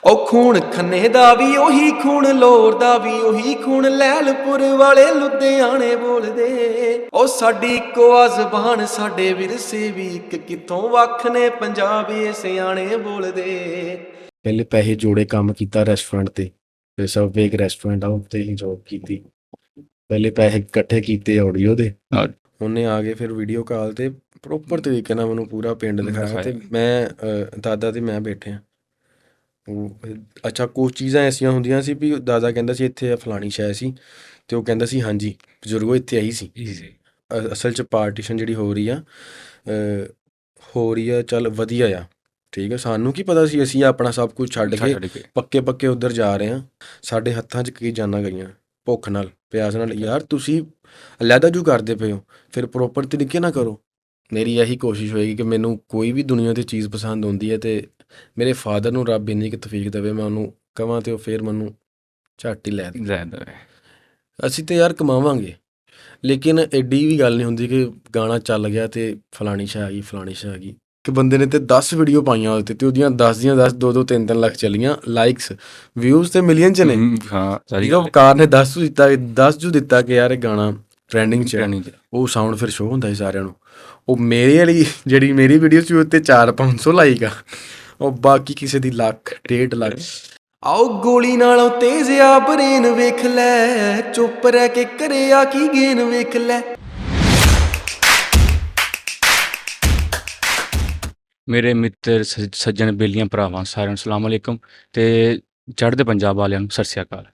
ਉਹ ਖੂਨ ਖੰਨੇ ਦਾ ਵੀ ਉਹੀ ਖੂਨ, ਲੋਰ ਦਾ ਵੀ ਉਹੀ ਖੂਨ, ਲੈਲਪੁਰ ਵਾਲੇ ਲੁਧਿਆਣੇ ਬੋਲਦੇ। ਉਹ ਸਾਡੀ ਇੱਕੋ ਆ ਜ਼ਬਾਨ, ਸਾਡੇ ਵਿਰਸੇ ਵੀ ਇੱਕ ਕਿੱਥੋਂ ਵੱਖ ਨੇ, ਪੰਜਾਬੀ ਸਿਆਣੇ ਬੋਲਦੇ। ਪਹਿਲੇ ਪੈਸੇ ਜੋੜੇ, ਕੰਮ ਕੀਤਾ ਰੈਸਟੋਰੈਂਟ ਤੇ, ਫਿਰ ਸਬਵੇ ਇੱਕ ਰੈਸਟੋਰੈਂਟ ਆ ਉੱਤੇ ਹੀ ਜੋਬ ਕੀਤੀ। ਪਹਿਲੇ ਪੈਸੇ ਇਕੱਠੇ ਕੀਤੇ ਆਡੀਓ ਦੇ, ਉਹਨੇ ਆ ਕੇ ਫਿਰ ਵੀਡੀਓ ਕਾਲ ਤੇ ਪ੍ਰੋਪਰ ਤਰੀਕੇ ਨਾਲ ਮੈਨੂੰ ਪੂਰਾ ਪਿੰਡ ਦਿਖਾਇਆ ਤੇ ਮੈਂ ਦਾਦਾ ਤੇ ਮੈਂ ਬੈਠੇ ਆ। ਅੱਛਾ, ਕੁਛ ਚੀਜ਼ਾਂ ਐਸੀਆਂ ਹੁੰਦੀਆਂ ਸੀ ਵੀ ਦਾਦਾ ਕਹਿੰਦਾ ਸੀ ਇੱਥੇ ਫਲਾਣੀ ਸ਼ੈ ਸੀ ਤੇ ਉਹ ਕਹਿੰਦਾ ਸੀ ਹਾਂਜੀ ਬਜ਼ੁਰਗੋ ਇੱਥੇ ਆਈ ਸੀ। ਅਸਲ 'ਚ ਪਾਰਟੀਸ਼ਨ ਜਿਹੜੀ ਹੋ ਰਹੀ ਆ ਚੱਲ ਵਧੀਆ ਆ, ਠੀਕ ਹੈ। ਸਾਨੂੰ ਕੀ ਪਤਾ ਸੀ, ਅਸੀਂ ਆਪਣਾ ਸਭ ਕੁਝ ਛੱਡ ਕੇ ਪੱਕੇ ਉੱਧਰ ਜਾ ਰਹੇ ਹਾਂ। ਸਾਡੇ ਹੱਥਾਂ 'ਚ ਕੀ ਜਾਨਾਂ ਗਈਆਂ, ਭੁੱਖ ਨਾਲ ਪਿਆਸ ਨਾਲ। ਯਾਰ ਤੁਸੀਂ ਅਲੱਗਾ ਜੂ ਕਰਦੇ ਪਏ ਹੋ, ਫਿਰ ਪ੍ਰੋਪਰ ਤਰੀਕੇ ਨਾਲ ਕਰੋ। ਮੇਰੀ ਇਹੀ ਕੋਸ਼ਿਸ਼ ਹੋਏਗੀ ਕਿ ਮੈਨੂੰ ਕੋਈ ਵੀ ਦੁਨੀਆ 'ਤੇ ਚੀਜ਼ ਪਸੰਦ ਆਉਂਦੀ ਹੈ ਤੇ ਮੇਰੇ ਫਾਦਰ ਨੂੰ ਰੱਬ ਇੰਨੀ ਕੁ ਤੌਫੀਕ ਦੇਵੇ, ਮੈਂ ਉਹਨੂੰ ਕਹਾਂ ਤੇ ਉਹ ਫਿਰ ਮੈਨੂੰ ਝੱਟ ਹੀ ਲੈ ਦੇਵੇ। ਅਸੀਂ ਤਾਂ ਯਾਰ ਕਮਾਵਾਂਗੇ, ਲੇਕਿਨ ਐਡੀ ਵੀ ਗੱਲ ਨਹੀਂ ਹੁੰਦੀ ਕਿ ਗਾਣਾ ਚੱਲ ਗਿਆ ਤੇ ਫਲਾਣੀ ਸ਼ੈ ਆ ਗਈ ਫਲਾਣੀ ਸ਼ੈ ਆ ਗਈ। ਇੱਕ ਬੰਦੇ ਨੇ ਤੇ 10 ਵੀਡੀਓ ਪਾਈਆਂ ਉਹਦੇ ਤੇ ਉਹਦੀਆਂ 10 ਦੀਆਂ 10 2-2 3-3 ਲੱਖ ਚੱਲੀਆਂ, ਲਾਈਕਸ ਵਿਊਜ਼ ਤੇ ਮਿਲੀਅਨ 'ਚ ਨੇ। ਜਦੋਂ ਵਕਾਰ ਨੇ 10 ਦਿੱਤਾ, 10 ਜੂ ਦਿੱਤਾ ਕਿ ਯਾਰ ਇਹ ਗਾਣਾ ਟਰੈਂਡਿੰਗ 'ਚ, ਉਹ ਸਾਊਂਡ ਫਿਰ ਸ਼ੋਅ ਹੁੰਦਾ ਸੀ ਸਾਰਿਆਂ ਨੂੰ। ਉਹ ਮੇਰੇ ਵਾਲੀ ਜਿਹੜੀ ਮੇਰੀ ਵੀਡੀਓ ਸੀ ਉੱਤੇ 400-500 ਲਾਈਕ ਆ, ਉਹ ਬਾਕੀ ਕਿਸੇ ਦੀ 1,00,000 1.5 ਲੱਖ। ਆਓ ਗੋਲੀ ਨਾਲੋਂ ਤੇਜ਼ ਆ ਬਰੇਨ ਵੇਖ ਲੈ, ਚੁੱਪ ਰਹਿ ਕੇ ਕਰਿਆ ਕੀ ਗੇਨ ਵੇਖ ਲੈ। ਮੇਰੇ ਮਿੱਤਰ ਸੱਜਣ ਬੇਲੀਆਂ ਭਰਾਵਾਂ ਸਾਰਿਆਂ ਨੂੰ ਸਲਾਮ ਅਲੈਕੁਮ ਤੇ ਚੜ੍ਹਦੇ ਪੰਜਾਬ ਵਾਲਿਆਂ ਨੂੰ ਸਤਿ ਸ਼੍ਰੀ ਅਕਾਲ।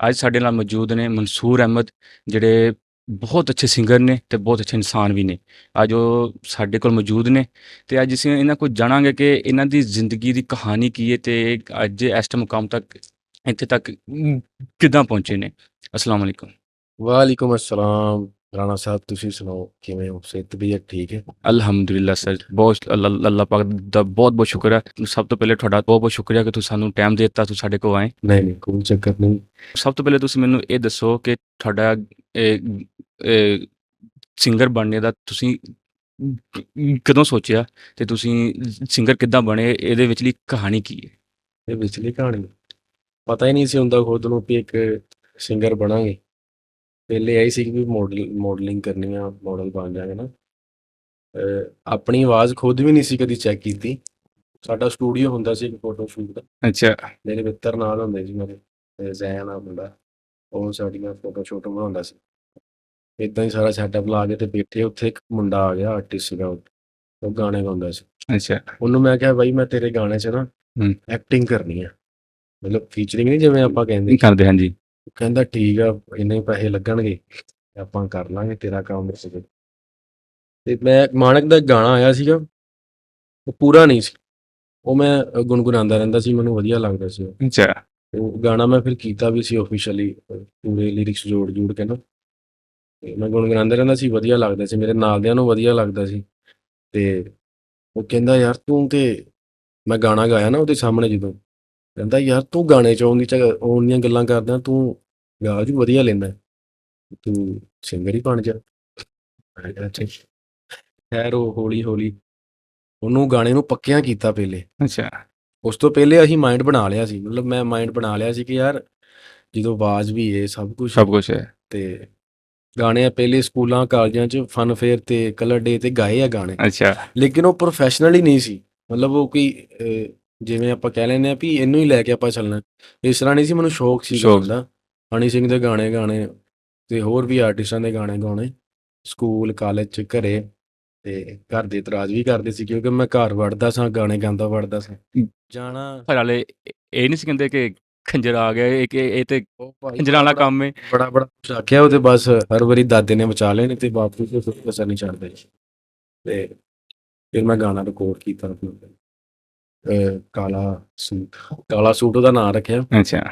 ਅੱਜ ਸਾਡੇ ਨਾਲ ਮੌਜੂਦ ਨੇ ਮਨਸੂਰ ਅਹਿਮਦ, ਜਿਹੜੇ ਬਹੁਤ ਅੱਛੇ ਸਿੰਗਰ ਨੇ ਤੇ ਬਹੁਤ ਅੱਛੇ ਇਨਸਾਨ ਵੀ ਨੇ। ਅੱਜ ਉਹ ਸਾਡੇ ਕੋਲ ਮੌਜੂਦ ਨੇ ਤੇ ਅੱਜ ਅਸੀਂ ਇਹਨਾਂ ਕੋਲ ਜਾਣਾਂਗੇ ਕਿ ਇਹਨਾਂ ਦੀ ਜ਼ਿੰਦਗੀ ਦੀ ਕਹਾਣੀ ਕੀ ਹੈ ਤੇ ਅੱਜ ਇਸ ਮੁਕਾਮ ਤੱਕ ਇੱਥੇ ਤੱਕ ਕਿੱਦਾਂ ਪਹੁੰਚੇ ਨੇ। ਅਸਲਾਮ ਅਲੈਕੁਮ। ਵਾਲੇਕੁਮ ਅਸਲਾਮ ਰਾਣਾ ਸਾਹਿਬ, ਤੁਸੀਂ ਸੁਣਾਓ ਕਿਵੇਂ ਹੋ? ਸਿਹਤ ਵੀ ਠੀਕ ਹੈ? ਅਲਹਮਦੁਲਿਲਾ ਸਰ, ਬਹੁਤ ਅੱਲਾ ਪਾਕ ਦਾ ਬਹੁਤ ਬਹੁਤ ਸ਼ੁਕਰ ਹੈ। ਸਭ ਤੋਂ ਪਹਿਲੇ ਤੁਹਾਡਾ ਬਹੁਤ ਬਹੁਤ ਸ਼ੁਕਰੀਆ ਕਿ ਤੁਸੀਂ ਸਾਨੂੰ ਟਾਈਮ ਦੇ ਦਿੱਤਾ, ਤੁਸੀਂ ਸਾਡੇ ਕੋਲ ਆਏ। ਨਹੀਂ ਕੋਈ ਚੱਕਰ ਨਹੀਂ। ਸਭ ਤੋਂ ਪਹਿਲੇ ਤੁਸੀਂ ਮੈਨੂੰ ਇਹ ਦੱਸੋ ਕਿ ਤੁਹਾਡਾ ਸਿੰਗਰ ਬਣਨੇ ਦਾ ਤੁਸੀਂ ਕਦੋਂ ਸੋਚਿਆ ਤੇ ਤੁਸੀਂ ਸਿੰਗਰ ਕਿੱਦਾਂ ਬਣੇ, ਇਹਦੇ ਵਿਚਲੀ ਕਹਾਣੀ ਕੀ ਹੈ? ਇਹ ਵਿਚਲੀ ਕਹਾਣੀ ਪਤਾ ਹੀ ਨਹੀਂ ਸੀ ਹੁੰਦਾ ਖੁਦ ਨੂੰ ਵੀ ਇੱਕ ਸਿੰਗਰ ਬਣਾਂਗੇ। ਪਹਿਲੇ ਆਈ ਸੀ ਕਿ ਵੀ ਮਾਡਲਿੰਗ ਕਰਨੀ ਆ, ਮਾਡਲ ਬਣ ਜਾਗੇ ਨਾ। ਆਪਣੀ ਆਵਾਜ਼ ਖੁਦ ਵੀ ਨਹੀਂ ਸੀ ਕਦੀ ਚੈੱਕ ਕੀਤੀ। ਸਾਡਾ ਸਟੂਡੀਓ ਹੁੰਦਾ ਸੀ ਇੱਕ ਫੋਟੋ ਸ਼ੂਟ ਦਾ। ਅੱਛਾ। ਮੇਰੇ ਮਿੱਤਰ ਨਾਲ ਹੁੰਦੇ ਸੀ, ਮੇਰੇ ਜ਼ੈਨ ਆ ਮੁੰਡਾ, ਉਹ ਸਾਡੀਆਂ ਫੋਟੋ ਸ਼ੂਟ ਬਣਾਉਂਦਾ ਸੀ। ਇੱਦਾਂ ਹੀ ਸਾਰਾ ਸੈਟਅਪ ਲਾ ਕੇ ਤੇ ਬੈਠੇ, ਉੱਥੇ ਇੱਕ ਮੁੰਡਾ ਆ ਗਿਆ ਆਰਟਿਸਟ ਸੀਗਾ, ਉਹ ਗਾਣੇ ਗਾਉਂਦਾ ਸੀ। ਅੱਛਾ। ਉਹਨੂੰ ਮੈਂ ਕਿਹਾ ਬਾਈ ਮੈਂ ਤੇਰੇ ਗਾਣੇ 'ਚ ਨਾ ਐਕਟਿੰਗ ਕਰਨੀ ਆ, ਮਤਲਬ ਫੀਚਰਿੰਗ ਨਹੀਂ ਜਿਵੇਂ ਆਪਾਂ ਕਹਿੰਦੇ ਕਰਦੇ। ਹਾਂਜੀ। ਕਹਿੰਦਾ ਠੀਕ ਆ, ਇੰਨੇ ਪੈਸੇ ਲੱਗਣਗੇ ਆਪਾਂ ਕਰ ਲਾਂਗੇ ਤੇਰਾ ਕੰਮ। ਤੇ ਮੈਂ ਮਾਣਕ ਦਾ ਗਾਣਾ ਆਇਆ ਸੀਗਾ, ਉਹ ਪੂਰਾ ਨਹੀਂ ਸੀ, ਉਹ ਮੈਂ ਗੁਣਗੁਣਾਉਂਦਾ ਰਹਿੰਦਾ ਸੀ, ਮੈਨੂੰ ਵਧੀਆ ਲੱਗਦਾ ਸੀ ਉਹ। ਅੱਛਾ। ਉਹ ਗਾਣਾ ਮੈਂ ਫਿਰ ਕੀਤਾ ਵੀ ਸੀ ਆਫੀਸ਼ੀਅਲੀ, ਪੂਰੇ ਲਿਰਿਕਸ ਜੋੜ ਕੇ ਨਾ, ਤੇ ਮੈਂ ਗੁਣਗੁਣਾਉਂਦਾ ਰਹਿੰਦਾ ਸੀ, ਵਧੀਆ ਲੱਗਦਾ ਸੀ, ਮੇਰੇ ਨਾਲਦਿਆਂ ਨੂੰ ਵਧੀਆ ਲੱਗਦਾ ਸੀ। ਤੇ ਉਹ ਕਹਿੰਦਾ ਯਾਰ ਤੂੰ, ਤੇ ਮੈਂ ਗਾਣਾ ਗਾਇਆ ਨਾ ਉਹਦੇ ਸਾਹਮਣੇ ਜਦੋਂ, ਕਹਿੰਦਾ ਯਾਰ ਤੂੰ ਗਾਣੇ 'ਚ ਆਉਣ ਦੀਆਂ ਗੱਲਾਂ ਕਰਦਾ, ਤੂੰ ਗਾ ਜੂ ਵਧੀਆ ਲੈਂਦਾ, ਤੂੰ ਸਿੰਗਰ ਹੀ ਬਣ ਜਾ। ਖੈਰ ਉਹ ਹੌਲੀ ਹੌਲੀ ਉਹਨੂੰ ਗਾਣੇ ਨੂੰ ਪੱਕਿਆਂ ਕੀਤਾ ਪਹਿਲੇ। ਅੱਛਾ। ਉਸ ਤੋਂ ਪਹਿਲੇ ਅਸੀਂ ਮਾਈਂਡ ਬਣਾ ਲਿਆ ਸੀ, ਮਤਲਬ ਮੈਂ ਮਾਈਂਡ ਬਣਾ ਲਿਆ ਸੀ ਕਿ ਯਾਰ ਜਦੋਂ ਆਵਾਜ਼ ਵੀ ਹੈ ਸਭ ਕੁਛ ਹੈ ਤੇ ਗਾਣੇ ਪਹਿਲੇ ਸਕੂਲਾਂ ਕਾਲਜਾਂ 'ਚ ਫਨ ਫੇਅਰ ਤੇ ਕਲਰ ਡੇ ਤੇ ਗਾਏ ਆ ਗਾਣੇ। ਅੱਛਾ। ਲੇਕਿਨ ਉਹ ਪ੍ਰੋਫੈਸ਼ਨਲੀ ਨਹੀਂ ਸੀ, ਮਤਲਬ ਉਹ ਕੋਈ ਜਿਵੇਂ ਆਪਾਂ ਕਹਿ ਲੈਂਦੇ ਹਾਂ ਵੀ ਇਹਨੂੰ ਹੀ ਲੈ ਕੇ ਆਪਾਂ ਚੱਲਣਾ, ਇਸ ਤਰ੍ਹਾਂ ਨਹੀਂ ਸੀ। ਮੈਨੂੰ ਸ਼ੌਕ ਸੀ ਗਾਉਣ ਦਾ, ਹਨੀ ਸਿੰਘ ਦੇ ਗਾਣੇ ਗਾਣੇ ਤੇ ਹੋਰ ਵੀ ਆਰਟਿਸਟਾਂ ਦੇ ਗਾਣੇ ਗਾਉਣੇ, ਸਕੂਲ ਕਾਲਜ 'ਚ ਘਰੇ। ਤੇ ਘਰ ਦੇ ਇਤਰਾਜ਼ ਵੀ ਕਰਦੇ ਸੀ ਕਿਉਂਕਿ ਮੈਂ ਘਰ ਵੜਦਾ ਸਾਂ, ਗਾਣੇ ਗਾਉਂਦਾ ਵੜਦਾ ਸਾਂ ਜਾਣਾ। ਘਰ ਵਾਲੇ ਇਹ ਨਹੀਂ ਸੀ ਕਹਿੰਦੇ ਕਿ ਖੰਜਰ ਆ ਗਿਆ, ਇਹ ਤੇ ਖੰਜਰਾਂ ਵਾਲਾ ਕੰਮ ਹੈ? ਬੜਾ ਕੁਛ ਆਖਿਆ ਉਹ ਤੇ ਬਸ ਹਰ ਵਾਰੀ ਦਾਦੇ ਨੇ ਬਚਾ ਲਏ ਨੇ ਤੇ ਬਾਪੂ ਤੇ ਕਸਰ ਨਹੀਂ ਛੱਡਦੇ। ਤੇ ਫਿਰ ਮੈਂ ਗਾਣਾ ਰਿਕਾਰਡ ਕੀਤਾ, ਕਾਲਾ ਸੂਟ ਉਹਦਾ ਨਾਂ ਰੱਖਿਆ। ਅੱਛਾ।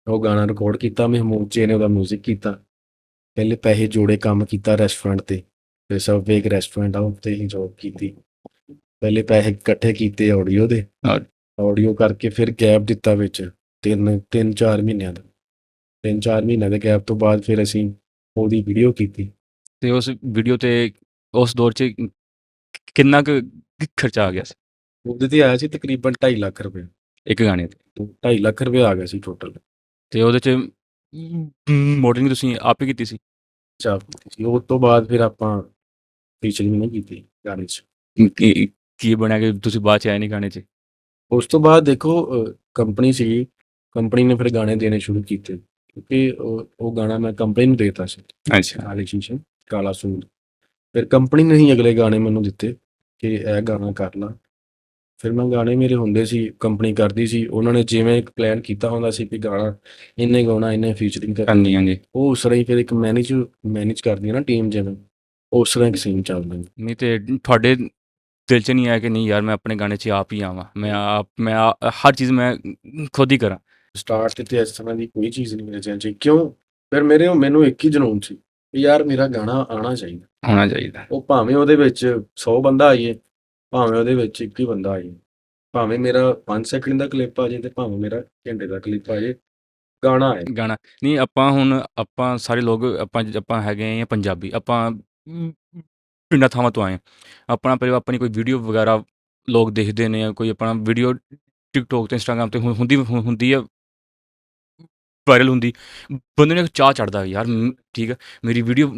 ਉਹ ਗਾਣਾ ਰਿਕਾਰਡ ਕੀਤਾ, ਮਹਿਮੂਦ ਜੀ ਨੇ ਉਹਦਾ ਮਿਊਜ਼ਿਕ ਕੀਤਾ। ਪਹਿਲੇ ਪੈਸੇ ਜੋੜੇ, ਕੰਮ ਕੀਤਾ ਰੈਸਟੋਰੈਂਟ ਤੇ, ਫਿਰ ਸਬਵੇ ਇੱਕ ਰੈਸਟੋਰੈਂਟ ਆ ਉੱਤੇ ਹੀ ਜੋਬ ਕੀਤੀ। ਪਹਿਲੇ ਪੈਸੇ ਇਕੱਠੇ ਕੀਤੇ ਆਡੀਓ ਦੇ, ਆਡੀਓ ਕਰਕੇ ਫਿਰ ਗੈਪ ਦਿੱਤਾ ਵਿੱਚ 3-4 ਮਹੀਨਿਆਂ ਦਾ। 3-4 ਮਹੀਨਿਆਂ ਦੇ ਗੈਪ ਤੋਂ ਬਾਅਦ ਫਿਰ ਅਸੀਂ ਉਹਦੀ ਵੀਡੀਓ ਕੀਤੀ। ਤੇ ਉਸ ਵੀਡੀਓ ਤੇ ਉਸ ਦੌਰ 'ਚ ਕਿੰਨਾ ਕੁ ਖਰਚਾ ਆ ਗਿਆ ਸੀ? ਉਹਦੇ ਤੇ ਆਇਆ ਸੀ ਤਕਰੀਬਨ 2.5 ਲੱਖ ਰੁਪਏ। ਇੱਕ ਗਾਣੇ 'ਤੇ 2.5 ਲੱਖ ਰੁਪਏ ਆ ਗਿਆ ਸੀ ਟੋਟਲ। ਤੇ ਉਹਦੇ 'ਚ ਮਾਡਲਿੰਗ ਤੁਸੀਂ ਆਪ ਹੀ ਕੀਤੀ ਸੀ? ਚਾਪ ਕੀਤੀ ਸੀ। ਉਸ ਤੋਂ ਬਾਅਦ ਫਿਰ ਆਪਾਂ ਫੀਚਰਿੰਗ ਨਹੀਂ ਕੀਤੀ ਗਾਣੇ 'ਚ। ਕੀ ਕੀ ਬਣਿਆ ਕਿ ਤੁਸੀਂ ਬਾਅਦ 'ਚ ਆਏ ਨਹੀਂ ਗਾਣੇ 'ਚ? ਉਸ ਤੋਂ ਬਾਅਦ ਦੇਖੋ ਕੰਪਨੀ ਸੀਗੀ, ਕੰਪਨੀ ਨੇ ਫਿਰ ਗਾਣੇ ਦੇਣੇ ਸ਼ੁਰੂ ਕੀਤੇ ਕਿਉਂਕਿ ਉਹ ਗਾਣਾ ਮੈਂ ਕੰਪਨੀ ਨੂੰ ਦੇਤਾ ਸੀ, ਅੱਛਾ। ਕਾਲੀ ਸ਼ੀਸ਼ੇ, ਕਾਲਾ ਸੂਟ। ਫਿਰ ਕੰਪਨੀ ਨੇ ਹੀ ਅਗਲੇ ਗਾਣੇ ਮੈਨੂੰ ਦਿੱਤੇ ਕਿ ਇਹ ਗਾਣਾ ਕਰ ਲਾ। ਫਿਰ ਮੈਂ ਗਾਣੇ ਮੇਰੇ ਹੁੰਦੇ ਸੀ, ਕੰਪਨੀ ਕਰਦੀ ਸੀ, ਉਹਨਾਂ ਨੇ ਜਿਵੇਂ ਇੱਕ ਪਲਾਨ ਕੀਤਾ ਹੁੰਦਾ ਸੀ ਵੀ ਗਾਣਾ ਇੰਨੇ ਗਾਉਣਾ, ਇੰਨੇ ਫੀਚਰਿੰਗ ਕਰਨੀ। ਹਾਂਜੀ। ਉਹ ਉਸ ਤਰ੍ਹਾਂ ਹੀ ਫਿਰ ਇੱਕ ਮੈਨੇਜ ਕਰਦੀ ਹੈ ਨਾ ਟੀਮ, ਜਿਵੇਂ ਉਸ ਤਰ੍ਹਾਂ ਇੱਕ ਸੀਨ ਚੱਲਦਾ ਹੈ। ਨਹੀਂ ਤੇ ਤੁਹਾਡੇ ਦਿਲ 'ਚ ਨਹੀਂ ਆਇਆ ਕਿ ਨਹੀਂ ਯਾਰ ਮੈਂ ਆਪਣੇ ਗਾਣੇ 'ਚ ਆਪ ਹੀ ਆਵਾਂ, ਹਰ ਚੀਜ਼ ਮੈਂ ਖੁਦ ਹੀ ਕਰਾਂ? ਸਟਾਰਟ ਤੇ ਇਸ ਤਰ੍ਹਾਂ ਦੀ ਕੋਈ ਚੀਜ਼ ਨਹੀਂ ਮੇਰੇ ਦਿਲ 'ਚ, ਕਿਉਂ? ਫਿਰ ਮੈਨੂੰ ਇੱਕ ਹੀ ਜਨੂੰਨ ਸੀ ਵੀ ਯਾਰ ਮੇਰਾ ਗਾਣਾ ਆਉਣਾ ਚਾਹੀਦਾ। ਹੋਣਾ ਚਾਹੀਦਾ। ਉਹ ਭਾਵੇਂ ਉਹਦੇ ਵਿੱਚ 100 ਬੰਦਾ ਆਈਏ, ਭਾਵੇਂ ਉਹਦੇ ਵਿੱਚ ਇੱਕ ਹੀ ਬੰਦਾ ਆਈਏ, ਭਾਵੇਂ ਮੇਰਾ 5 ਸੈਕਿੰਡ ਦਾ ਕਲਿੱਪ ਆ ਜੇ ਤੇ ਭਾਵੇਂ ਮੇਰਾ ਘੰਟੇ ਦਾ ਕਲਿੱਪ ਆ ਜੇ, ਗਾਣਾ ਆਏ। ਗਾਣਾ ਨਹੀਂ, ਆਪਾਂ ਸਾਰੇ ਲੋਕ ਆਪਾਂ ਹੈਗੇ ਹਾਂ ਪੰਜਾਬੀ, ਆਪਾਂ ਪਿੰਡਾਂ ਥਾਵਾਂ ਤੋਂ ਆਏ ਹਾਂ। ਆਪਣਾ ਪਹਿਲਾਂ ਆਪਣੀ ਕੋਈ ਵੀਡੀਓ ਵਗੈਰਾ ਲੋਕ ਦੇਖਦੇ ਨੇ, ਕੋਈ ਆਪਣਾ ਵੀਡੀਓ ਟਿਕਟੋਕ ਤੇ ਇੰਸਟਾਗ੍ਰਾਮ ਤੇ ਹੁੰਦੀ ਆ, ਵਾਇਰਲ ਹੁੰਦੀ, ਬੰਦੇ ਨੂੰ ਇੱਕ ਚਾਅ ਚੜ੍ਹਦਾ ਯਾਰ ਠੀਕ ਹੈ ਮੇਰੀ ਵੀਡੀਓ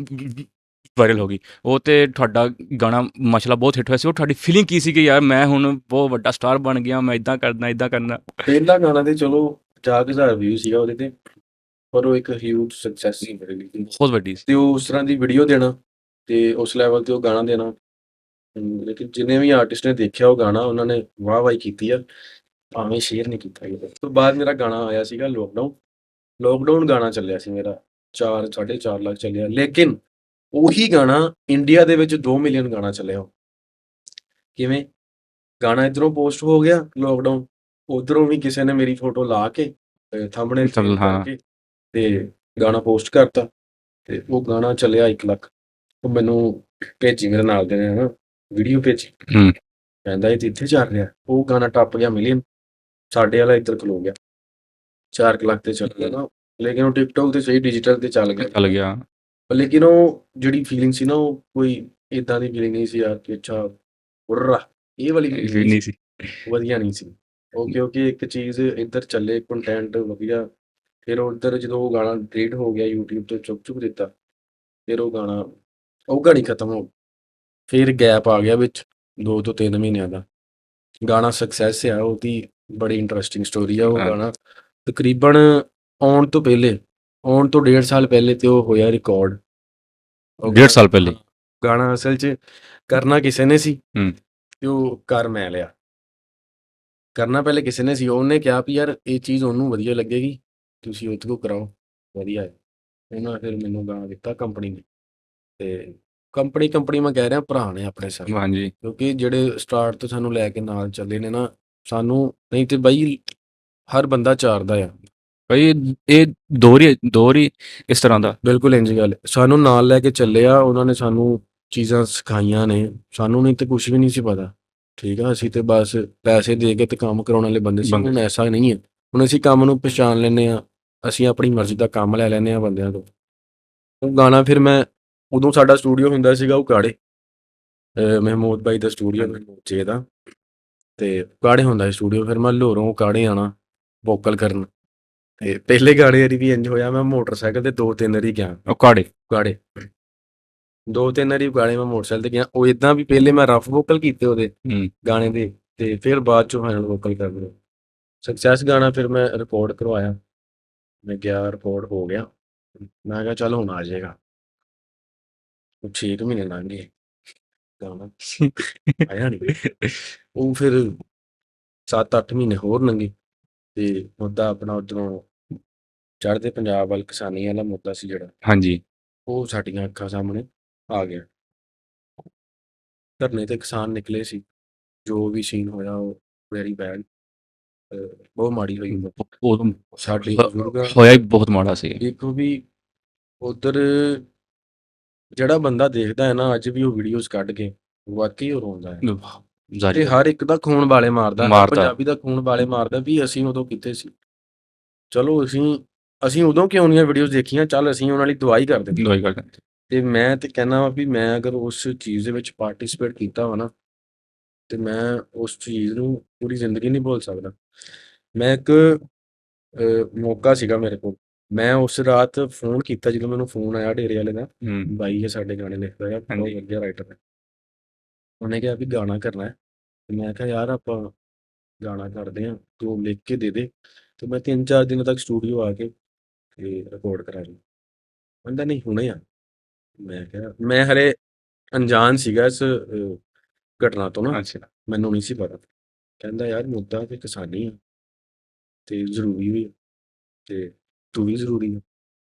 ਵਾਇਰਲ ਹੋ ਗਈ। ਉਹ ਤੇ ਤੁਹਾਡਾ ਗਾਣਾ ਮਾਸ਼ਾਅੱਲਾ ਬਹੁਤ ਹਿੱਟ ਹੋਇਆ ਸੀ। ਉਹ ਤੁਹਾਡੀ ਫੀਲਿੰਗ ਕੀ ਸੀ ਕਿ ਯਾਰ ਮੈਂ ਹੁਣ ਬਹੁਤ ਵੱਡਾ ਸਟਾਰ ਬਣ ਗਿਆ, ਮੈਂ ਇੱਦਾਂ ਕਰਨਾ? ਪਹਿਲਾ ਗਾਣਾ ਤੇ ਚਲੋ 50,000 ਵਿਊ ਸੀਗਾ ਉਹਦੇ ਤੇ, ਪਰ ਉਹ ਇੱਕ ਹਿਊਜ ਸਕਸੈਸ ਸੀ ਮੇਰੇ ਲਈ। ਬਹੁਤ ਵੱਡੀ ਸੀ। ਤੇ ਉਹ ਉਸ ਤਰ੍ਹਾਂ ਦੀ ਵੀਡੀਓ ਦੇਣਾ ਤੇ ਉਸ ਲੈਵਲ ਤੇ ਉਹ ਗਾਣਾ ਦੇਣਾ, ਲੇਕਿਨ ਜਿੰਨੇ ਵੀ ਆਰਟਿਸਟ ਨੇ ਦੇਖਿਆ ਉਹ ਗਾਣਾ, ਉਹਨਾਂ ਨੇ ਵਾਹ ਵਾਹੀ ਕੀਤੀ ਆ, ਭਾਵੇਂ ਸ਼ੇਅਰ ਨਹੀਂ ਕੀਤਾ ਗਿਆ। ਉਸ ਤੋਂ ਬਾਅਦ ਮੇਰਾ ਗਾਣਾ ਆਇਆ ਸੀਗਾ ਲੋਕਡਾਊਨ ਗਾਣਾ ਚੱਲਿਆ ਸੀ ਮੇਰਾ, 4.5 ਲੱਖ ਚੱਲਿਆ, ਲੇਕਿਨ ਉਹੀ ਗਾਣਾ ਇੰਡੀਆ ਦੇ ਵਿੱਚ 2 ਮਿਲੀਅਨ ਗਾਣਾ ਚੱਲਿਆ। ਕਿਵੇਂ? ਗਾਣਾ ਇੱਧਰੋਂ ਪੋਸਟ ਹੋ ਗਿਆ ਲੋਕਡਾਊਨ, ਉੱਧਰੋਂ ਵੀ ਕਿਸੇ ਨੇ ਮੇਰੀ ਫੋਟੋ ਲਾ ਕੇ ਥੰਬਨੇਲ ਚੇਂਜ ਹਾਂ। ਕਰਕੇ ਤੇ ਗਾਣਾ ਪੋਸਟ ਕਰਤਾ ਤੇ ਉਹ ਗਾਣਾ ਚੱਲਿਆ 1 ਲੱਖ। ਉਹ ਮੈਨੂੰ ਭੇਜੀ, ਮੇਰੇ ਨਾਲ ਦੇ ਨੇ ਹਨਾ ਵੀਡੀਓ ਭੇਜੀ, ਕਹਿੰਦਾ ਇਹ ਤੇ ਇੱਥੇ ਚੱਲ ਰਿਹਾ। ਉਹ ਗਾਣਾ ਟੱਪ ਗਿਆ ਮਿਲੀਅਨ, ਸਾਡੇ ਵਾਲਾ ਇੱਧਰ ਖਲੋ ਗਿਆ 4 ਲੱਖ ਤੇ ਚੱਲ ਗਿਆ ਨਾ। ਲੇਕਿਨ ਉਹ ਟਿਕਟੋਕ ਤੇ ਸਹੀ ਡਿਜੀਟਲ ਤੇ ਚੱਲ ਗਿਆ। ਲੇਕਿਨ ਉਹ ਜਿਹੜੀ ਫੀਲਿੰਗ ਸੀ ਨਾ, ਉਹ ਕੋਈ ਇਦਾਂ ਦੀ ਫੀਲਿੰਗ ਨਹੀਂ ਸੀ ਯਾਰ ਕਿ ਅੱਛਾ ਉਰਰਾ, ਇਹ ਵਾਲੀ ਫੀਲਿੰਗ ਨਹੀਂ ਸੀ। ਵਧੀਆ ਨਹੀਂ ਸੀ ਉਹ, ਕਿਉਂਕਿ ਇੱਕ ਚੀਜ਼ ਇੱਧਰ ਚੱਲੇ ਕੰਟੈਂਟ ਵਧੀਆ, ਫਿਰ ਉੱਧਰ ਜਦੋਂ ਉਹ ਗਾਣਾ ਡਿਲੀਟ ਹੋ ਗਿਆ YouTube ਤੋਂ, ਚੁੱਕ ਦਿੱਤਾ, ਫਿਰ ਉਹ ਗਾਣੀ ਖਤਮ ਹੋ ਗਈ। ਫਿਰ ਗੈਪ ਆ ਗਿਆ ਵਿੱਚ 2 ਤੋਂ 3 ਮਹੀਨਿਆਂ ਦਾ। ਗਾਣਾ ਸਕਸੈਸ ਆ, ਉਹਦੀ ਬੜੀ ਇੰਟਰਸਟਿੰਗ ਸਟੋਰੀ ਆ। ਉਹ ਗਾਣਾ ਤਕਰੀਬਨ ਆਉਣ ਤੋਂ 1.5 ਸਾਲ ਪਹਿਲੇ ਤੇ ਉਹ ਹੋਇਆ ਰਿਕਾਰਡ। 1.5 ਸਾਲ ਪਹਿਲੇ ਗਾਣਾ ਅਸਲ 'ਚ ਕਰਨਾ ਕਿਸੇ ਨੇ ਸੀ ਤੇ ਉਹ ਕਰ ਮੈਂ ਲਿਆ। ਕਰਨਾ ਪਹਿਲੇ ਕਿਸੇ ਨੇ ਸੀ, ਉਹਨੇ ਕਿਹਾ ਵੀ ਯਾਰ ਇਹ ਚੀਜ਼ ਉਹਨੂੰ ਵਧੀਆ ਲੱਗੇਗੀ, ਤੁਸੀਂ ਉਹਦੇ ਕੋਲ ਕਰਾਓ, ਵਧੀਆ ਹੈ। ਉਹਨਾਂ ਫਿਰ ਮੈਨੂੰ ਗਾਣਾ ਦਿੱਤਾ ਕੰਪਨੀ ਨੇ, ਤੇ ਕੰਪਨੀ ਮੈਂ ਕਹਿ ਰਿਹਾ ਭਰਾ ਨੇ ਆਪਣੇ ਸਾਰੇ, ਹਾਂਜੀ। ਕਿਉਂਕਿ ਜਿਹੜੇ ਸਟਾਰਟ ਤੋਂ ਸਾਨੂੰ ਲੈ ਕੇ ਨਾਲ ਚੱਲੇ ਨੇ ਨਾ, ਸਾਨੂੰ ਨਹੀਂ ਤੇ ਬਾਈ ਹਰ ਬੰਦਾ ਚਾਰਦਾ ਆ ਭਾਈ, ਇਹ ਦੌਰ ਹੀ ਇਸ ਤਰ੍ਹਾਂ ਦਾ। ਬਿਲਕੁਲ ਇੰਝ ਗੱਲ, ਸਾਨੂੰ ਨਾਲ ਲੈ ਕੇ ਚੱਲੇ ਆ, ਉਹਨਾਂ ਨੇ ਸਾਨੂੰ ਚੀਜ਼ਾਂ ਸਿਖਾਈਆਂ ਨੇ, ਸਾਨੂੰ ਨਹੀਂ ਤੇ ਕੁਝ ਵੀ ਨਹੀਂ ਸੀ ਪਤਾ, ਠੀਕ ਆ। ਅਸੀਂ ਤੇ ਬਸ ਪੈਸੇ ਦੇ ਕੇ ਤੇ ਕੰਮ ਕਰਾਉਣ ਵਾਲੇ ਬੰਦੇ ਸੀ। ਹੁਣ ਐਸਾ ਨਹੀਂ ਹੈ, ਹੁਣ ਅਸੀਂ ਕੰਮ ਨੂੰ ਪਛਾਣ ਲੈਂਦੇ ਹਾਂ, ਅਸੀਂ ਆਪਣੀ ਮਰਜ਼ੀ ਦਾ ਕੰਮ ਲੈ ਲੈਂਦੇ ਹਾਂ ਬੰਦਿਆਂ ਤੋਂ। ਉਹ ਗਾਣਾ ਫਿਰ ਮੈਂ, ਉਦੋਂ ਸਾਡਾ ਸਟੂਡੀਓ ਹੁੰਦਾ ਸੀਗਾ ਉਕਾੜੇ, ਮਹਿਮੂਦ ਬਾਈ ਦਾ ਸਟੂਡੀਓ ਜੇ ਦਾ, ਤੇ ਉਕਾੜੇ ਹੁੰਦਾ ਸੀ ਸਟੂਡੀਓ। ਫਿਰ ਮੈਂ ਲਾਹੌਰੋਂ ਉਕਾੜੇ ਆਉਣਾ ਵੋਕਲ ਕਰਨ, ਤੇ ਪਹਿਲੇ ਗਾਣੇ ਵਾਰੀ ਵੀ ਇੰਝ ਹੋਇਆ, ਮੈਂ ਮੋਟਰਸਾਈਕਲ ਤੇ 2-3 ਵਾਰੀ ਗਿਆ ਉਕਾੜੇ 2-3 ਵਾਰੀ ਉਕਾੜੇ ਮੈਂ ਮੋਟਰਸਾਈਕਲ ਤੇ ਗਿਆ। ਉਹ ਇਦਾਂ ਵੀ ਪਹਿਲੇ ਮੈਂ ਰਫ ਵੋਕਲ ਕੀਤੇ ਉਹਦੇ ਗਾਣੇ ਦੇ, ਤੇ ਫਿਰ ਬਾਅਦ ਚੋਂ ਫਾਈਨਲ ਵੋਕਲ ਕਰ ਲਏ। ਸਕਸੈਸ ਗਾਣਾ ਫਿਰ ਮੈਂ ਰਿਕਾਰਡ ਕਰਵਾਇਆ, ਮੈਂ ਗਿਆ ਰਿਕਾਰਡ ਹੋ ਗਿਆ, ਮੈਂ ਕਿਹਾ ਚੱਲ ਹੁਣ ਆ ਜਾਏਗਾ। 6 ਮਹੀਨੇ ਲੰਘ ਗਏ, ਗਾਣਾ ਆਇਆ ਨਹੀਂ। ਉਹ ਫਿਰ 7-8 ਮਹੀਨੇ ਹੋਰ ਲੰਘੇ, ਤੇ ਮੁੱਦਾ ਆਪਣਾ ਉੱਧਰੋਂ ਚੜ੍ਹਦੇ ਪੰਜਾਬ ਵੱਲ ਕਿਸਾਨੀ ਵਾਲਾ ਮੁੱਦਾ ਸੀ ਜਿਹੜਾ, ਹਾਂਜੀ, ਉਹ ਸਾਡੀਆਂ ਅੱਖਾਂ ਸਾਹਮਣੇ ਆ ਗਿਆ। ਧਰਨੇ ਤੇ ਕਿਸਾਨ ਨਿਕਲੇ ਸੀ, ਜੋ ਵੀ ਸੀਨ ਹੋਇਆ ਉਹ ਵੈਰੀ ਬੈਡ, ਬਹੁਤ ਮਾੜੀ ਹੋਈ ਸਾਡੇ ਬਜ਼ੁਰਗਾਂ। ਹੋਇਆ ਹੀ ਬਹੁਤ ਮਾੜਾ ਸੀ। ਦੇਖੋ ਵੀ ਉੱਧਰ ਜਿਹੜਾ ਬੰਦਾ ਦੇਖਦਾ ਹੈ ਨਾ, ਅੱਜ ਵੀ ਉਹ ਵੀਡੀਓਜ਼ ਕੱਢ ਕੇ ਵਾਕਈ ਉਹ ਰੋਂਦਾ ਹੈ, ਤੇ ਹਰ ਇੱਕ ਦਾ ਖੂਨ ਵਾਲੇ ਮਾਰਦਾ, ਹਰ ਪੰਜਾਬੀ ਦਾ ਖੂਨ ਵਾਲੇ ਮਾਰਦਾ ਵੀ ਅਸੀਂ ਉਦੋਂ ਕਿੱਥੇ ਸੀ। ਚਲੋ ਅਸੀਂ ਉਦੋਂ ਕਿਉਂ ਨਹੀਂ ਵੀਡੀਓਜ਼ ਦੇਖੀਆਂ, ਚੱਲ ਅਸੀਂ ਉਹਨਾਂ ਲਈ ਦੁਆਈ ਕਰ ਦਿੰਦੇ। ਤੇ ਮੈਂ ਤੇ ਕਹਿਣਾ ਵਾ ਵੀ ਮੈਂ ਅਗਰ ਉਸ ਚੀਜ਼ ਦੇ ਵਿੱਚ ਪਾਰਟੀਸਪੇਟ ਕੀਤਾ ਵਾ ਨਾ, ਤੇ ਮੈਂ ਉਸ ਚੀਜ਼ ਨੂੰ ਪੂਰੀ ਜ਼ਿੰਦਗੀ ਨਹੀਂ ਭੁੱਲ ਸਕਦਾ। ਮੈਂ ਇੱਕ ਮੌਕਾ ਸੀਗਾ ਮੇਰੇ ਕੋਲ। ਮੈਂ ਉਸ ਰਾਤ ਫ਼ੋਨ ਕੀਤਾ ਜਦੋਂ ਮੈਨੂੰ ਫ਼ੋਨ ਆਇਆ ਡੇਰੇ ਵਾਲੇ ਦਾ, ਬਾਈ ਹੈ ਸਾਡੇ ਗਾਣੇ ਲਿਖਦਾ ਆ, ਬਹੁਤ ਹਾਂਜੀ। ਵਧੀਆ ਰਾਈਟਰ ਹੈ। ਉਹਨੇ ਕਿਹਾ ਵੀ ਗਾਣਾ ਕਰਨਾ ਹੈ। ਤੇ ਮੈਂ ਕਿਹਾ ਯਾਰ ਆਪਾਂ ਗਾਣਾ ਕਰਦੇ ਹਾਂ, ਤੂੰ ਲਿਖ ਕੇ ਦੇ ਦੇ ਤੇ ਮੈਂ 3-4 ਦਿਨਾਂ ਤੱਕ ਸਟੂਡੀਓ ਆ ਕੇ ਤੇ ਰਿਕਾਰਡ ਕਰਾ ਲੂੰ। ਕਹਿੰਦਾ ਨਹੀਂ ਹੁਣੇ ਆ। ਮੈਂ ਕਿਹਾ ਮੈਂ ਹਲੇ ਅਣਜਾਣ ਸੀਗਾ ਇਸ ਘਟਨਾ ਤੋਂ ਨਾ, ਅੱਛਾ। ਮੈਨੂੰ ਨਹੀਂ ਸੀ ਪਤਾ। ਕਹਿੰਦਾ ਯਾਰ ਮੁੱਦਾ ਤੇ ਕਿਸਾਨੀ ਆ ਤੇ ਜ਼ਰੂਰੀ ਵੀ ਆ ਤੇ ਤੂੰ ਵੀ ਜ਼ਰੂਰੀ ਆ।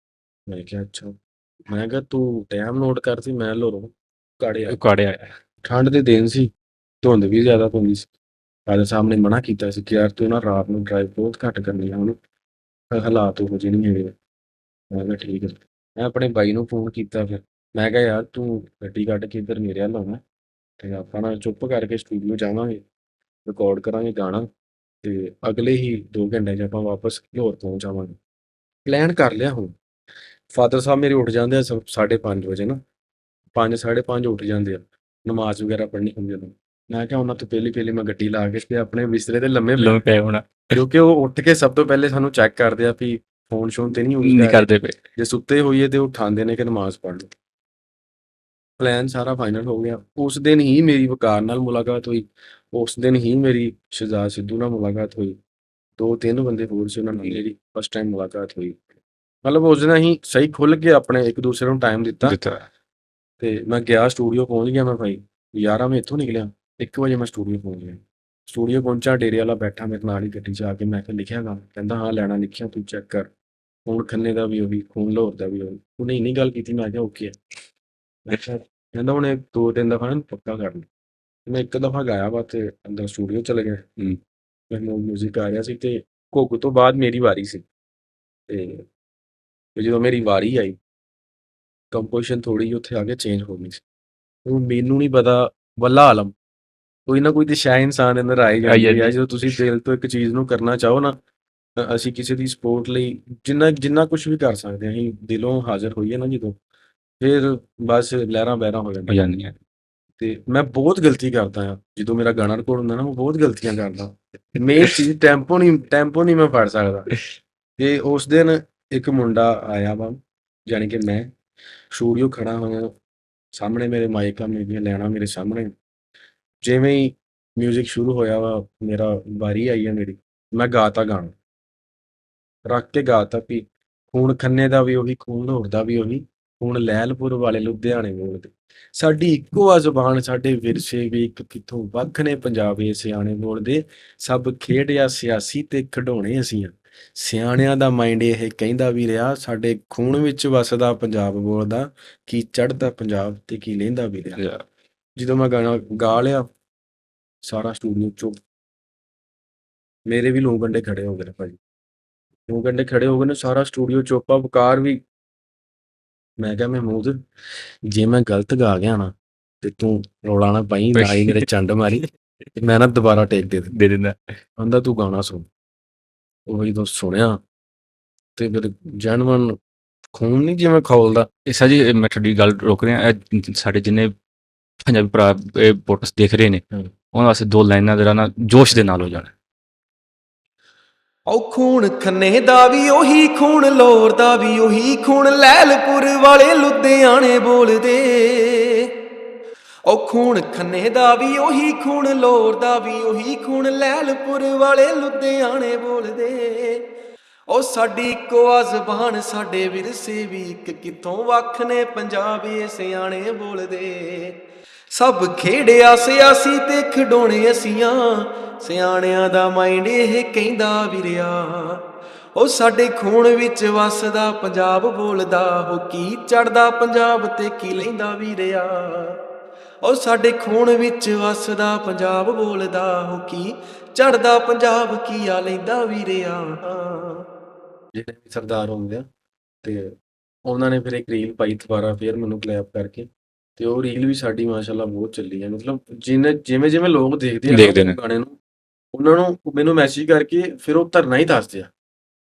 ਮੈਂ ਕਿਹਾ ਅੱਛਾ। ਮੈਂ ਕਿਹਾ ਤੂੰ ਟਾਈਮ ਨੋਟ ਕਰ ਸੀ, ਮੈਂ ਲੋਰੋਂ ਕਾੜੇ ਆ। ਉਕਾੜਿਆ ਹੋਇਆ। ਠੰਡ ਦੇ ਦਿਨ ਸੀ, ਧੁੰਦ ਵੀ ਜ਼ਿਆਦਾ ਪੈਂਦੀ ਸੀ। ਫਾਦਰ ਸਾਹਿਬ ਨੇ ਮਨਾ ਕੀਤਾ ਸੀ ਕਿ ਯਾਰ ਤੂੰ ਨਾ ਰਾਤ ਨੂੰ ਡਰਾਈਵ ਬਹੁਤ ਘੱਟ ਕਰਨੀ ਆ, ਉਹਨੂੰ ਹਾਲਾਤ ਉਹੋ ਜਿਹੇ ਨਹੀਂ ਹੈਗੇ। ਮੈਂ ਕਿਹਾ ਠੀਕ ਹੈ। ਮੈਂ ਆਪਣੇ ਬਾਈ ਨੂੰ ਫੋਨ ਕੀਤਾ ਫਿਰ। ਮੈਂ ਕਿਹਾ ਯਾਰ ਤੂੰ ਗੱਡੀ ਕੱਢ ਕੇ ਇੱਧਰ ਮੇਰੇ ਵੱਲ ਆਉਣਾ ਤੇ ਆਪਾਂ ਨਾ ਚੁੱਪ ਕਰਕੇ ਸਟੂਡੀਓ ਜਾਵਾਂਗੇ, ਰਿਕਾਰਡ ਕਰਾਂਗੇ ਗਾਣਾ ਤੇ ਅਗਲੇ ਹੀ 2 ਘੰਟੇ 'ਚ ਆਪਾਂ ਵਾਪਸ ਲਾਹੌਰ ਪਹੁੰਚ ਜਾਵਾਂਗੇ। ਪਲਾਨ ਕਰ ਲਿਆ ਹੁਣ। ਫਾਦਰ ਸਾਹਿਬ ਮੇਰੇ ਉੱਠ ਜਾਂਦੇ ਆ 5:30 ਵਜੇ ਨਾ, 5 5:30 ਉੱਠ ਜਾਂਦੇ ਆ, ਨਮਾਜ਼ ਵਗੈਰਾ ਪੜ੍ਹਨੀ ਹੁੰਦੀ ਆ। ਮੈਂ ਕਿਹਾ ਉਹਨਾਂ ਤੋਂ ਪਹਿਲੀ ਮੈਂ ਗੱਡੀ ਲਾ ਕੇ ਤੇ ਆਪਣੇ ਬਿਸਤਰੇ ਤੇ ਲੰਮੇ ਲੰਮੇ ਪਏ ਹੋਣਾ। ਕਿਉਂਕਿ ਉਹ ਉੱਠ ਕੇ ਸਭ ਤੋਂ ਪਹਿਲੇ ਸਾਨੂੰ ਚੈੱਕ ਕਰਦੇ ਆ ਵੀ ਫੋਨ ਸ਼ੋਨ ਤੇ ਨਹੀਂ ਯੂਜ਼ ਨਹੀਂ ਕਰ ਰਹੇ। ਕਰਦੇ ਪਏ। ਜੇ ਸੁੱਤੇ ਹੋਈਏ ਤੇ ਉਠਾਉਂਦੇ ਨੇ ਕਿ ਨਮਾਜ਼ ਪੜ੍ਹ ਲਓ। ਪਲਾਨ ਸਾਰਾ ਫਾਈਨਲ ਹੋ ਗਿਆ। ਉਸ ਦਿਨ ਹੀ ਮੇਰੀ ਵਕਾਰ ਨਾਲ ਮੁਲਾਕਾਤ ਹੋਈ। ਉਸ ਦਿਨ ਹੀ ਮੇਰੀ ਸ਼ਹਜ਼ਾਦ ਸਿੱਧੂ ਨਾਲ ਮੁਲਾਕਾਤ ਹੋਈ। 2-3 ਬੰਦੇ ਹੋਰ ਸੀ ਉਹਨਾਂ ਨਾਲ ਮੇਰੀ ਫਸਟ ਟਾਈਮ ਮੁਲਾਕਾਤ ਹੋਈ। ਮਤਲਬ ਉਸ ਦਿਨ ਅਸੀਂ ਸਹੀ ਖੁੱਲ ਕੇ ਆਪਣੇ ਇੱਕ ਦੂਸਰੇ ਨੂੰ ਟਾਈਮ ਦਿੱਤਾ ਤੇ ਮੈਂ ਗਿਆ ਸਟੂਡੀਓ ਪਹੁੰਚ ਗਿਆ। ਮੈਂ ਭਾਈ 11 ਵਜੇ ਇੱਥੋਂ ਨਿਕਲਿਆ, 1 ਵਜੇ ਮੈਂ ਸਟੂਡੀਓ ਪਹੁੰਚ ਗਿਆ। ਸਟੂਡੀਓ ਪਹੁੰਚਾ, ਡੇਰੇ ਵਾਲਾ ਬੈਠਾ ਮੇਰੇ ਨਾਲ ਹੀ ਗੱਡੀ 'ਚ ਆ ਕੇ। ਮੈਂ ਕਿਹਾ ਲਿਖਿਆ ਗਾ? ਕਹਿੰਦਾ ਹਾਂ ਲੈਣਾ ਲਿਖਿਆ, ਤੂੰ ਚੈੱਕ ਕਰ। ਖੂਨ ਖੰਨੇ ਦਾ ਵੀ ਉਹੀ, ਖੂਨ ਲਾਹੌਰ ਦਾ ਵੀ ਉਹੀ। ਉਹਨੇ ਇੰਨੀ ਗੱਲ ਕੀਤੀ, ਮੈਂ ਕਿਹਾ ਓਕੇ ਹੈ। ਮੈਂ ਕਿਹਾ ਕਹਿੰਦਾ ਹੁਣ 2-3 ਦਫਾ ਨਾ ਪੱਕਾ ਕਰ ਲਈ। ਮੈਂ ਇੱਕ ਦਫਾ ਗਾਇਆ ਵਾ ਤੇ ਅੰਦਰ ਸਟੂਡੀਓ ਚਲੇ ਗਏ। ਮੈਨੂੰ ਮਿਊਜ਼ਿਕ ਆ ਰਿਹਾ ਸੀ ਤੇ ਘੁੱਗ ਤੋਂ ਬਾਅਦ ਮੇਰੀ ਵਾਰੀ ਸੀ ਤੇ ਜਦੋਂ ਮੇਰੀ ਵਾਰੀ ਆਈ, ਕੰਪੋਜੀਸ਼ਨ ਥੋੜੀ ਜਿਹੀ ਉੱਥੇ ਆ ਕੇ ਚੇਂਜ ਹੋ ਗਈ ਸੀ। ਹੁਣ ਮੈਨੂੰ ਨਹੀਂ ਪਤਾ, ਵੱਲਾ ਆਲਮ ਕੋਈ ਨਾ ਕੋਈ ਤੇ ਸ਼ੈ ਇਨਸਾਨ ਦੇ ਅੰਦਰ ਆ ਹੀ ਜਾਂਦੀ ਹੈ। ਜਦੋਂ ਤੁਸੀਂ ਦਿਲ ਤੋਂ ਇੱਕ ਚੀਜ਼ ਨੂੰ ਕਰਨਾ ਚਾਹੋ ਨਾ, ਅਸੀਂ ਕਿਸੇ ਦੀ ਸਪੋਰਟ ਲਈ ਜਿੰਨਾ ਕੁਛ ਵੀ ਕਰ ਸਕਦੇ ਹਾਂ, ਅਸੀਂ ਦਿਲੋਂ ਹਾਜ਼ਰ ਹੋਈਏ ਨਾ ਜਦੋਂ, ਫਿਰ ਬਸ ਲਹਿਰਾਂ ਬਹਿਰਾਂ ਹੋ ਜਾਂਦੀਆਂ। ਤੇ ਮੈਂ ਬਹੁਤ ਗਲਤੀ ਕਰਦਾ ਆ ਜਦੋਂ ਮੇਰਾ ਗਾਣਾ ਰਿਕਾਰਡ ਹੁੰਦਾ ਨਾ, ਮੈਂ ਬਹੁਤ ਗਲਤੀਆਂ ਕਰਦਾ। ਮੇਨ ਚੀਜ਼ ਟੈਂਪੋ ਨਹੀਂ ਮੈਂ ਫੜ ਸਕਦਾ। ਤੇ ਉਸ ਦਿਨ ਇੱਕ ਮੁੰਡਾ ਆਇਆ ਵਾ, ਜਾਣੀ ਕਿ ਮੈਂ ਸਟੂਡੀਓ ਖੜਾ ਹੋਇਆ, ਸਾਹਮਣੇ ਮੇਰੇ ਮਾਈਕ ਆ, ਮੇਰੀਆਂ ਲੈਣਾ ਮੇਰੇ ਸਾਹਮਣੇ। ਜਿਵੇਂ ਹੀ ਮਿਊਜ਼ਿਕ ਸ਼ੁਰੂ ਹੋਇਆ ਵਾ, ਮੇਰਾ ਵਾਰੀ ਆਈ ਆ ਮੇਰੀ, ਮੈਂ ਗਾਤਾ ਗਾਣਾ, ਰੱਖ ਕੇ ਗਾਤਾ ਵੀ ਖੂਨ ਖੰਨੇ ਦਾ ਵੀ ਉਹੀ, ਖੂਨ ਲਾਹੌਰ ਦਾ ਵੀ ਉਹੀ, ਖੂਨ ਲੈਲਪੁਰ ਵਾਲੇ ਲੁਧਿਆਣੇ ਬੋਲਦੇ। ਸਾਡੀ ਇੱਕੋ ਆ ਜ਼ੁਬਾਨ, ਸਾਡੇ ਵਿਰਸੇ ਵੀ ਇੱਕ ਕਿੱਥੋਂ ਵੱਖ ਨੇ, ਪੰਜਾਬੀ ਸਿਆਣੇ ਬੋਲਦੇ। ਸਭ ਖੇਡਿਆ ਸਿਆਸੀ ਤੇ ਖਿਡੌਣੇ ਅਸੀਂ ਆ। ਸਿਆਣਿਆਂ ਦਾ ਮਾਈਂਡ ਇਹ ਕਹਿੰਦਾ ਵੀ ਰਿਹਾ, ਸਾਡੇ ਖੂਨ ਵਿੱਚ ਵਸਦਾ ਪੰਜਾਬ ਬੋਲਦਾ, ਕੀ ਚੜ੍ਹਦਾ ਪੰਜਾਬ ਤੇ ਕੀ ਲਹਿੰਦਾ ਵੀ ਰਿਹਾ। ਜਦੋਂ ਮੈਂ ਗਾਣਾ ਗਾ ਲਿਆ, ਸਾਰਾ ਸਟੂਡੀਓ ਚੁੱਪ। ਮੇਰੇ ਵੀ ਲੂੰ ਕੰਡੇ ਖੜੇ ਹੋ ਗਏ ਨੇ ਭਾਜੀ, ਲੂੰ ਕੰਡੇ ਖੜੇ ਹੋ ਗਏ ਨੇ, ਸਾਰਾ ਸਟੂਡੀਓ ਚੁੱਪ ਆ, ਵਕਾਰ ਵੀ। ਮੈਂ ਕਿਹਾ ਮਹਿਮੂਦ, ਜੇ ਮੈਂ ਗਲਤ ਗਾ ਗਿਆ ਨਾ ਤੇ ਤੂੰ ਰੌਲਾ ਨਾ ਪਾਈ, ਨਾ ਹੀ ਮੇਰੇ ਚੰਡ ਮਾਰੀ, ਤੇ ਮੈਂ ਨਾ ਦੁਬਾਰਾ ਟੇਕ ਦੇ ਦਿੰਦਾ। ਕਹਿੰਦਾ ਤੂੰ ਗਾਣਾ ਸੁਣ। ਉਹ ਜਦੋਂ ਸੁਣਿਆ ਤੇ ਫਿਰ ਜੈਨੂਅਨ ਖੂਨ ਨਹੀਂ ਜਿਵੇਂ ਖੌਲਦਾ। ਇਸਾ ਜੀ ਮੈਂ ਤੁਹਾਡੀ ਗੱਲ ਰੋਕ ਰਿਹਾ। ਇਹ ਸਾਡੇ ਜਿੰਨੇ ਪੰਜਾਬੀ ਭਰਾ ਇਹ ਪੋਡਕਾਸਟ ਦੇਖ ਰਹੇ ਨੇ, ਉਹਨਾਂ ਵਾਸਤੇ 2 ਲਾਈਨਾਂ ਜਰਾ ਨਾ ਜੋਸ਼ ਦੇ ਨਾਲ ਹੋ ਜਾਣ। ਉਹ ਖੂਨ ਖੰਨੇ ਦਾ ਵੀ ਉਹੀ, ਖੂਨ ਲਾਹੌਰ ਦਾ ਵੀ ਉਹੀ, ਖੂਨ ਲੈਲਪੁਰ ਵਾਲੇ ਲੁਧਿਆਣੇ ਬੋਲਦੇ। ਉਹ ਖੂਨ ਖੰਨੇ ਦਾ ਵੀ ਉਹੀ, ਖੂਨ ਲਾਹੌਰ ਦਾ ਵੀ ਉਹੀ, ਖੂਨ ਲੈਲਪੁਰ ਵਾਲੇ ਲੁਧਿਆਣੇ ਬੋਲਦੇ। ਉਹ ਸਾਡੀ ਇੱਕੋ ਆ ਜ਼ਬਾਨ, ਸਾਡੇ ਵਿਰਸੇ ਵੀ ਇੱਕ ਕਿੱਥੋਂ ਵੱਖ ਨੇ, ਪੰਜਾਬੀ ਸਿਆਣੇ ਬੋਲਦੇ। ਸਭ ਖੇਡਿਆ ਸਿਆਸੀ ਤੇ ਖਿਡੌਣੇ ਅਸੀਂ ਆ, ਸਿਆਣਿਆਂ ਦਾ ਮਾਈਂਡ ਇਹ ਕਹਿੰਦਾ ਵੀ ਰਿਹਾ। ਉਹ ਸਾਡੇ ਖੂਨ ਵਿੱਚ ਵਸਦਾ ਪੰਜਾਬ ਬੋਲਦਾ, ਉਹ ਕੀ ਚੜ੍ਹਦਾ ਪੰਜਾਬ ਤੇ ਕੀ ਲਹਿੰਦਾ ਵੀ ਰਿਹਾ। ਉਹ ਸਾਡੇ ਖੂਨ ਵਿੱਚ ਵਸਦਾ ਪੰਜਾਬ ਬੋਲਦਾ, ਉਹ ਕੀ ਚੜ੍ਹਦਾ ਪੰਜਾਬ ਕੀ ਆ ਲਹਿੰਦਾ ਵੀ ਰਿਹਾ। ਜਿਹੜੇ ਵੀ ਸਰਦਾਰ ਹੁੰਦੇ ਆ ਤੇ ਉਹਨਾਂ ਨੇ ਫਿਰ ਇੱਕ ਰੀਲ ਪਾਈ ਦੁਬਾਰਾ ਫਿਰ ਮੈਨੂੰ ਕਲੈਪ ਕਰਕੇ, ਤੇ ਉਹ ਰੀਲ ਵੀ ਸਾਡੀ ਮਾਸ਼ਾਅੱਲਾ ਬਹੁਤ ਚੱਲੀ ਹੈ। ਮਤਲਬ ਜਿਵੇਂ ਲੋਕ ਦੇਖਦੇ ਆ ਨਾ ਗਾਣੇ ਨੂੰ, ਉਹਨਾਂ ਨੂੰ ਮੈਨੂੰ ਮੈਸੇਜ ਕਰਕੇ ਫਿਰ ਉਹ ਧਰਨਾ ਹੀ ਦੱਸਦੇ ਆ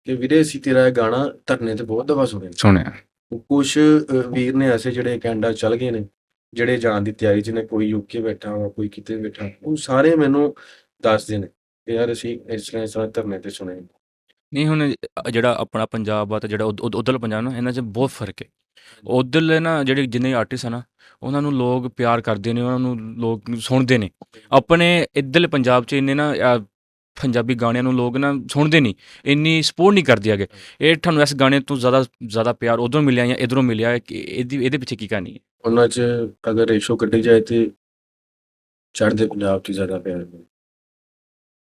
ਕਿ ਵੀਰੇ ਅਸੀਂ ਤੇਰਾ ਇਹ ਗਾਣਾ ਧਰਨੇ ਤੇ ਬਹੁਤ ਦਫਾ ਸੁਣਿਆ। ਕੁਛ ਵੀਰ ਨੇ ਐਸੇ ਜਿਹੜੇ ਕੈਨੇਡਾ ਚੱਲ ਗਏ ਨੇ, ਜਿਹੜੇ ਜਾਣ ਦੀ ਤਿਆਰੀ 'ਚ ਨੇ, ਕੋਈ UK ਬੈਠਾ ਵਾ, ਕੋਈ ਕਿਤੇ ਬੈਠਾ, ਉਹ ਸਾਰੇ ਮੈਨੂੰ ਦੱਸਦੇ ਨੇ ਕਿ ਯਾਰ ਅਸੀਂ ਇਸ ਤਰ੍ਹਾਂ ਧਰਨੇ ਤੇ ਸੁਣੇ। ਨਹੀਂ ਹੁਣ ਜਿਹੜਾ ਆਪਣਾ ਪੰਜਾਬ ਆ ਤੇ ਜਿਹੜਾ ਉੱਧਰਲਾ ਪੰਜਾਬ ਨਾ ਇਹਨਾਂ 'ਚ ਬਹੁਤ ਫਰਕ ਹੈ। ਉੱਧਰਲੇ ਨਾ ਜਿਹੜੇ ਜਿੰਨੇ ਆਰਟਿਸਟ ਆ ਨਾ ਉਹਨਾਂ ਨੂੰ ਲੋਕ ਪਿਆਰ ਕਰਦੇ ਨੇ, ਉਹਨਾਂ ਨੂੰ ਲੋਕ ਸੁਣਦੇ ਨੇ। ਆਪਣੇ ਇੱਧਰਲੇ ਪੰਜਾਬ 'ਚ ਇੰਨੇ ਨਾ ਪੰਜਾਬੀ ਗਾਣਿਆਂ ਨੂੰ ਲੋਕ ਨਾ ਸੁਣਦੇ ਨਹੀਂ, ਇੰਨੀ ਸਪੋਰਟ ਨਹੀਂ ਕਰਦੇ ਹੈਗੇ। ਇਹ ਤੁਹਾਨੂੰ ਇਸ ਗਾਣੇ ਤੋਂ ਜ਼ਿਆਦਾ ਪਿਆਰ ਉੱਧਰੋਂ ਮਿਲਿਆ ਜਾਂ ਇੱਧਰੋਂ ਮਿਲਿਆ ਹੈ ਕਿ ਇਹਦੇ ਪਿੱਛੇ ਕੀ ਕਹਾਣੀ ਹੈ? ਉਹਨਾਂ 'ਚ ਅਗਰ ਰੇਸ਼ੋ ਕੱਢੀ ਜਾਏ ਤੇ ਚੜ੍ਹਦੇ ਪੰਜਾਬ 'ਚ ਜ਼ਿਆਦਾ ਪਿਆਰ ਮਿਲਦਾ।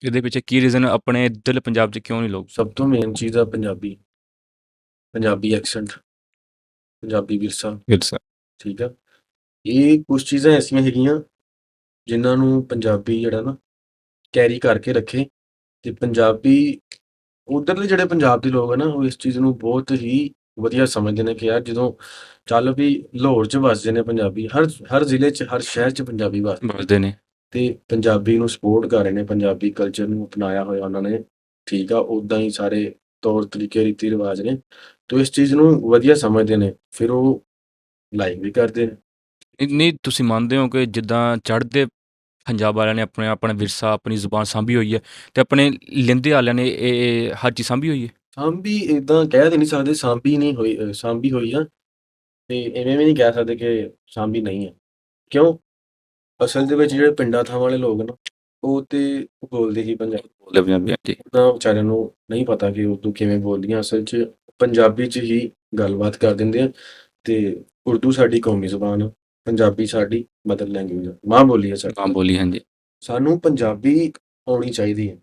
ਇਹਦੇ ਪਿੱਛੇ ਕੀ ਰੀਜ਼ਨ ਆਪਣੇ ਇੱਧਰਲੇ ਪੰਜਾਬ 'ਚ ਕਿਉਂ ਨਹੀਂ ਲੋਕ? ਸਭ ਤੋਂ ਮੇਨ ਚੀਜ਼ ਆ ਪੰਜਾਬੀ ਐਕਸੈਂਟ, ਪੰਜਾਬੀ ਵਿਰਸਾ, ਠੀਕ ਆ। ਇਹ ਕੁਛ ਚੀਜ਼ਾਂ ਐਸੀਆਂ ਹੈਗੀਆਂ ਜਿਨ੍ਹਾਂ ਨੂੰ ਪੰਜਾਬੀ ਜਿਹੜਾ ਨਾ ਕੈਰੀ ਕਰਕੇ ਰੱਖੇ, ਤੇ ਪੰਜਾਬੀ ਉੱਧਰਲੇ ਜਿਹੜੇ ਪੰਜਾਬ ਦੇ ਲੋਕ ਆ ਨਾ ਉਹ ਇਸ ਚੀਜ਼ ਨੂੰ ਬਹੁਤ ਹੀ ਵਧੀਆ ਸਮਝਦੇ ਨੇ ਕਿ ਯਾਰ ਜਦੋਂ ਚੱਲ ਵੀ ਲਾਹੌਰ 'ਚ ਵੱਸਦੇ ਨੇ ਪੰਜਾਬੀ, ਹਰ ਜ਼ਿਲ੍ਹੇ 'ਚ ਹਰ ਸ਼ਹਿਰ 'ਚ ਪੰਜਾਬੀ ਵੱਸਦੇ ਨੇ ਤੇ ਪੰਜਾਬੀ ਨੂੰ ਸਪੋਰਟ ਕਰ ਰਹੇ ਨੇ, ਪੰਜਾਬੀ ਕਲਚਰ ਨੂੰ ਅਪਣਾਇਆ ਹੋਇਆ ਉਹਨਾਂ ਨੇ, ਠੀਕ ਆ। ਉੱਦਾਂ ਹੀ ਸਾਰੇ ਤੌਰ ਤਰੀਕੇ ਰੀਤੀ ਰਿਵਾਜ ਨੇ, ਤੋ ਇਸ ਚੀਜ਼ ਨੂੰ ਵਧੀਆ ਸਮਝਦੇ ਨੇ, ਫਿਰ ਉਹ ਲਾਈਕ ਵੀ ਕਰਦੇ ਨੇ। ਨਹੀਂ ਤੁਸੀਂ ਮੰਨਦੇ ਹੋ ਕਿ ਜਿੱਦਾਂ ਚੜ੍ਹਦੇ ਪੰਜਾਬ ਵਾਲਿਆਂ ਨੇ ਆਪਣਾ ਵਿਰਸਾ, ਆਪਣੀ ਜ਼ੁਬਾਨ ਸਾਂਭੀ ਹੋਈ ਹੈ ਤੇ ਆਪਣੇ ਲਹਿੰਦੇ ਵਾਲਿਆਂ ਨੇ ਇਹ ਹਰ ਚੀਜ਼ ਸਾਂਭੀ ਹੋਈ ਹੈ? ਸਾਂਭੀ ਇੱਦਾਂ ਕਹਿ ਤੇ ਨਹੀਂ ਸਕਦੇ, ਸਾਂਭੀ ਨਹੀਂ ਹੋਈ, ਸਾਂਭੀ ਹੋਈ ਆ, ਤੇ ਇਵੇਂ ਵੀ ਨਹੀਂ ਕਹਿ ਸਕਦੇ ਕਿ ਸਾਂਭੀ ਨਹੀਂ ਹੈ। ਕਿਉਂ? ਅਸਲ ਦੇ ਵਿੱਚ ਜਿਹੜੇ ਪਿੰਡਾਂ ਥਾਂ ਵਾਲੇ ਲੋਕ ਨਾ ਉਹ ਤੇ ਬੋਲਦੇ ਹੀ ਪੰਜਾਬੀ, ਬੋਲਦੇ ਪੰਜਾਬੀ, ਹਾਂਜੀ। ਉਹਨਾਂ ਵਿਚਾਰਿਆਂ ਨੂੰ ਨਹੀਂ ਪਤਾ ਕਿ ਉਰਦੂ ਕਿਵੇਂ ਬੋਲਦੀਆਂ, ਅਸਲ 'ਚ ਪੰਜਾਬੀ 'ਚ ਹੀ ਗੱਲਬਾਤ ਕਰ ਦਿੰਦੇ ਆ। ਤੇ ਉਰਦੂ ਸਾਡੀ ਕੌਮੀ ਜ਼ੁਬਾਨ ਆ, ਪੰਜਾਬੀ ਸਾਡੀ ਮਦਰ ਲੈਂਗੁਏਜ ਆ, ਮਾਂ ਬੋਲੀ ਆ ਸਾਡੀ। ਮਾਂ ਬੋਲੀ, ਹਾਂਜੀ। ਸਾਨੂੰ ਪੰਜਾਬੀ ਆਉਣੀ ਚਾਹੀਦੀ ਹੈ।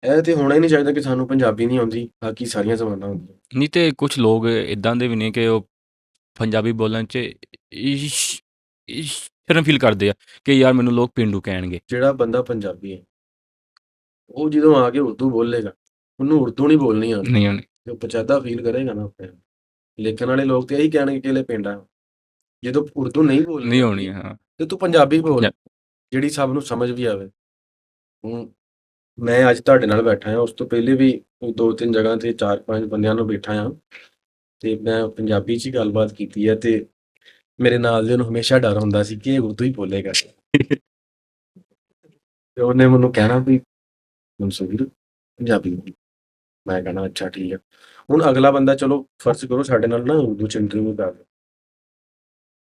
ਇਹ ਤੇ ਹੋਣਾ ਹੀ ਨਹੀਂ ਚਾਹੀਦਾ ਕਿ ਸਾਨੂੰ ਪੰਜਾਬੀ ਨਹੀਂ ਆਉਂਦੀ, ਬਾਕੀ ਸਾਰੀਆਂ ਜ਼ਬਾਨਾਂ ਆਉਂਦੀਆਂ। ਨਹੀਂ ਤੇ ਕੁਝ ਲੋਕ ਇਦਾਂ ਦੇ ਵੀ ਨੇ ਕਿ ਉਹ ਪੰਜਾਬੀ ਬੋਲਣ 'ਚ ਸ਼ਰਮ ਫੀਲ ਕਰਦੇ ਆ ਕਿ ਯਾਰ ਮੈਨੂੰ ਲੋਕ ਪੇਂਡੂ ਕਹਿਣਗੇ। ਜਿਹੜਾ ਬੰਦਾ ਪੰਜਾਬੀ ਹੈ ਉਹ ਜਦੋਂ ਆ ਕੇ ਉਰਦੂ ਬੋਲੇਗਾ, ਉਹਨੂੰ ਉਰਦੂ ਨਹੀਂ ਬੋਲਣੀ ਆਉਂਦੀ, ਨਹੀਂ ਆਉਣੀ। ਜੋ ਪਚਾਦਾ ਫੀਲ ਕਰੇਗਾ ਨਾ ਆਪਣੇ ਆਪ। ਲਿਖਣ ਵਾਲੇ ਲੋਕ ਤੇ ਇਹੀ ਕਹਿਣਗੇ ਕਿ ਇਹ ਪਿੰਡ ਆ। ਜਦੋਂ ਉਰਦੂ ਨਹੀਂ ਬੋਲਣੀ ਨਹੀਂ ਆਉਣੀ, ਹਾਂ। ਤੇ ਤੂੰ ਪੰਜਾਬੀ ਬੋਲ, ਜਿਹੜੀ ਸਭ ਨੂੰ ਸਮਝ ਵੀ ਆਵੇ। ਹੁਣ ਮੈਂ ਅੱਜ ਤੁਹਾਡੇ ਨਾਲ ਬੈਠਾ ਹਾਂ, ਉਸ ਤੋਂ ਪਹਿਲੇ ਵੀ 2-3 ਜਗ੍ਹਾ ਤੇ 4-5 ਬੰਦਿਆਂ ਨੂੰ ਬੈਠਾ ਹਾਂ, ਤੇ ਮੈਂ ਪੰਜਾਬੀ 'ਚ ਹੀ ਗੱਲਬਾਤ ਕੀਤੀ ਹੈ, ਤੇ ਮੇਰੇ ਨਾਲ ਦੇ ਨੂੰ ਹਮੇਸ਼ਾ ਡਰ ਹੁੰਦਾ ਸੀ ਕਿ ਇਹ ਉਰਦੂ ਹੀ ਬੋਲੇਗਾ। ਤੇ ਉਹਨੇ ਮੈਨੂੰ ਕਹਿਣਾ ਵੀ ਮਨਸੂਰ ਪੰਜਾਬੀ ਬੋਲ। ਮੈਂ ਕਹਿਣਾ ਅੱਛਾ ਠੀਕ ਹੈ। ਹੁਣ ਅਗਲਾ ਬੰਦਾ, ਚਲੋ ਫਰਜ਼ ਕਰੋ ਸਾਡੇ ਨਾਲ ਨਾ ਉਰਦੂ 'ਚ ਇੰਟਰਵਿਊ ਕਰ ਰਿਹਾ,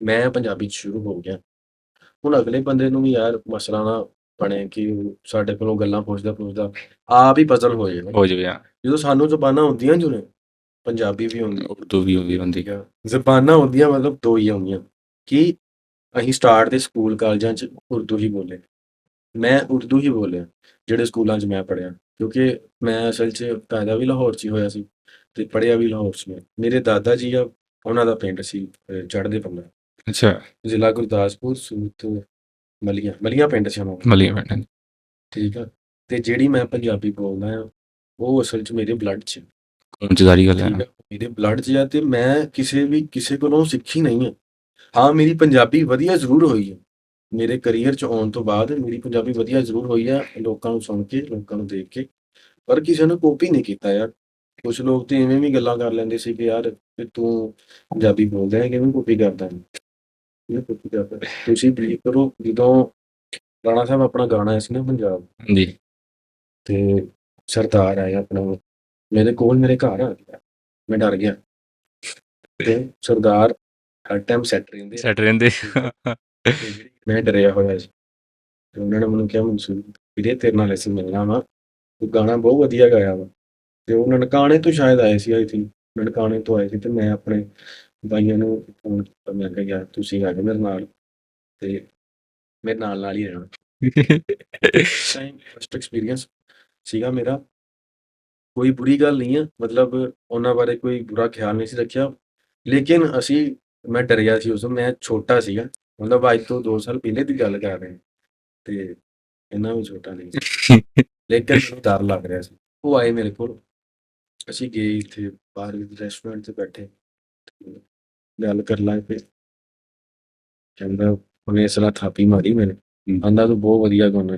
ਮੈਂ ਪੰਜਾਬੀ 'ਚ ਸ਼ੁਰੂ ਹੋ ਗਿਆ। ਹੁਣ ਅਗਲੇ ਬੰਦੇ ਨੂੰ ਵੀ ਯਾਰ ਮਸਲਾ ਨਾ ਬਣੇ ਕਿ ਉਹ ਸਾਡੇ ਕੋਲੋਂ ਗੱਲਾਂ ਪੁੱਛਦਾ ਆਪ ਹੀ ਪਜ਼ਲ ਹੋ ਜਾਵੇ। ਹੋ ਜਾਵੇ, ਹਾਂ। ਜਦੋਂ ਸਾਨੂੰ ਜ਼ਬਾਨਾਂ ਹੁੰਦੀਆਂ ਜੋ ਨੇ, ਪੰਜਾਬੀ ਵੀ ਹੁੰਦੀ, ਉਰਦੂ ਵੀ ਹੁੰਦੀ। ਠੀਕ ਆ। ਜ਼ਬਾਨਾਂ ਹੁੰਦੀਆਂ ਮਤਲਬ ਦੋ ਹੀ ਆਉਂਦੀਆਂ ਕਿ ਅਸੀਂ ਸਟਾਰਟ ਦੇ ਸਕੂਲ ਕਾਲਜਾਂ 'ਚ ਉਰਦੂ ਹੀ ਬੋਲੇ। ਮੈਂ ਉਰਦੂ ਹੀ ਬੋਲਿਆ ਜਿਹੜੇ ਸਕੂਲਾਂ 'ਚ ਮੈਂ ਪੜ੍ਹਿਆ, ਕਿਉਂਕਿ ਮੈਂ ਅਸਲ 'ਚ ਪੈਦਾ ਵੀ ਲਾਹੌਰ 'ਚ ਹੀ ਹੋਇਆ ਸੀ ਤੇ ਪੜ੍ਹਿਆ ਵੀ ਲਾਹੌਰ 'ਚ। ਮੇਰੇ ਦਾਦਾ ਜੀ ਆ, ਉਹਨਾਂ ਦਾ ਪਿੰਡ ਸੀ ਚੜ੍ਹਦੇ ਪੰਜਾਬ, ਅੱਛਾ। ਜ਼ਿਲ੍ਹਾ ਗੁਰਦਾਸਪੁਰ, ਸੂਤ ਮਲੀਆਂ ਪਿੰਡ ਸੀ ਉਹਨਾਂ ਦਾ। ਮਲੀਆਂ ਪਿੰਡ, ਠੀਕ ਆ। ਤੇ ਜਿਹੜੀ ਮੈਂ ਪੰਜਾਬੀ ਬੋਲਦਾ ਆ ਉਹ ਅਸਲ 'ਚ ਮੇਰੇ ਬਲੱਡ 'ਚ, ਸਾਰੀ ਗੱਲ ਹੈ। ਠੀਕ ਆ, ਮੇਰੇ ਬਲੱਡ 'ਚ ਆ, ਤੇ ਮੈਂ ਕਿਸੇ ਕੋਲੋਂ ਸਿੱਖੀ ਨਹੀਂ ਆ। ਹਾਂ, ਮੇਰੀ ਪੰਜਾਬੀ ਵਧੀਆ ਜ਼ਰੂਰ ਹੋਈ ਹੈ, ਮੇਰੇ ਕਰੀਅਰ 'ਚ ਆਉਣ ਤੋਂ ਬਾਅਦ ਮੇਰੀ ਪੰਜਾਬੀ ਵਧੀਆ ਜ਼ਰੂਰ ਹੋਈ ਆ, ਲੋਕਾਂ ਨੂੰ ਸੁਣ ਕੇ, ਲੋਕਾਂ ਨੂੰ ਦੇਖ ਕੇ, ਪਰ ਕਿਸੇ ਨੇ ਕਾਪੀ ਨਹੀਂ ਕੀਤਾ ਯਾਰ। ਕੁਛ ਲੋਕ ਤੇ ਇਵੇਂ ਵੀ ਗੱਲਾਂ ਕਰ ਲੈਂਦੇ ਸੀ ਕਿ ਯਾਰ ਵੀ ਤੂੰ ਪੰਜਾਬੀ ਬੋਲਦਾ ਹੈ, ਕਿਵੇਂ ਕਾਪੀ ਕਰਦਾ ਹੈ। ਤੁਸੀਂ ਬਲੀਵ ਕਰੋ, ਜਦੋਂ ਰਾਣਾ ਸਾਹਿਬ ਆਪਣਾ ਗਾਣਾ ਆਇਆ ਸੀ ਨਾ ਪੰਜਾਬ, ਹਾਂਜੀ। ਤੇ ਸਰਦਾਰ ਆਇਆ ਆਪਣਾ, ਮੇਰੇ ਕੋਲ ਮੇਰੇ ਘਰ ਆ ਗਿਆ, ਮੈਂ ਡਰ ਗਿਆ। ਤੇ ਸਰਦਾਰ ਹਰ ਟਾਈਮ ਸੈੱਟ ਰਹਿੰਦੇ, ਮੈਂ ਡਰਿਆ ਹੋਇਆ ਸੀ। ਤੇ ਉਹਨਾਂ ਨੇ ਮੈਨੂੰ ਕਿਹਾ ਮਨਸੂਰ ਵੀਰੇ ਤੇਰੇ ਨਾਲ ਅਸੀਂ ਮਿਲਣਾ ਵਾ, ਤੂੰ ਗਾਣਾ ਬਹੁਤ ਵਧੀਆ ਗਾਇਆ ਵਾ। ਤੇ ਉਹ ਨਨਕਾਣੇ ਤੋਂ ਸ਼ਾਇਦ ਆਏ ਸੀ, ਆਈ ਥਿੰਕ ਨਨਕਾਣੇ ਤੋਂ ਆਏ ਸੀ। ਤੇ ਮੈਂ ਆਪਣੇ ਬਾਈਆਂ ਨੂੰ ਫੋਨ ਕੀਤਾ, ਮੈਂ ਕਿਹਾ ਯਾਰ ਤੁਸੀਂ ਆ ਜਾਓ ਮੇਰੇ ਨਾਲ, ਤੇ ਮੇਰੇ ਨਾਲ ਹੀ ਰਹਿਣਾ। ਫਸਟ ਐਕਸਪੀਰੀਅੰਸ ਸੀਗਾ ਮੇਰਾ, ਕੋਈ ਬੁਰੀ ਗੱਲ ਨਹੀਂ ਆ, ਮਤਲਬ ਉਹਨਾਂ ਬਾਰੇ ਕੋਈ ਬੁਰਾ ਖਿਆਲ ਨਹੀਂ ਸੀ ਰੱਖਿਆ, ਲੇਕਿਨ ਮੈਂ ਡਰਿਆ ਸੀ ਉਸ, ਮੈਂ ਛੋਟਾ ਸੀਗਾ, ਮਤਲਬ ਅੱਜ ਤੋਂ 2 ਸਾਲ ਪਹਿਲੇ ਦੀ ਗੱਲ ਕਰ ਰਹੇ, ਤੇ ਇੰਨਾ ਵੀ ਛੋਟਾ ਨਹੀਂ ਸੀ, ਲੇਕਿਨ ਮੈਨੂੰ ਡਰ ਲੱਗ ਰਿਹਾ ਸੀ। ਉਹ ਆਏ ਮੇਰੇ ਕੋਲ, ਅਸੀਂ ਗਏ ਇੱਥੇ ਬਾਹਰ ਰੈਸਟੋਰੈਂਟ 'ਚ ਬੈਠੇ, ਗੱਲ ਕਰ ਲੱਗ ਪਏ। ਕਹਿੰਦਾ ਉਹਨੇ ਇਸ ਤਰ੍ਹਾਂ ਥਾਪੀ ਮਾਰੀ ਮੈਨੂੰ, ਆਂਦਾ ਤੂੰ ਬਹੁਤ ਵਧੀਆ ਗਾਉਣਾ,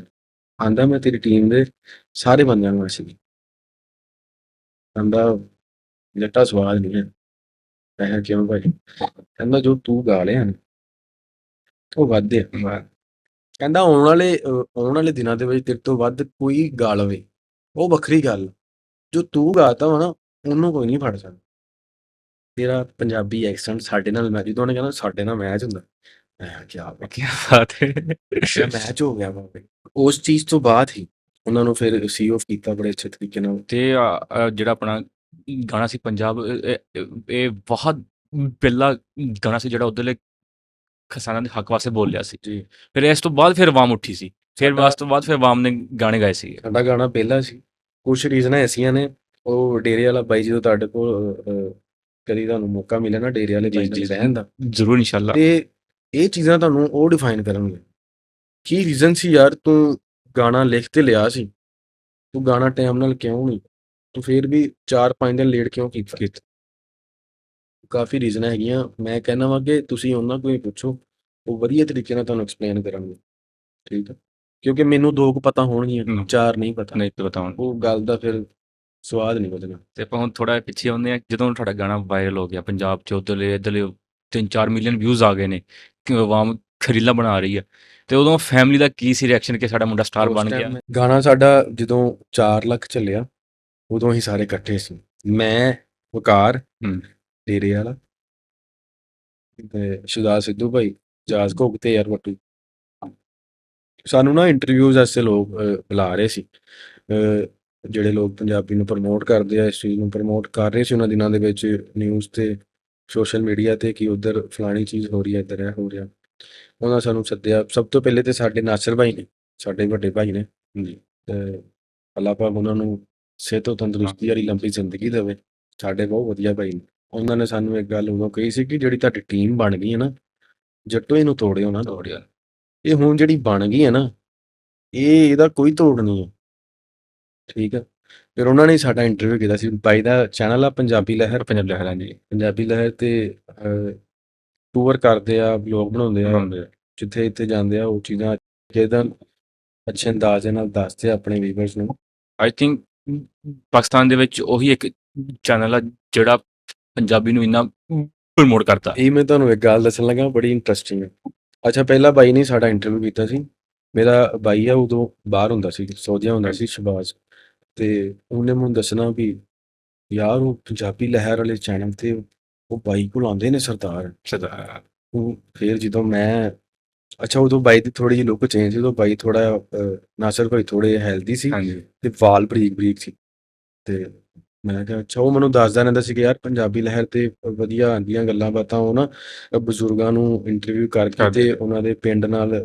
ਆਂਦਾ ਮੈਂ ਤੇਰੀ ਟੀਮ ਦੇ ਸਾਰੇ ਬੰਦਿਆਂ ਨੂੰ ਅਸੀਂ, ਕਹਿੰਦਾ ਜੱਟਾ ਸਵਾਦ ਨਹੀਂ ਹੈ। ਮੈਂ ਕਿਹਾ ਕਿਉਂ ਭਾਈ? ਕਹਿੰਦਾ ਜੋ ਤੂੰ ਗਾ ਲਿਆ ਨਾ ਉਹ ਵੱਧ ਆ। ਕਹਿੰਦਾ ਆਉਣ ਵਾਲੇ ਦਿਨਾਂ ਦੇ ਵਿੱਚ ਤੇਰੇ ਤੋਂ ਵੱਧ ਕੋਈ ਗਾ ਲਵੇ, ਉਹ ਵੱਖਰੀ ਗੱਲ। ਜੋ ਤੂੰ ਗਾਤਾ ਵਾ ਨਾ, ਉਹਨੂੰ ਕੋਈ ਨਹੀਂ ਫੜ ਸਕਦਾ। ਤੇਰਾ ਪੰਜਾਬੀ ਐਕਸੈਂਟ ਸਾਡੇ ਨਾਲ ਮੈਚ, ਜਦੋਂ ਉਹਨੇ ਕਹਿੰਦਾ ਸਾਡੇ ਨਾਲ ਮੈਚ ਹੁੰਦਾ, ਮੈਂ ਕਿਹਾ ਕਿਆ ਕੀ ਬਾਤ ਹੈ। ਮੈਚ ਹੋ ਗਿਆ ਵਾ। ਉਸ ਚੀਜ਼ ਤੋਂ ਬਾਅਦ ਹੀ ਉਹਨਾਂ ਨੂੰ ਫਿਰ ਸੀ ਆਫ ਕੀਤਾ ਬੜੇ ਅੱਛੇ ਤਰੀਕੇ ਨਾਲ। ਤੇ ਜਿਹੜਾ ਆਪਣਾ ਗਾਣਾ ਸੀ ਪੰਜਾਬ, ਇਹ ਬਹੁਤ ਪਹਿਲਾ ਗਾਣਾ ਸੀ ਜਿਹੜਾ ਉਧਰਲੇ ਕਿਸਾਨਾਂ ਦੇ ਹੱਕ ਵਾਸਤੇ ਬੋਲਿਆ ਸੀ। ਜੀ, ਫਿਰ ਇਸ ਤੋਂ ਬਾਅਦ ਫਿਰ ਆਵਾਮ ਉੱਠੀ ਸੀ, ਫਿਰ ਸਾਡਾ ਉਸ ਤੋਂ ਬਾਅਦ ਫਿਰ ਆਵਾਮ ਨੇ ਗਾਣੇ ਗਾਏ ਸੀ। ਸਾਡਾ ਗਾਣਾ ਪਹਿਲਾ ਸੀ। ਕੁਛ ਰੀਜ਼ਨਾਂ ਐਸੀਆਂ ਨੇ, ਉਹ ਡੇਰੇ ਵਾਲਾ ਬਾਈ ਜਦੋਂ ਤੁਹਾਡੇ ਕੋਲ ਕਦੀ ਤੁਹਾਨੂੰ ਮੌਕਾ ਮਿਲੇ ਨਾ ਡੇਰੇ ਵਾਲੇ ਬਾਈ ਨਾਲ ਰਹਿਣ ਦਾ, ਜ਼ਰੂਰ ਇਨਸ਼ਾਅੱਲਾ। ਤੇ ਇਹ ਚੀਜ਼ਾਂ ਤੁਹਾਨੂੰ ਉਹ ਡਿਫਾਈਨ ਕਰਨਗੇ ਕੀ ਰੀਜ਼ਨ ਸੀ ਯਾਰ, ਤੂੰ ਗਾਣਾ ਲਿਖ ਤੇ ਲਿਆ ਸੀ, ਤੂੰ ਗਾਣਾ ਟਾਈਮ ਨਾਲ ਕਿਉਂ ਨਹੀਂ, ਤੂੰ ਫਿਰ ਵੀ 4-5 ਦਿਨ ਲੇਟ ਕਿਉਂ ਕੀਤਾ। ਕਾਫੀ ਰੀਜ਼ਨਾਂ ਹੈਗੀਆਂ। ਮੈਂ ਕਹਿੰਦਾ ਵਾਂ ਕਿ ਤੁਸੀਂ ਉਹਨਾਂ ਕੋਲ ਹੀ ਪੁੱਛੋ, ਉਹ ਵਧੀਆ ਤਰੀਕੇ ਨਾਲ ਤੁਹਾਨੂੰ ਐਕਸਪਲੇਨ ਕਰਨਗੇ। ਠੀਕ ਆ, ਕਿਉਂਕਿ ਮੈਨੂੰ 2 ਕੁ ਪਤਾ ਹੋਣਗੀਆਂ, 4 ਨਹੀਂ ਪਤਾ। ਨਹੀਂ ਬਤਾਉਣ ਉਹ ਗੱਲ ਦਾ ਫਿਰ ਸਵਾਦ ਨਹੀਂ ਵਧਣਾ। ਤੇ ਆਪਾਂ ਹੁਣ ਥੋੜਾ ਪਿੱਛੇ ਆਉਂਦੇ ਆ, ਜਦੋਂ ਤੁਹਾਡਾ ਗਾਣਾ ਵਾਇਰਲ ਹੋ ਗਿਆ ਪੰਜਾਬ 'ਚ, ਉੱਧਰਲੇ ਇੱਧਰਲੇ 3-4 ਮਿਲੀਅਨ ਵਿਊਜ਼ ਆ ਗਏ ਨੇ, ਕਿ ਆਵਾਮ ਰੀਲਾਂ ਬਣਾ ਰਹੀ ਆ, ਤੇ ਉਦੋਂ ਫੈਮਿਲੀ ਦਾ ਕੀ ਸੀ ਰਿਐਕਸ਼ਨ ਕਿ ਸਾਡਾ ਮੁੰਡਾ ਸਟਾਰ ਉਸ ਬਣ time ਗਿਆ? ਗਾਣਾ ਸਾਡਾ ਜਦੋਂ 4 ਲੱਖ ਚੱਲਿਆ, ਉਦੋਂ ਅਸੀਂ ਸਾਰੇ ਇਕੱਠੇ ਸੀ। ਮੈਂ, ਵਕਾਰ, ਡੇਰੇ ਵਾਲਾ, ਤੇ ਸ਼ਹਜ਼ਾਦ ਸਿੱਧੂ ਭਾਈ, ਜਾਜ਼ ਘੁੱਗ ਤੇ ਯਾਰ ਵੱਟੂ। ਸਾਨੂੰ ਨਾ ਇੰਟਰਵਿਊਜ਼ ਵਾਸਤੇ ਲੋਕ ਬੁਲਾ ਰਹੇ ਸੀ। ਜਿਹੜੇ ਲੋਕ ਪੰਜਾਬੀ ਨੂੰ ਪ੍ਰਮੋਟ ਕਰਦੇ ਆ, ਇਸ ਚੀਜ਼ ਨੂੰ ਪ੍ਰਮੋਟ ਕਰ ਰਹੇ ਸੀ ਉਹਨਾਂ ਦਿਨਾਂ ਦੇ ਵਿੱਚ ਨਿਊਜ਼ ਤੇ ਸੋਸ਼ਲ ਮੀਡੀਆ ਤੇ, ਕਿ ਉੱਧਰ ਫਲਾਣੀ ਚੀਜ਼ ਹੋ ਰਹੀ ਹੈ, ਇੱਧਰ ਇਹ ਹੋ ਰਿਹਾ। ਉਹਨਾਂ ਸਾਨੂੰ ਸੱਦਿਆ। ਸਭ ਤੋਂ ਪਹਿਲੇ ਤੇ ਸਾਡੇ ਨਾਸਰ ਭਾਈ ਨੇ, ਸਾਡੇ ਵੱਡੇ ਭਾਈ ਨੇ ਜੀ, ਤੇ ਅੱਲਾਹ ਪਾਕ ਉਹਨਾਂ ਨੂੰ ਸਿਹਤ ਤੰਦਰੁਸਤੀ ਵਾਲੀ ਲੰਬੀ ਜ਼ਿੰਦਗੀ ਦੇਵੇ। ਸਾਡੇ ਬਹੁਤ ਵਧੀਆ ਭਾਈ ਨੇ। ਉਹਨਾਂ ਨੇ ਸਾਨੂੰ ਇੱਕ ਗੱਲ ਉਦੋਂ ਕਹੀ ਸੀ ਕਿ ਜਿਹੜੀ ਤੁਹਾਡੀ ਟੀਮ ਬਣ ਗਈ ਹੈ ਨਾ, ਜੱਟੋ ਇਹਨੂੰ ਤੋੜਿਓ ਨਾ। ਇਹ ਹੁਣ ਜਿਹੜੀ ਬਣ ਗਈ ਹੈ ਨਾ, ਇਹਦਾ ਕੋਈ ਤੋੜ ਨਹੀਂ ਹੈ। ਠੀਕ ਆ, ਫਿਰ ਉਹਨਾਂ ਨੇ ਸਾਡਾ ਇੰਟਰਵਿਊ ਕੀਤਾ ਸੀ। ਬਾਈ ਦਾ ਚੈਨਲ ਆ ਪੰਜਾਬੀ ਲਹਿਰ, ਪੰਜਾਬ ਲਿਖਿਆ ਜੀ, ਪੰਜਾਬੀ ਲਹਿਰ ਤੇ ਟੂਰ ਕਰਦੇ ਆ, ਵਲੋਗ ਬਣਾਉਂਦੇ ਆ, ਜਿੱਥੇ ਇੱਥੇ ਜਾਂਦੇ ਆ, ਉਹ ਚੀਜ਼ਾਂ ਕਿਦਾਂ ਅੱਛੇ ਅੰਦਾਜ਼ੇ ਨਾਲ ਦੱਸਦੇ ਆ ਆਪਣੇ ਵੀਵਰਸ ਨੂੰ। ਆਈ ਥਿੰਕ ਪਾਕਿਸਤਾਨ ਦੇ ਵਿੱਚ ਉਹੀ ਇੱਕ ਚੈਨਲ ਆ ਜਿਹੜਾ ਪੰਜਾਬੀ ਨੂੰ ਇੰਨਾ ਪ੍ਰਮੋਟ ਕਰਤਾ। ਇਹ ਮੈਂ ਤੁਹਾਨੂੰ ਇੱਕ ਗੱਲ ਦੱਸਣ ਲੱਗਾ, ਬੜੀ ਇੰਟਰਸਟਿੰਗ ਹੈ। ਅੱਛਾ, ਪਹਿਲਾਂ ਬਾਈ ਨੇ ਸਾਡਾ ਇੰਟਰਵਿਊ ਕੀਤਾ ਸੀ। ਮੇਰਾ ਬਾਈ ਆ ਉਦੋਂ ਬਾਹਰ ਹੁੰਦਾ ਸੀ, ਸਊਦੀਆ ਹੁੰਦਾ ਸੀ, ਸ਼ਹਬਾਜ਼, ਤੇ ਉਹਨੇ ਮੈਨੂੰ ਦੱਸਣਾ ਵੀ ਯਾਰ ਉਹ ਪੰਜਾਬੀ ਲਹਿਰ ਵਾਲੇ ਚੈਨਲ ਤੇ ਉਹ ਬਾਈ ਕੋਲ ਆਉਂਦੇ ਨੇ ਸਰਦਾਰ। ਉਹ ਫਿਰ ਜਦੋਂ ਮੈਂ, ਅੱਛਾ ਉਦੋਂ ਬਾਈ ਦੀ ਥੋੜੀ ਜਿਹੀ ਲੁੱਕ ਚੇਂਜ ਸੀ, ਉਦੋਂ ਬਾਈ ਥੋੜਾ ਨਾਸਰ ਭਾਈ ਥੋੜੇ ਹੈਲਦੀ ਸੀ ਤੇ ਵਾਲ ਬਰੀਕ ਬਰੀਕ ਸੀ। ਤੇ ਮੈਂ ਕਿਹਾ ਅੱਛਾ, ਉਹ ਮੈਨੂੰ ਦੱਸਦਾ ਰਹਿੰਦਾ ਸੀ ਕਿ ਯਾਰ ਪੰਜਾਬੀ ਲਹਿਰ ਤੇ ਵਧੀਆ ਆਉਂਦੀਆਂ ਗੱਲਾਂ ਬਾਤਾਂ, ਉਹ ਨਾ ਬਜ਼ੁਰਗਾਂ ਨੂੰ ਇੰਟਰਵਿਊ ਕਰਕੇ ਤੇ ਉਹਨਾਂ ਦੇ ਪਿੰਡ ਨਾਲ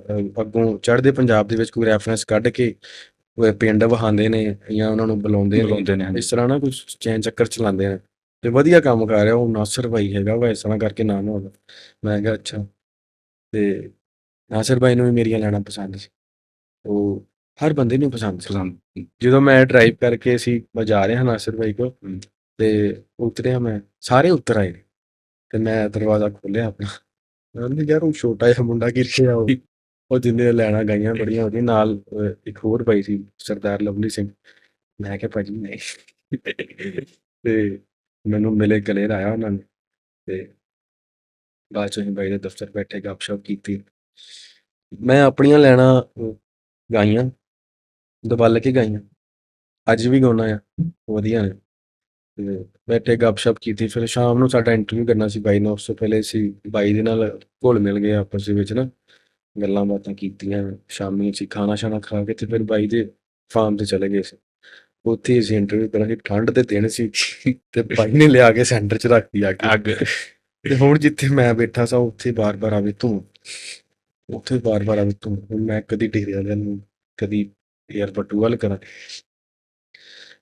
ਅੱਗੋਂ ਚੜ੍ਹਦੇ ਪੰਜਾਬ ਦੇ ਵਿੱਚ ਕੋਈ ਰੈਫਰੈਂਸ ਕੱਢ ਕੇ ਉਹ ਪਿੰਡ ਵਿਖਾਉਂਦੇ ਨੇ ਜਾਂ ਉਹਨਾਂ ਨੂੰ ਬੁਲਾਉਂਦੇ ਨੇ। ਇਸ ਤਰ੍ਹਾਂ ਨਾ ਕੁਝ ਚੈਨ ਚੱਕਰ ਚਲਾਉਂਦੇ ਨੇ ਤੇ ਵਧੀਆ ਕੰਮ ਕਰ ਰਿਹਾ ਉਹ ਨਾਸਰ ਭਾਈ ਹੈਗਾ ਵਾ, ਇਸ ਤਰ੍ਹਾਂ ਕਰਕੇ ਨਾਮ ਉਹਦਾ। ਮੈਂ ਕਿਹਾ ਅੱਛਾ। ਤੇ ਨਾਸਰ ਭਾਈ ਨੂੰ ਵੀ ਮੇਰੀਆਂ ਲੈਣਾ ਪਸੰਦ ਸੀ, ਉਹ ਹਰ ਬੰਦੇ ਨੂੰ ਪਸੰਦ ਸੀ। ਜਦੋਂ ਮੈਂ ਡਰਾਈਵ ਕਰਕੇ ਅਸੀਂ ਜਾ ਰਹੇ ਹਾਂ ਨਾਸਰ ਭਾਈ ਕੋਲ, ਤੇ ਉਤਰਿਆ ਮੈਂ, ਸਾਰੇ ਉਤਰ ਆਏ ਨੇ, ਤੇ ਮੈਂ ਦਰਵਾਜ਼ਾ ਖੋਲ੍ਹਿਆ ਆਪਣਾ। ਮੈਂ ਕਹਿੰਦਾ ਯਾਰ ਉਹ ਛੋਟਾ ਜਿਹਾ ਮੁੰਡਾ ਕਿੱਥੇ ਆ? ਉਹ ਜਿੰਨੇ ਲੈਣਾ ਗਾਈਆਂ ਬੜੀਆਂ ਉਹਦੇ ਨਾਲ ਇੱਕ ਹੋਰ ਭਾਈ ਸੀ ਸਰਦਾਰ ਲਵਲੀ ਸਿੰਘ। ਮੈਂ ਕਿਹਾ ਭਾਜੀ ਨਹੀਂ। ਤੇ ਮੈਨੂੰ ਮਿਲੇ, ਗਲੇ ਲਾਇਆ ਉਹਨਾਂ ਨੇ, ਤੇ ਬਾਅਦ 'ਚੋਂ ਅਸੀਂ ਬਾਈ ਦੇ ਦਫ਼ਤਰ ਬੈਠੇ, ਗੱਪਸ਼ਪ ਕੀਤੀ। ਮੈਂ ਆਪਣੀਆਂ ਲੈਣਾ ਗਾਈਆਂ, ਦਬਲ ਕੇ ਗਾਈਆਂ, ਅੱਜ ਵੀ ਗਾਉਂਦਾ ਆ, ਵਧੀਆ ਨੇ। ਤੇ ਬੈਠੇ ਗੱਪਸ਼ਪ ਕੀਤੀ। ਫਿਰ ਸ਼ਾਮ ਨੂੰ ਸਾਡਾ ਇੰਟਰਵਿਊ ਕਰਨਾ ਸੀ ਬਾਈ ਨਾਲ। ਉਸ ਤੋਂ ਪਹਿਲੇ ਅਸੀਂ ਬਾਈ ਦੇ ਨਾਲ ਘੁਲ ਮਿਲ ਗਏ ਆਪਸ ਦੇ ਵਿੱਚ ਨਾ, ਗੱਲਾਂ ਬਾਤਾਂ ਕੀਤੀਆਂ। ਸ਼ਾਮੀ ਅਸੀਂ ਖਾਣਾ ਸ਼ਾਣਾ ਖਾ ਕੇ ਤੇ ਫਿਰ ਬਾਈ ਦੇ ਫਾਰਮ ਤੇ ਚਲੇ ਗਏ ਸੀ। ਉੱਥੇ ਅਸੀਂ ਇੰਟਰਵਿਊ ਕਰਾਂ ਸੀ, ਠੰਡ ਦੇ ਦਿਨ ਸੀ ਤੇ ਬਾਈ ਨੇ ਲਿਆ ਕੇ ਸੈਂਟਰ 'ਚ ਰੱਖਤੀ ਅੱਗ। ਤੇ ਹੁਣ ਜਿੱਥੇ ਮੈਂ ਬੈਠਾ ਸਾਂ ਉੱਥੇ ਬਾਰ-ਬਾਰ ਆਵੇ ਧੂੰ, ਉੱਥੇ ਬਾਰ-ਬਾਰ ਆਵੇ ਧੂੰ। ਹੁਣ ਮੈਂ ਕਦੀ ਡੇਰੇ ਵਾਲਿਆਂ ਨੂੰ, ਕਦੀ ਯਾਰ ਵੱਟੂ ਵੱਲ ਕਰਾਂ।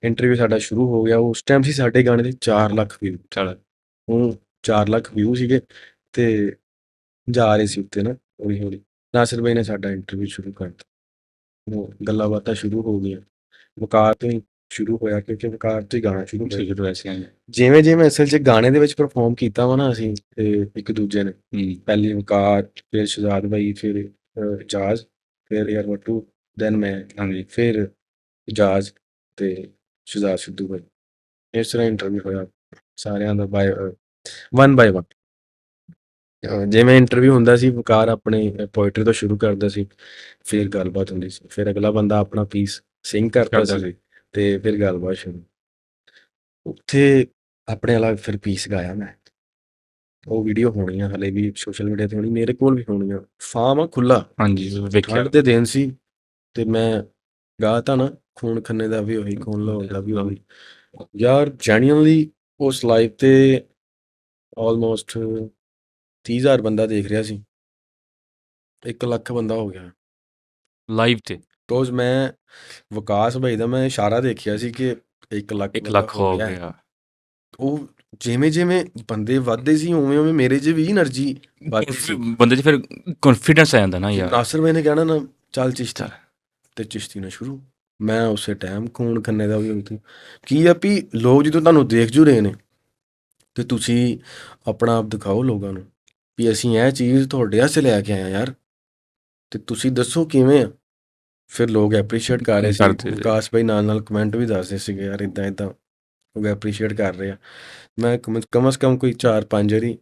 ਇੰਟਰਵਿਊ ਸਾਡਾ ਸ਼ੁਰੂ ਹੋ ਗਿਆ। ਉਸ ਟਾਈਮ ਸੀ ਸਾਡੇ ਗਾਣੇ ਦੇ 4 ਲੱਖ ਵਿਊ। ਹੁਣ 4 ਲੱਖ ਵਿਊ ਸੀਗੇ ਤੇ ਜਾ ਰਹੇ ਸੀ ਉੱਤੇ ਨਾ ਹੌਲੀ ਹੌਲੀ। ਨਾਸਿਰ ਬਾਈ ਨੇ ਸਾਡਾ ਇੰਟਰਵਿਊ ਸ਼ੁਰੂ ਕਰ ਦਿੱਤਾ। ਉਹ ਗੱਲਾਂ ਬਾਤਾਂ ਸ਼ੁਰੂ ਹੋ ਗਈਆਂ। ਵਕਾਰ ਤੋਂ ਹੀ ਸ਼ੁਰੂ ਹੋਇਆ, ਕਿਉਂਕਿ ਵਕਾਰ ਤੋਂ ਹੀ ਗਾਣਾ ਸ਼ੁਰੂ ਹੋਇਆ। ਜਿਵੇਂ ਜਿਵੇਂ ਅਸਲ 'ਚ ਗਾਣੇ ਦੇ ਵਿੱਚ ਪਰਫੋਰਮ ਕੀਤਾ ਵਾ ਨਾ ਅਸੀਂ ਇੱਕ ਦੂਜੇ ਨੇ, ਪਹਿਲੀ ਵਕਾਰ, ਫਿਰ ਸ਼ਹਜ਼ਾਦ ਬਾਈ, ਫਿਰ ਇਜਾਜ਼, ਫਿਰ ਯਾਰ ਵੱਟੂ, ਦੈਨ ਮੈਂ, ਫਿਰ ਇਜਾਜ਼ ਤੇ ਸ਼ਹਜ਼ਾਦ ਸਿੱਧੂ ਬਾਈ। ਇਸ ਤਰ੍ਹਾਂ ਇੰਟਰਵਿਊ ਹੋਇਆ ਸਾਰਿਆਂ ਦਾ, ਵਨ ਬਾਏ ਵਨ। ਜਿਵੇਂ ਇੰਟਰਵਿਊ ਹੁੰਦਾ ਸੀ, ਵਕਾਰ ਆਪਣੇ ਪੋਇਟਰੀ ਤੋਂ ਸ਼ੁਰੂ ਕਰਦਾ ਸੀ, ਫਿਰ ਗੱਲਬਾਤ ਹੁੰਦੀ ਸੀ, ਫਿਰ ਅਗਲਾ ਬੰਦਾ ਆਪਣਾ ਪੀਸ ਸਿੰਗ ਕਰਦਾ ਸੀ ਤੇ ਫਿਰ ਗੱਲਬਾਤ ਸ਼ੁਰੂ। ਉੱਥੇ ਆਪਣੇ ਵਾਲਾ ਫਿਰ ਪੀਸ ਗਾਇਆ ਮੈਂ। ਉਹ ਵੀਡੀਓ ਹੋਣੀ ਆ ਹਲੇ ਵੀ ਸੋਸ਼ਲ ਮੀਡੀਆ ਤੇ ਹੋਣੀ, ਮੇਰੇ ਕੋਲ ਵੀ ਹੋਣੀ ਆ। ਫਾਰਮ ਆ ਖੁੱਲਾ, ਹਾਂਜੀ ਵੇਖਿਆ। ਠੰਡ ਦੇ ਦਿਨ ਸੀ ਤੇ ਮੈਂ ਗਾ ਤਾ ਨਾ, ਖੂਨ ਖੰਨੇ ਦਾ ਵੀ ਉਹੀ, ਖੂਨ ਲਾਹੌਰ ਦਾ ਵੀ ਉਹੀ। ਯਾਰ ਜੈਨੂਅਨਲੀ ਉਸ ਲਾਈਵ ਤੇ ਆਲਮੋਸਟ 30,000 ਬੰਦਾ ਦੇਖ ਰਿਹਾ ਸੀ। 1 ਲੱਖ ਬੰਦਾ ਹੋ ਗਿਆ ਲਾਈਵ ਤੇ। ਬਿਕੋਜ਼ ਮੈਂ ਵਿਕਾਸ ਭਾਈ ਦਾ ਮੈਂ ਇਸ਼ਾਰਾ ਦੇਖਿਆ ਸੀ ਕਿ 1 ਲੱਖ 1 ਬੰਦਾ ਲੱਖ ਹੋ ਗਿਆ। ਗਿਆ। ਉਹ ਜਿਵੇਂ ਬੰਦੇ ਵੱਧਦੇ ਸੀ ਉਵੇਂ ਮੇਰੇ 'ਚ ਵੀ એનર્ਜੀ ਵੱਧਦੀ ਸੀ। ਬੰਦੇ 'ਚ ਫਿਰ ਕੌਨਫੀਡੈਂਸ ਆ ਜਾਂਦਾ ਨਾ ਯਾਰ। ਨਾਸਰ ਭਾਈ ਨੇ ਕਹਿਣਾ ਨਾ ਚੱਲ ਚਿਸ਼ਤੀ, ਤੇ ਚਿਸ਼ਤੀ ਨਾਲ ਸ਼ੁਰੂ। ਮੈਂ ਉਸੇ ਟਾਈਮ ਖੂਨ ਖੰਨੇ ਦਾ ਵੀ ਹੋਈ। ਕੀ ਆ ਵੀ ਲੋਕ ਜਦੋਂ ਤੁਹਾਨੂੰ ਦੇਖ ਜੂ ਰਹੇ ਨੇ ਤੇ ਤੁਸੀਂ ਆਪਣਾ ਆਪ ਦਿਖਾਓ ਲੋਕਾਂ ਨੂੰ ਵੀ ਅਸੀਂ ਇਹ ਚੀਜ਼ ਤੁਹਾਡੇ ਵਾਸਤੇ ਲੈ ਕੇ ਆਏ ਹਾਂ ਯਾਰ, ਤੇ ਤੁਸੀਂ ਦੱਸੋ ਕਿਵੇਂ ਆ। ਫਿਰ ਲੋਕ ਐਪਰੀਸ਼ੀਏਟ ਕਰ ਰਹੇ ਸੀ। ਵਿਕਾਸ ਭਾਈ ਨਾਲ ਕਮੈਂਟ ਵੀ ਦੱਸਦੇ ਸੀਗੇ ਯਾਰ ਇੱਦਾਂ ਲੋਕ ਐਪਰੀਸ਼ੀਏਟ ਕਰ ਰਹੇ ਆ। ਮੈਂ ਕਮ ਸੇ ਕਮ ਕੋਈ 4-5 ਵਾਰੀ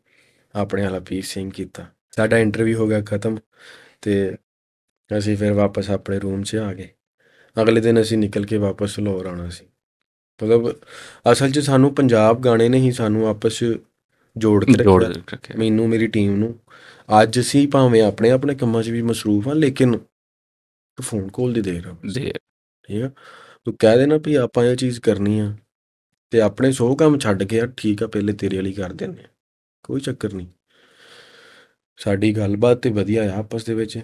ਆਪਣੇ ਵਾਲਾ ਪੀਸ ਸਿੰਗ ਕੀਤਾ। ਸਾਡਾ ਇੰਟਰਵਿਊ ਹੋ ਗਿਆ ਖਤਮ ਤੇ ਅਸੀਂ ਫਿਰ ਵਾਪਸ ਆਪਣੇ ਰੂਮ 'ਚ ਆ ਗਏ। ਅਗਲੇ ਦਿਨ ਅਸੀਂ ਨਿਕਲ ਕੇ ਵਾਪਸ ਲਾਹੌਰ ਆਉਣਾ ਸੀ। ਮਤਲਬ ਅਸਲ 'ਚ ਸਾਨੂੰ ਪੰਜਾਬ ਗਾਣੇ ਨੇ ਹੀ ਸਾਨੂੰ ਆਪਸ 'ਚ ਜੋੜ ਕੇ ਰੱਖਿਆ, ਮੈਨੂੰ ਮੇਰੀ ਟੀਮ ਨੂੰ। ਅੱਜ ਅਸੀਂ ਭਾਵੇਂ ਆਪਣੇ ਕੰਮਾਂ 'ਚ ਵੀ ਮਸਰੂਫ ਹਾਂ, ਲੇਕਿਨ ਫੋਨ ਕਾਲ ਦੀ ਦੇਰ ਆ। ਠੀਕ ਆ, ਤੂੰ ਕਹਿ ਦੇ ਨਾ ਵੀ ਆਪਾਂ ਇਹ ਚੀਜ਼ ਕਰਨੀ ਆ ਤੇ ਆਪਣੇ 100 ਕੰਮ ਛੱਡ ਕੇ ਯਾਰ ਠੀਕ ਆ ਪਹਿਲੇ ਤੇਰੇ ਵਾਲੀ ਕਰ ਦਿੰਦੇ ਆ, ਕੋਈ ਚੱਕਰ ਨਹੀਂ। ਸਾਡੀ ਗੱਲਬਾਤ ਤੇ ਵਧੀਆ ਆ ਆਪਸ ਦੇ ਵਿੱਚ।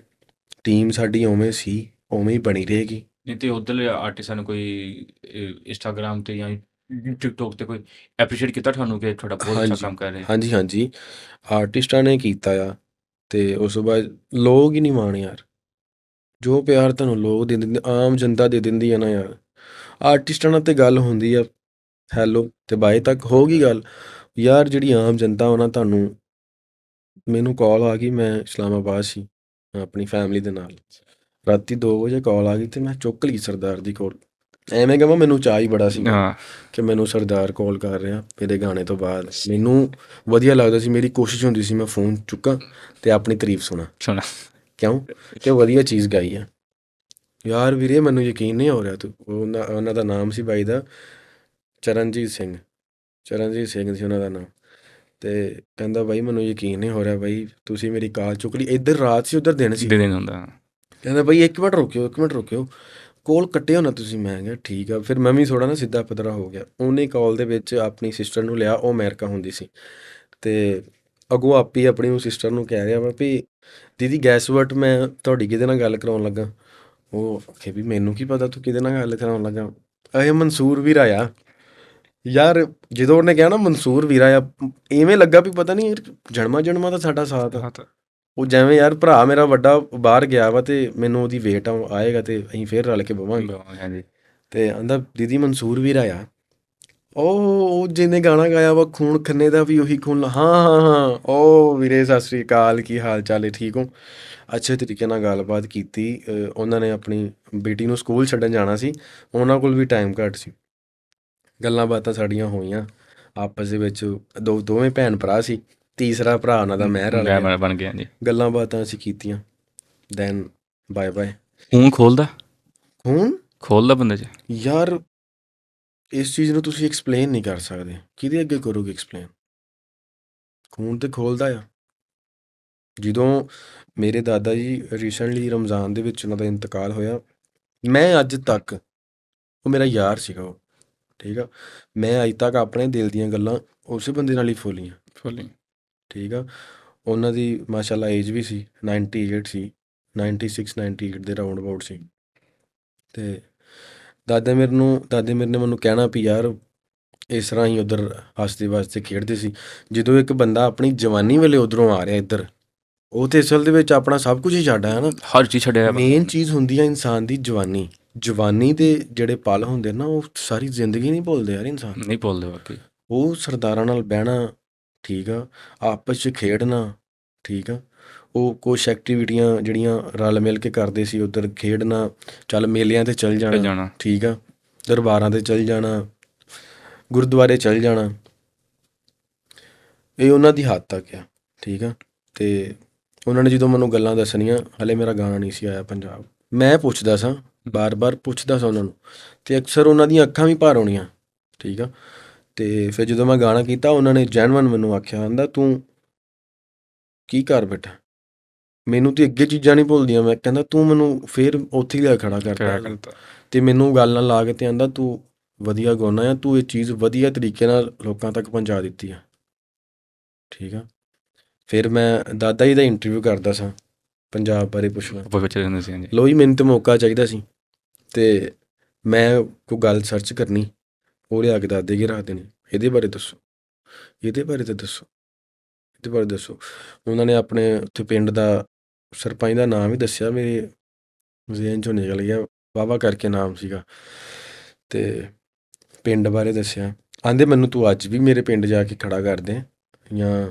ਟੀਮ ਸਾਡੀ ਉਵੇਂ ਸੀ ਉਵੇਂ ਹੀ ਬਣੀ ਰਹੇਗੀ। ਨਹੀਂ ਤੇ ਉੱਧਰਲੇ ਆਰਟਿਸਟਾਂ ਨੂੰ ਕੋਈ ਇੰਸਟਾਗ੍ਰਾਮ ਤੇ ਜਾਂ ਟਿਕਟੋਕ ਤੇ ਕੋਈ ਐਪਰੀਸ਼ੀਏਟ ਕੀਤਾ ਤੁਹਾਨੂੰ ਕਿ ਤੁਹਾਡਾ ਬਹੁਤ ਅੱਛਾ ਕੰਮ ਕਰ ਰਹੇ? ਹਾਂਜੀ ਆਰਟਿਸਟਾਂ ਨੇ ਕੀਤਾ ਆ ਤੇ ਉਸ ਤੋਂ ਬਾਅਦ ਲੋਕ ਹੀ ਨਹੀਂ ਮਾਣ ਯਾਰ। ਜੋ ਪਿਆਰ ਤੁਹਾਨੂੰ ਲੋਕ ਦੇ ਦਿੰਦੇ, ਆਮ ਜਨਤਾ ਦੇ ਦਿੰਦੀ ਆ ਨਾ ਯਾਰ। ਆਰਟਿਸਟਾਂ ਨਾਲ ਤੇ ਗੱਲ ਹੁੰਦੀ ਆ ਹੈਲੋ ਤੇ ਬਾਏ ਤੱਕ ਹੋਊਗੀ ਗੱਲ। ਯਾਰ ਜਿਹੜੀ ਆਮ ਜਨਤਾ ਉਹਨਾਂ ਤੁਹਾਨੂੰ, ਮੈਨੂੰ ਕਾਲ ਆ ਗਈ, ਮੈਂ ਇਸਲਾਮਾਬਾਦ ਸੀ ਆਪਣੀ ਫੈਮਿਲੀ ਦੇ ਨਾਲ, ਰਾਤੀ 2 ਵਜੇ ਕਾਲ ਆ ਗਈ ਤੇ ਮੈਂ ਚੁੱਕ ਲਈ ਸਰਦਾਰ ਦੀ ਕਾਲ। ਐਵੇਂ ਕਹਾਂ ਮੈਨੂੰ ਚਾਅ ਹੀ ਬੜਾ ਸੀ ਕਿ ਮੈਨੂੰ ਸਰਦਾਰ ਕਾਲ ਕਰ ਰਿਹਾ ਮੇਰੇ ਗਾਣੇ ਤੋਂ ਬਾਅਦ। ਮੈਨੂੰ ਵਧੀਆ ਲੱਗਦਾ ਸੀ, ਮੇਰੀ ਕੋਸ਼ਿਸ਼ ਹੁੰਦੀ ਸੀ ਮੈਂ ਫੋਨ ਚੁੱਕਾਂ ਤੇ ਆਪਣੀ ਤਾਰੀਫ ਸੁਣਾ। ਕਿਉਂ ਕਿ ਵਧੀਆ ਚੀਜ਼ ਗਾਈ ਆ ਯਾਰ। ਵੀਰੇ ਮੈਨੂੰ ਯਕੀਨ ਨਹੀਂ ਹੋ ਰਿਹਾ ਤੂੰ, ਉਹਨਾਂ ਦਾ ਨਾਮ ਸੀ ਬਾਈ ਦਾ ਚਰਨਜੀਤ ਸਿੰਘ ਸੀ ਉਹਨਾਂ ਦਾ ਨਾਮ। ਤੇ ਕਹਿੰਦਾ ਬਾਈ ਮੈਨੂੰ ਯਕੀਨ ਨਹੀਂ ਹੋ ਰਿਹਾ ਬਾਈ, ਤੁਸੀਂ ਮੇਰੀ ਕਾਲ ਚੁੱਕ ਲਈ। ਇੱਧਰ ਰਾਤ ਸੀ ਉੱਧਰ ਦਿਨ ਸੀ। ਹੁੰਦਾ। ਕਹਿੰਦਾ ਬਾਈ 1 ਮਿੰਟ ਰੁਕਿਓ ਕੋਲ ਕੱਟਿਓ ਨਾ ਤੁਸੀਂ। ਮੈਂ ਕਿਹਾ ਠੀਕ ਆ। ਫਿਰ ਮੈਂ ਵੀ ਥੋੜ੍ਹਾ ਨਾ ਸਿੱਧਾ ਪੱਧਰਾ ਹੋ ਗਿਆ। ਉਹਨੇ ਕਾਲ ਦੇ ਵਿੱਚ ਆਪਣੀ ਸਿਸਟਰ ਨੂੰ ਲਿਆ, ਉਹ ਅਮਰੀਕਾ ਹੁੰਦੀ ਸੀ ਤੇ ਅੱਗੋਂ ਆਪੀ ਆਪਣੀ ਉਹ ਸਿਸਟਰ ਨੂੰ ਕਹਿ ਰਿਹਾ ਵਾ ਵੀ ਦੀਦੀ ਗੈਸ ਵਟ ਮੈਂ ਤੁਹਾਡੀ ਕਿਹਦੇ ਨਾਲ ਗੱਲ ਕਰਾਉਣ ਲੱਗਾ। ਉਹ ਆਖੇ ਵੀ ਮੈਨੂੰ ਕੀ ਪਤਾ ਤੂੰ ਕਿਹਦੇ ਨਾਲ ਗੱਲ ਕਰਾਉਣ ਲੱਗਾ। ਇਹ ਮਨਸੂਰ ਵੀਰਾ ਆ ਯਾਰ। ਜਦੋਂ ਉਹਨੇ ਕਿਹਾ ਨਾ ਮਨਸੂਰ ਵੀਰਾ ਆ, ਇਵੇਂ ਲੱਗਾ ਵੀ ਪਤਾ ਨਹੀਂ ਜਨਮਾਂ ਦਾ ਸਾਡਾ ਸਾਥ ਆ। ਉਹ ਜਿਵੇਂ ਯਾਰ ਭਰਾ ਮੇਰਾ ਵੱਡਾ ਬਾਹਰ ਗਿਆ ਵਾ ਤੇ ਮੈਨੂੰ ਉਹਦੀ ਵੇਟ ਆਏਗਾ ਤੇ ਅਸੀਂ ਫੇਰ ਰਲ ਕੇ ਬਵਾਂਗੇ। ਤੇ ਆਂਦਾ ਦੀਦੀ ਮਨਸੂਰ ਵੀਰਾ ਆ ਉਹ ਜਿਹਨੇ ਗਾਣਾ ਗਾਇਆ ਵਾ ਖੂਨ ਖੰਨੇ ਦਾ ਵੀ ਉਹੀ ਖੂਨ। ਹਾਂ ਉਹ ਵੀਰੇ ਸਤਿ ਸ਼੍ਰੀ ਅਕਾਲ, ਕੀ ਹਾਲ ਚਾਲ ਹੈ, ਠੀਕ ਹੋ? ਅੱਛੇ ਤਰੀਕੇ ਨਾਲ ਗੱਲਬਾਤ ਕੀਤੀ। ਉਹਨਾਂ ਨੇ ਆਪਣੀ ਬੇਟੀ ਨੂੰ ਸਕੂਲ ਛੱਡਣ ਜਾਣਾ ਸੀ, ਉਹਨਾਂ ਕੋਲ ਵੀ ਟਾਈਮ ਘੱਟ ਸੀ। ਗੱਲਾਂ ਬਾਤਾਂ ਸਾਡੀਆਂ ਹੋਈਆਂ ਆਪਸ ਦੇ ਵਿੱਚ। ਦੋਵੇਂ ਭੈਣ ਭਰਾ ਸੀ, ਤੀਸਰਾ ਭਰਾ ਉਹਨਾਂ ਦਾ ਮਹਿਰ ਬਣ ਗਿਆ ਜੀ। ਗੱਲਾਂ ਬਾਤਾਂ ਅਸੀਂ ਕੀਤੀਆਂ। ਦੈਨ ਬਾਏ ਖੂਨ ਖੋਲਦਾ ਬੰਦੇ 'ਚ ਯਾਰ। ਇਸ ਚੀਜ਼ ਨੂੰ ਤੁਸੀਂ ਐਕਸਪਲੇਨ ਨਹੀਂ ਕਰ ਸਕਦੇ, ਕਿਹਦੇ ਅੱਗੇ ਕਰੋਗੇ ਐਕਸਪਲੇਨ। ਖੂਨ ਤੇ ਖੋਲਦਾ ਆ। ਜਦੋਂ ਮੇਰੇ ਦਾਦਾ ਜੀ ਰੀਸੈਂਟਲੀ ਰਮਜ਼ਾਨ ਦੇ ਵਿੱਚ ਉਹਨਾਂ ਦਾ ਇੰਤਕਾਲ ਹੋਇਆ, ਮੈਂ ਅੱਜ ਤੱਕ, ਉਹ ਮੇਰਾ ਯਾਰ ਸੀਗਾ ਉਹ, ਠੀਕ ਆ, ਮੈਂ ਅੱਜ ਤੱਕ ਆਪਣੇ ਦਿਲ ਦੀਆਂ ਗੱਲਾਂ ਉਸੇ ਬੰਦੇ ਨਾਲ ਹੀ ਫੋਲੀਆਂ। ਠੀਕ ਆ। ਉਹਨਾਂ ਦੀ ਮਾਸ਼ਾਅੱਲਾ ਏਜ ਵੀ ਸੀ 98 ਸੀ, 96-98 ਦੇ ਰਾਊਂਡ ਅਬਾਊਟ ਸੀ। ਤੇ ਦਾਦੇ ਮੇਰੇ ਨੇ ਮੈਨੂੰ ਕਹਿਣਾ ਵੀ ਯਾਰ ਇਸ ਤਰ੍ਹਾਂ ਹੀ ਉੱਧਰ ਹੱਸਦੇ ਵਾਸਤੇ ਖੇਡਦੇ ਸੀ। ਜਦੋਂ ਇੱਕ ਬੰਦਾ ਆਪਣੀ ਜਵਾਨੀ ਵੇਲੇ ਉੱਧਰੋਂ ਆ ਰਿਹਾ ਇੱਧਰ, ਉਹ ਤੇ ਅਸਲ ਦੇ ਵਿੱਚ ਆਪਣਾ ਸਭ ਕੁਝ ਹੀ ਛੱਡ ਆਇਆ ਨਾ। ਹਰ ਚੀਜ਼ ਛੱਡਿਆ। ਮੇਨ ਚੀਜ਼ ਹੁੰਦੀ ਆ ਇਨਸਾਨ ਦੀ ਜਵਾਨੀ ਦੇ ਜਿਹੜੇ ਪਲ ਹੁੰਦੇ ਨਾ, ਉਹ ਸਾਰੀ ਜ਼ਿੰਦਗੀ ਨਹੀਂ ਭੁੱਲਦੇ ਯਾਰ। ਇਨਸਾਨ ਨਹੀਂ ਭੁੱਲਦੇ ਵਾਕਈ। ਉਹ ਸਰਦਾਰਾਂ ਨਾਲ ਬਹਿਣਾ, ਠੀਕ ਆ, ਆਪਸ 'ਚ ਖੇਡਣਾ, ਠੀਕ ਆ, ਉਹ ਕੁਛ ਐਕਟੀਵਿਟੀਆਂ ਜਿਹੜੀਆਂ ਰਲ ਮਿਲ ਕੇ ਕਰਦੇ ਸੀ ਉੱਧਰ ਖੇਡਣਾ, ਚੱਲ ਮੇਲਿਆਂ 'ਤੇ ਚੱਲ ਜਾਣਾ, ਠੀਕ ਆ, ਦਰਬਾਰਾਂ 'ਤੇ ਚੱਲ ਜਾਣਾ, ਗੁਰਦੁਆਰੇ ਚੱਲ ਜਾਣਾ, ਇਹ ਉਹਨਾਂ ਦੀ ਹੱਦ ਤੱਕ ਆ। ਠੀਕ ਆ। ਤੇ ਉਹਨਾਂ ਨੇ ਜਦੋਂ ਮੈਨੂੰ ਗੱਲਾਂ ਦੱਸਣੀਆਂ, ਹਾਲੇ ਮੇਰਾ ਗਾਣਾ ਨਹੀਂ ਸੀ ਆਇਆ ਪੰਜਾਬ, ਮੈਂ ਪੁੱਛਦਾ ਸਾਂ, ਬਾਰ-ਬਾਰ ਪੁੱਛਦਾ ਸਾਂ ਉਹਨਾਂ ਨੂੰ, ਤੇ ਅਕਸਰ ਉਹਨਾਂ ਦੀਆਂ ਅੱਖਾਂ ਵੀ ਭਰ ਆਉਣੀਆਂ, ਠੀਕ ਆ। ਤੇ ਫਿਰ ਜਦੋਂ ਮੈਂ ਗਾਣਾ ਕੀਤਾ, ਉਹਨਾਂ ਨੇ ਜੈਨੂਅਨ ਮੈਨੂੰ ਆਖਿਆ, ਕਹਿੰਦਾ ਤੂੰ ਕੀ ਕਰ ਬੈਠਾ, ਮੈਨੂੰ ਤੇ ਅੱਗੇ ਚੀਜ਼ਾਂ ਨਹੀਂ ਭੁੱਲਦੀਆਂ। ਮੈਂ ਕਹਿੰਦਾ ਤੂੰ ਮੈਨੂੰ ਫਿਰ ਉੱਥੇ ਹੀ ਲਿਆ ਖੜਾ ਕਰਤਾ ਤੇ ਮੈਨੂੰ ਗੱਲ ਨਾਲ ਲਾ ਕੇ ਤੇ ਆਂਦਾ ਤੂੰ ਵਧੀਆ ਗਾਉਂਦਾ ਆ, ਤੂੰ ਇਹ ਚੀਜ਼ ਵਧੀਆ ਤਰੀਕੇ ਨਾਲ ਲੋਕਾਂ ਤੱਕ ਪਹੁੰਚਾ ਦਿੱਤੀ ਆ, ਠੀਕ ਆ। ਫਿਰ ਮੈਂ ਦਾਦਾ ਜੀ ਦਾ ਇੰਟਰਵਿਊ ਕਰਦਾ ਸਾਂ, ਪੰਜਾਬ ਬਾਰੇ ਪੁੱਛਣਾ। ਲੋ ਜੀ, ਮੈਨੂੰ ਤਾਂ ਮੌਕਾ ਚਾਹੀਦਾ ਸੀ, ਤੇ ਮੈਂ ਕੋਈ ਗੱਲ ਸਰਚ ਕਰਨੀ, ਉਹ ਲਿਆ ਕੇ ਦਾਦੇ ਕੀ ਰੱਖ ਦੇਣੀ, ਇਹਦੇ ਬਾਰੇ ਦੱਸੋ, ਇਹਦੇ ਬਾਰੇ ਤਾਂ ਦੱਸੋ, ਇਹਦੇ ਬਾਰੇ ਦੱਸੋ। ਉਹਨਾਂ ਨੇ ਆਪਣੇ ਉੱਥੇ ਪਿੰਡ ਦਾ ਸਰਪੰਚ ਦਾ ਨਾਮ ਵੀ ਦੱਸਿਆ, ਮੇਰੇ ਜ਼ੇਨ 'ਚੋਂ ਨਿਕਲ ਗਿਆ, ਵਾਹਵਾ ਕਰਕੇ ਨਾਮ ਸੀਗਾ, ਤੇ ਪਿੰਡ ਬਾਰੇ ਦੱਸਿਆ। ਆਂਦੇ ਮੈਨੂੰ ਤੂੰ ਅੱਜ ਵੀ ਮੇਰੇ ਪਿੰਡ ਜਾ ਕੇ ਖੜਾ ਕਰ ਦੇ, ਜਾਂ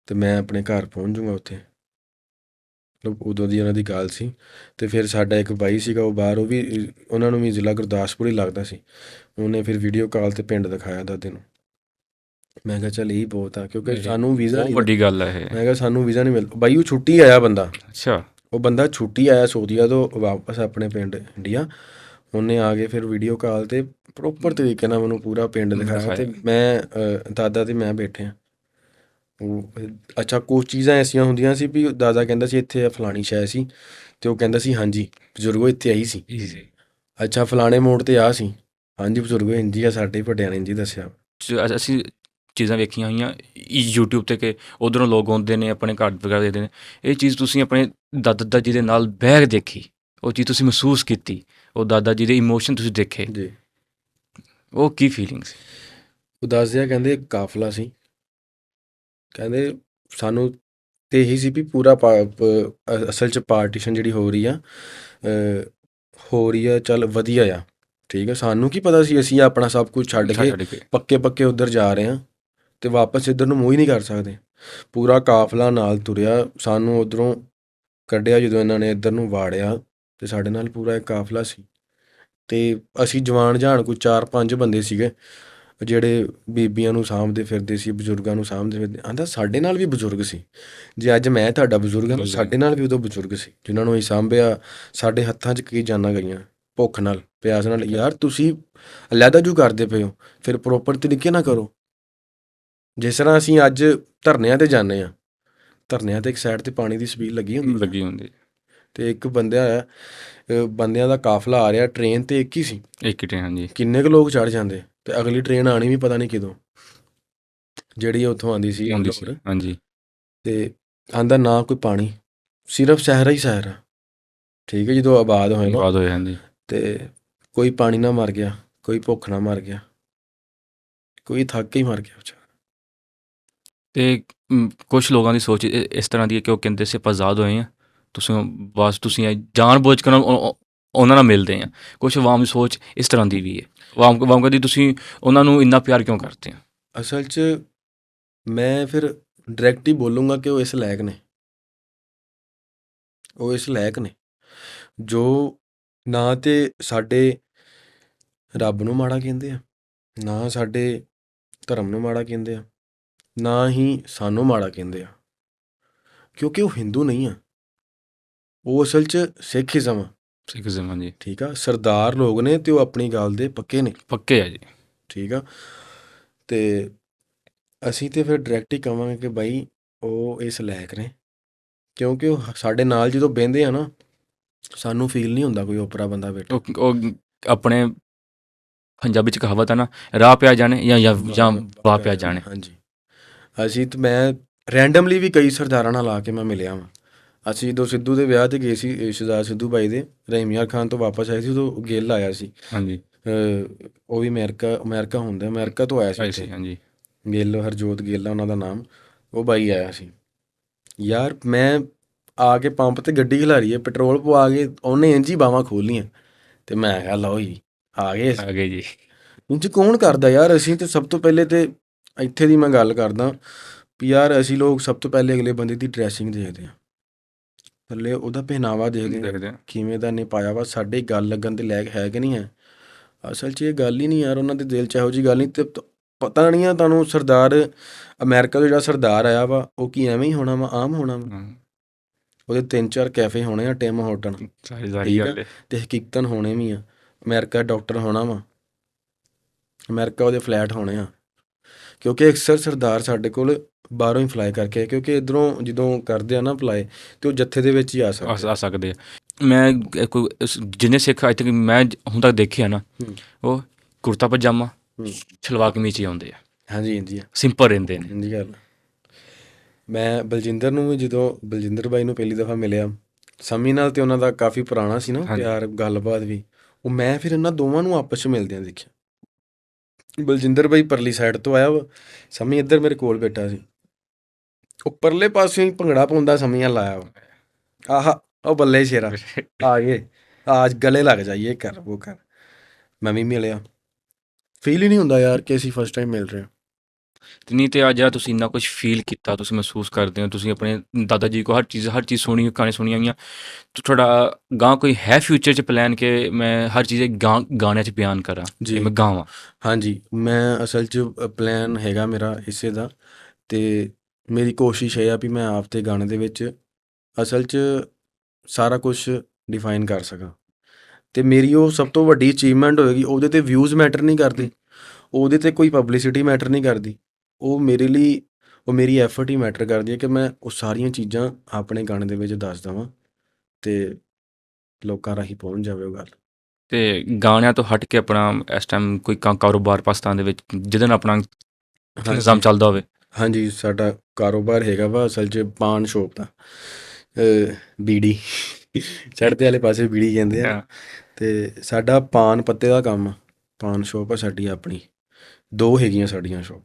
ਤੇ ਮੈਂ ਆਪਣੇ ਘਰ ਪਹੁੰਚ ਜੂੰਗਾ ਉੱਥੇ। ਮਤਲਬ ਉਦੋਂ ਦੀ ਉਹਨਾਂ ਦੀ ਗੱਲ ਸੀ। ਤੇ ਫਿਰ ਸਾਡਾ ਇੱਕ ਬਾਈ ਸੀਗਾ, ਉਹ ਬਾਹਰ, ਉਹ ਵੀ, ਉਹਨਾਂ ਨੂੰ ਵੀ ਜ਼ਿਲ੍ਹਾ ਗੁਰਦਾਸਪੁਰ ਹੀ ਲੱਗਦਾ ਸੀ। ਉਹਨੇ ਫਿਰ ਵੀਡੀਓ ਕਾਲ 'ਤੇ ਪਿੰਡ ਦਿਖਾਇਆ ਦਾਦੇ ਨੂੰ। ਮੈਂ ਕਿਹਾ ਚੱਲ ਇਹੀ ਬਹੁਤ ਆ, ਕਿਉਂਕਿ ਸਾਨੂੰ ਵੀਜ਼ਾ ਨਹੀਂ, ਵੱਡੀ ਗੱਲ ਹੈ ਇਹ। ਮੈਂ ਕਿਹਾ ਸਾਨੂੰ ਵੀਜ਼ਾ ਨਹੀਂ ਮਿਲਦਾ। ਬਾਈ ਉਹ ਛੁੱਟੀ ਆਇਆ ਬੰਦਾ, ਅੱਛਾ, ਉਹ ਬੰਦਾ ਛੁੱਟੀ ਆਇਆ ਸਊਦੀਆ ਤੋਂ ਵਾਪਸ ਆਪਣੇ ਪਿੰਡ ਇੰਡੀਆ। ਉਹਨੇ ਆ ਕੇ ਫਿਰ ਵੀਡੀਓ ਕਾਲ 'ਤੇ ਪ੍ਰੋਪਰ ਤਰੀਕੇ ਨਾਲ ਮੈਨੂੰ ਪੂਰਾ ਪਿੰਡ ਦਿਖਾਇਆ, ਅਤੇ ਮੈਂ ਦਾਦਾ ਅਤੇ ਮੈਂ ਬੈਠੇ ਹਾਂ। ਉਹ ਅੱਛਾ, ਕੁਛ ਚੀਜ਼ਾਂ ਐਸੀਆਂ ਹੁੰਦੀਆਂ ਸੀ ਵੀ ਦਾਦਾ ਕਹਿੰਦਾ ਸੀ ਇੱਥੇ ਫਲਾਣੀ ਸ਼ੈ ਸੀ, ਅਤੇ ਉਹ ਕਹਿੰਦਾ ਸੀ ਹਾਂਜੀ ਬਜ਼ੁਰਗੋ ਇੱਥੇ ਆਹੀ ਸੀ। ਅੱਛਾ, ਫਲਾਣੇ ਮੋੜ 'ਤੇ ਆ ਸੀ, ਹਾਂਜੀ ਬਜ਼ੁਰਗੋ ਇੰਝ ਆ, ਸਾਡੇ ਵੱਡਿਆਂ ਨੇ ਇੰਝ ਹੀ ਦੱਸਿਆ। ਅਸੀਂ ਚੀਜ਼ਾਂ ਵੇਖੀਆਂ ਹੋਈਆਂ YouTube 'ਤੇ ਕਿ ਉੱਧਰੋਂ ਲੋਕ ਆਉਂਦੇ ਨੇ, ਆਪਣੇ ਘਰ ਵਗੈਰਾ ਦੇਖਦੇ ਨੇ। ਇਹ ਚੀਜ਼ ਤੁਸੀਂ ਆਪਣੇ ਦਾਦਾ ਜੀ ਦੇ ਨਾਲ ਬਹਿ ਕੇ ਦੇਖੀ, ਉਹ ਚੀਜ਼ ਤੁਸੀਂ ਮਹਿਸੂਸ ਕੀਤੀ, ਉਹ ਦਾਦਾ ਜੀ ਦੇ ਇਮੋਸ਼ਨ ਤੁਸੀਂ ਦੇਖੇ ਜੀ। ਉਹ ਕੀ ਫੀਲਿੰਗ ਸੀ? ਉਹ ਦੱਸਦੇ ਆ, ਕਹਿੰਦੇ ਕਾਫਲਾ ਸੀ, ਕਹਿੰਦੇ ਸਾਨੂੰ ਤਾਂ ਇਹੀ ਸੀ ਵੀ ਪੂਰਾ ਅਸਲ 'ਚ ਪਾਰਟੀਸ਼ਨ ਜਿਹੜੀ ਹੋ ਰਹੀ ਆ ਚੱਲ ਵਧੀਆ ਆ, ਠੀਕ ਆ। ਸਾਨੂੰ ਕੀ ਪਤਾ ਸੀ ਅਸੀਂ ਆਪਣਾ ਸਭ ਕੁਝ ਛੱਡ ਕੇ ਪੱਕੇ ਉੱਧਰ ਜਾ ਰਹੇ ਹਾਂ, ਅਤੇ ਵਾਪਸ ਇੱਧਰ ਨੂੰ ਮੂੰਹ ਹੀ ਨਹੀਂ ਕਰ ਸਕਦੇ। ਪੂਰਾ ਕਾਫਲਾ ਨਾਲ ਤੁਰਿਆ, ਸਾਨੂੰ ਉੱਧਰੋਂ ਕੱਢਿਆ ਜਦੋਂ ਇਹਨਾਂ ਨੇ ਇੱਧਰ ਨੂੰ ਵਾੜਿਆ, ਅਤੇ ਸਾਡੇ ਨਾਲ ਪੂਰਾ ਇੱਕ ਕਾਫਲਾ ਸੀ। ਅਤੇ ਅਸੀਂ ਜਵਾਨ ਜਹਾਨ ਕੋਈ 4-5 ਬੰਦੇ ਸੀਗੇ, ਜਿਹੜੇ ਬੀਬੀਆਂ ਨੂੰ ਸਾਂਭਦੇ ਫਿਰਦੇ ਸੀ, ਬਜ਼ੁਰਗਾਂ ਨੂੰ ਸਾਂਭਦੇ ਫਿਰਦੇ। ਆਂਦਾ ਸਾਡੇ ਨਾਲ ਵੀ ਬਜ਼ੁਰਗ ਸੀ, ਜੇ ਅੱਜ ਮੈਂ ਤੁਹਾਡਾ ਬਜ਼ੁਰਗ ਹਾਂ, ਸਾਡੇ ਨਾਲ ਵੀ ਉਦੋਂ ਬਜ਼ੁਰਗ ਸੀ ਜਿਨ੍ਹਾਂ ਨੂੰ ਅਸੀਂ ਸਾਂਭਿਆ। ਸਾਡੇ ਹੱਥਾਂ 'ਚ ਕਈ ਜਾਨਾਂ ਗਈਆਂ, ਭੁੱਖ ਨਾਲ, ਪਿਆਸ ਨਾਲ। ਯਾਰ ਤੁਸੀਂ ਅਲੱਗਾ ਜੂ ਕਰਦੇ ਪਏ ਹੋ, ਫਿਰ ਪ੍ਰੋਪਰ ਤਰੀਕੇ ਨਾਲ ਕਰੋ। ਜਿਸ ਤਰ੍ਹਾਂ ਅਸੀਂ ਅੱਜ ਧਰਨਿਆਂ 'ਤੇ ਜਾਂਦੇ ਹਾਂ, ਧਰਨਿਆਂ 'ਤੇ ਇੱਕ ਸਾਈਡ 'ਤੇ ਪਾਣੀ ਦੀ ਛਬੀਲ ਲੱਗੀ ਹੁੰਦੀ, ਅਤੇ ਇੱਕ ਬੰਦਿਆਂ ਦਾ ਕਾਫਲਾ ਆ ਰਿਹਾ, ਟ੍ਰੇਨ 'ਤੇ ਇੱਕ ਹੀ ਸੀ, ਇੱਕ ਹੀ ਟ੍ਰੇਨ, ਹਾਂਜੀ। ਕਿੰਨੇ ਕੁ ਲੋਕ ਚੜ੍ਹ ਜਾਂਦੇ, ਅਤੇ ਅਗਲੀ ਟ੍ਰੇਨ ਆਉਣੀ ਵੀ ਪਤਾ ਨਹੀਂ ਕਦੋਂ, ਜਿਹੜੀ ਉੱਥੋਂ ਆਉਂਦੀ ਸੀ। ਹਾਂਜੀ। ਅਤੇ ਆਂਦਾ ਨਾ ਕੋਈ ਪਾਣੀ, ਸਿਰਫ ਸਹਿਰਾ ਹੀ ਸਹਿਰਾ, ਠੀਕ ਹੈ। ਜਦੋਂ ਆਬਾਦ ਹੋਏ ਨਾ, ਹਾਂਜੀ, ਅਤੇ ਕੋਈ ਪਾਣੀ ਨਾ ਮਰ ਗਿਆ, ਕੋਈ ਭੁੱਖ ਨਾ ਮਰ ਗਿਆ, ਕੋਈ ਥੱਕ ਕੇ ਹੀ ਮਰ ਗਿਆ ਵਿਚਾਰਾ। ਅਤੇ ਕੁਛ ਲੋਕਾਂ ਦੀ ਸੋਚ ਇਸ ਤਰ੍ਹਾਂ ਦੀ ਹੈ ਕਿ ਉਹ ਕਹਿੰਦੇ ਸੀ ਆਪਾਂ ਆਜ਼ਾਦ ਹੋਏ ਹਾਂ, ਤੁਸੀਂ ਜਾਣ ਬੁੱਝ ਕੇ ਉਹਨਾਂ ਨਾਲ ਮਿਲਦੇ ਆ। ਕੁਛ ਆਵਾਮ ਦੀ ਸੋਚ ਇਸ ਤਰ੍ਹਾਂ ਦੀ ਵੀ ਹੈ, ਆਵਾਮ ਕਹਿੰਦੀ ਤੁਸੀਂ ਉਹਨਾਂ ਨੂੰ ਇੰਨਾ ਪਿਆਰ ਕਿਉਂ ਕਰਦੇ ਹੋ? ਅਸਲ 'ਚ ਮੈਂ ਫਿਰ ਡਾਇਰੈਕਟ ਹੀ ਬੋਲੂੰਗਾ ਕਿ ਉਹ ਇਸ ਲਾਇਕ ਨੇ, ਉਹ ਇਸ ਲਾਇਕ ਨੇ ਜੋ ਨਾ ਤਾਂ ਸਾਡੇ ਰੱਬ ਨੂੰ ਮਾੜਾ ਕਹਿੰਦੇ ਆ, ਨਾ ਸਾਡੇ ਧਰਮ ਨੂੰ ਮਾੜਾ ਕਹਿੰਦੇ ਆ, ਨਾ ਹੀ ਸਾਨੂੰ ਮਾੜਾ ਕਹਿੰਦੇ ਆ, ਕਿਉਂਕਿ ਉਹ ਹਿੰਦੂ ਨਹੀਂ ਆ, ਉਹ ਅਸਲ 'ਚ ਸਿੱਖਇਜ਼ਮ ਆ। ਹਾਂਜੀ, ਠੀਕ ਆ। ਸਰਦਾਰ ਲੋਕ ਨੇ ਅਤੇ ਉਹ ਆਪਣੀ ਗੱਲ ਦੇ ਪੱਕੇ ਨੇ, ਪੱਕੇ ਆ ਜੀ, ਠੀਕ ਆ। ਅਤੇ ਅਸੀਂ ਤਾਂ ਫਿਰ ਡਾਇਰੈਕਟ ਹੀ ਕਹਾਂਗੇ ਕਿ ਬਾਈ ਉਹ ਇਸ ਲਾਇਕ ਨੇ, ਕਿਉਂਕਿ ਉਹ ਸਾਡੇ ਨਾਲ ਜਦੋਂ ਬਹਿੰਦੇ ਆ ਨਾ, ਸਾਨੂੰ ਫੀਲ ਨਹੀਂ ਹੁੰਦਾ ਕੋਈ ਓਪਰਾ ਬੰਦਾ ਬੈਠਾ। ਉਹ ਆਪਣੇ ਪੰਜਾਬੀ 'ਚ ਕਹਾਵਤ ਹੈ ਨਾ, ਰਾਹ ਪਿਆ ਜਾਣੇ ਜਾਂ ਵਾਹ ਪਿਆ ਜਾਣੇ। ਹਾਂਜੀ। ਅਸੀਂ ਤਾਂ ਮੈਂ ਰੈਂਡਮਲੀ ਵੀ ਕਈ ਸਰਦਾਰਾਂ ਨਾਲ ਆ ਕੇ ਮੈਂ ਮਿਲਿਆ ਵਾਂ। ਅਸੀਂ ਜਦੋਂ ਸਿੱਧੂ ਦੇ ਵਿਆਹ 'ਤੇ ਗਏ ਸੀ, ਸਰਦਾਰ ਸਿੱਧੂ ਬਾਈ ਦੇ, ਰਹੀਮ ਯਾਰ ਖਾਨ ਤੋਂ ਵਾਪਸ ਆਏ ਸੀ, ਉਦੋਂ ਗਿੱਲ ਆਇਆ ਸੀ। ਹਾਂਜੀ। ਉਹ ਵੀ ਅਮਰੀਕਾ ਤੋਂ ਆਇਆ ਸੀ। ਹਾਂਜੀ। ਗਿੱਲ, ਹਰਜੋਤ ਗਿੱਲ ਆ ਉਹਨਾਂ ਦਾ ਨਾਮ, ਉਹ ਬਾਈ ਆਇਆ ਸੀ। ਯਾਰ ਮੈਂ ਆ ਕੇ ਪੰਪ 'ਤੇ ਗੱਡੀ ਖਿਲਾਰੀ ਹੈ, ਪੈਟਰੋਲ ਪਵਾ ਕੇ ਉਹਨੇ ਇੰਝ ਹੀ ਬਾਹਾਂ ਖੋਲ੍ਹੀਆਂ, ਅਤੇ ਮੈਂ ਕਿਹਾ ਲਓ ਜੀ ਆ ਗਏ ਜੀ। ਇੰਝ ਕੌਣ ਕਰਦਾ ਯਾਰ? ਅਸੀਂ ਤਾਂ ਸਭ ਤੋਂ ਪਹਿਲੇ ਤਾਂ ਇੱਥੇ ਦੀ ਮੈਂ ਗੱਲ ਕਰਦਾ ਵੀ ਯਾਰ ਅਸੀਂ ਲੋਕ ਸਭ ਤੋਂ ਪਹਿਲੇ ਅਗਲੇ ਬੰਦੇ ਦੀ ਡਰੈਸਿੰਗ ਦੇਖਦੇ ਹਾਂ, ਥੱਲੇ ਉਹਦਾ ਪਹਿਨਾਵਾ ਦੇਖਦੇ ਹਾਂ, ਕਿਵੇਂ ਦਾ ਨੇ ਪਾਇਆ ਵਾ, ਸਾਡੇ ਗੱਲ ਲੱਗਣ ਦੇ ਲਾਇਕ ਹੈ ਕਿ ਨਹੀਂ ਹੈ। ਅਸਲ 'ਚ ਇਹ ਗੱਲ ਹੀ ਨਹੀਂ ਯਾਰ, ਉਹਨਾਂ ਦੇ ਦਿਲ 'ਚ ਇਹੋ ਜਿਹੀ ਗੱਲ ਨਹੀਂ। ਅਤੇ ਪਤਾ ਨਹੀਂ ਆ ਤੁਹਾਨੂੰ ਸਰਦਾਰ ਅਮਰੀਕਾ ਤੋਂ ਜਿਹੜਾ ਸਰਦਾਰ ਆਇਆ ਵਾ ਉਹ ਕੀ ਐਵੇਂ ਹੀ ਹੋਣਾ ਵਾ, ਆਮ ਹੋਣਾ ਵਾ। ਹਾਂ, ਉਹਦੇ 3-4 ਕੈਫੇ ਹੋਣੇ ਆ, ਟਿਮ ਹੋਟਲ, ਸਾਰੀ ਸਾਰੀ ਠੀਕ ਆ, ਗੱਲ ਹੈ। ਤੇ ਹਕੀਕਤਨ ਹੋਣੇ ਵੀ ਆ। ਅਮਰੀਕਾ ਡਾਕਟਰ ਹੋਣਾ ਵਾ, ਅਮਰੀਕਾ ਉਹਦੇ ਫਲੈਟ ਹੋਣੇ ਆ, ਕਿਉਂਕਿ ਅਕਸਰ ਸਰਦਾਰ ਸਾਡੇ ਕੋਲ ਬਾਹਰੋਂ ਹੀ ਫਲਾਈ ਕਰਕੇ, ਕਿਉਂਕਿ ਇੱਧਰੋਂ ਜਦੋਂ ਕਰਦੇ ਆ ਨਾ ਫਲਾਈ ਤੇ ਉਹ ਜੱਥੇ ਦੇ ਵਿੱਚ ਹੀ ਆ ਸਕਦੇ ਆ ਸਕਦੇ ਆ। ਮੈਂ ਕੋਈ ਜਿੰਨੇ ਸਿੱਖ ਅੱਜ ਤੱਕ ਮੈਂ ਹੁਣ ਤੱਕ ਦੇਖੇ ਆ ਨਾ, ਹੂੰ। ਉਹ ਕੁੜਤਾ ਪਜਾਮਾ ਹੂੰ। ਸਲਵਾਰ ਕਮੀਜ਼ ਹੀ ਆਉਂਦੇ ਆ, ਹਾਂਜੀ ਹਾਂਜੀ ਸਿੰਪਲ ਰਹਿੰਦੇ ਨੇ। ਹਾਂਜੀ ਗੱਲ। ਮੈਂ ਬਲਜਿੰਦਰ ਨੂੰ ਵੀ, ਜਦੋਂ ਬਲਜਿੰਦਰ ਬਾਈ ਨੂੰ ਪਹਿਲੀ ਦਫਾ ਮਿਲਿਆ, ਸਮੀ ਨਾਲ ਤੇ ਉਹਨਾਂ ਦਾ ਕਾਫੀ ਪੁਰਾਣਾ ਸੀ ਨਾ ਪਿਆਰ, ਗੱਲਬਾਤ ਵੀ, ਉਹ ਮੈਂ ਫਿਰ ਇਹਨਾਂ ਦੋਵਾਂ ਨੂੰ ਆਪਸ 'ਚ ਮਿਲਦਿਆਂ ਦੇਖਿਆ। ਬਲਜਿੰਦਰ ਬਾਈ ਪਰਲੀ ਸਾਈਡ ਤੋਂ ਆਇਆ ਵਾ, ਸਮੀ ਇੱਧਰ ਮੇਰੇ ਕੋਲ ਬੈਠਾ ਸੀ, ਉਹ ਪਰਲੇ ਪਾਸਿਓਂ ਹੀ ਭੰਗੜਾ ਪਾਉਂਦਾ ਸਮੀਆਂ ਲਾਇਆ ਵਾ। ਆਹਾ, ਉਹ ਬੱਲੇ ਸ਼ੇਰਾ ਆ ਗਏ, ਆਜ ਗਲੇ ਲੱਗ ਜਾਈਏ, ਕਰ ਉਹ ਕਰ। ਮੈਂ ਵੀ ਮਿਲਿਆ, ਫੀਲ ਹੀ ਨਹੀਂ ਹੁੰਦਾ ਯਾਰ ਕਿ ਅਸੀਂ ਫਸਟ ਟਾਈਮ ਮਿਲ ਰਹੇ ਹਾਂ। ਤੇ ਨਹੀਂ ਤੇ ਅੱਜ ਜਿਹੜਾ ਤੁਸੀਂ ਇੰਨਾ ਕੁਝ ਫੀਲ ਕੀਤਾ, ਤੁਸੀਂ ਮਹਿਸੂਸ ਕਰਦੇ ਹੋ, ਤੁਸੀਂ ਆਪਣੇ ਦਾਦਾ ਜੀ ਕੋ ਹਰ ਚੀਜ਼ ਸੁਣੀ, ਕਹਾਣੀ ਸੁਣੀਆਂ ਹੋਈਆਂ, ਤੁਹਾਡਾ ਗਾਂ ਕੋਈ ਹੈ ਫਿਊਚਰ 'ਚ ਪਲਾਨ ਕਿ ਮੈਂ ਹਰ ਚੀਜ਼ ਗਾਣਿਆਂ 'ਚ ਬਿਆਨ ਕਰਾਂ, ਜੀ। ਮੈਂ ਗਾਵਾਂ? ਹਾਂਜੀ, ਮੈਂ ਅਸਲ 'ਚ ਪਲਾਨ ਹੈਗਾ ਮੇਰਾ ਇਸੇ ਦਾ, ਅਤੇ ਮੇਰੀ ਕੋਸ਼ਿਸ਼ ਇਹ ਆ ਵੀ ਮੈਂ ਆਪ 'ਤੇ ਗਾਣੇ ਦੇ ਵਿੱਚ ਅਸਲ 'ਚ ਸਾਰਾ ਕੁਛ ਡਿਫਾਈਨ ਕਰ ਸਕਾਂ, ਅਤੇ ਮੇਰੀ ਉਹ ਸਭ ਤੋਂ ਵੱਡੀ ਅਚੀਵਮੈਂਟ ਹੋਏਗੀ। ਉਹਦੇ 'ਤੇ ਵਿਊਜ਼ ਮੈਟਰ ਨਹੀਂ ਕਰਦੇ, ਉਹਦੇ 'ਤੇ ਕੋਈ ਪਬਲਿਸਿਟੀ ਮੈਟਰ ਨਹੀਂ ਕਰਦੀ, ਉਹ ਮੇਰੇ ਲਈ, ਉਹ ਮੇਰੀ ਐਫਰਟ ਹੀ ਮੈਟਰ ਕਰਦੀ ਹੈ ਕਿ ਮੈਂ ਉਹ ਸਾਰੀਆਂ ਚੀਜ਼ਾਂ ਆਪਣੇ ਗਾਣੇ ਦੇ ਵਿੱਚ ਦੱਸ ਦੇਵਾਂ ਅਤੇ ਲੋਕਾਂ ਰਾਹੀਂ ਪਹੁੰਚ ਜਾਵੇ ਉਹ ਗੱਲ। ਤੇ ਗਾਣਿਆਂ ਤੋਂ ਹਟ ਕੇ ਆਪਣਾ ਇਸ ਟਾਈਮ ਕੋਈ ਕਾਰੋਬਾਰ ਪਾਕਿਸਤਾਨ ਦੇ ਵਿੱਚ ਜਿਹਦੇ ਨਾਲ ਆਪਣਾ ਨਿਜ਼ਾਮ ਚੱਲਦਾ ਹੋਵੇ? ਹਾਂਜੀ, ਸਾਡਾ ਕਾਰੋਬਾਰ ਹੈਗਾ ਵਾ ਅਸਲ 'ਚ ਪਾਨ ਸ਼ੋਪ ਦਾ, ਬੀੜੀ ਚੜ੍ਹਦੇ ਵਾਲੇ ਪਾਸੇ ਬੀੜੀ ਕਹਿੰਦੇ ਆ, ਅਤੇ ਸਾਡਾ ਪਾਨ ਪੱਤੇ ਦਾ ਕੰਮ ਆ, ਪਾਨ ਸ਼ੋਪ ਆ ਸਾਡੀ ਆਪਣੀ। 2 ਹੈਗੀਆਂ ਸਾਡੀਆਂ ਸ਼ੋਪ,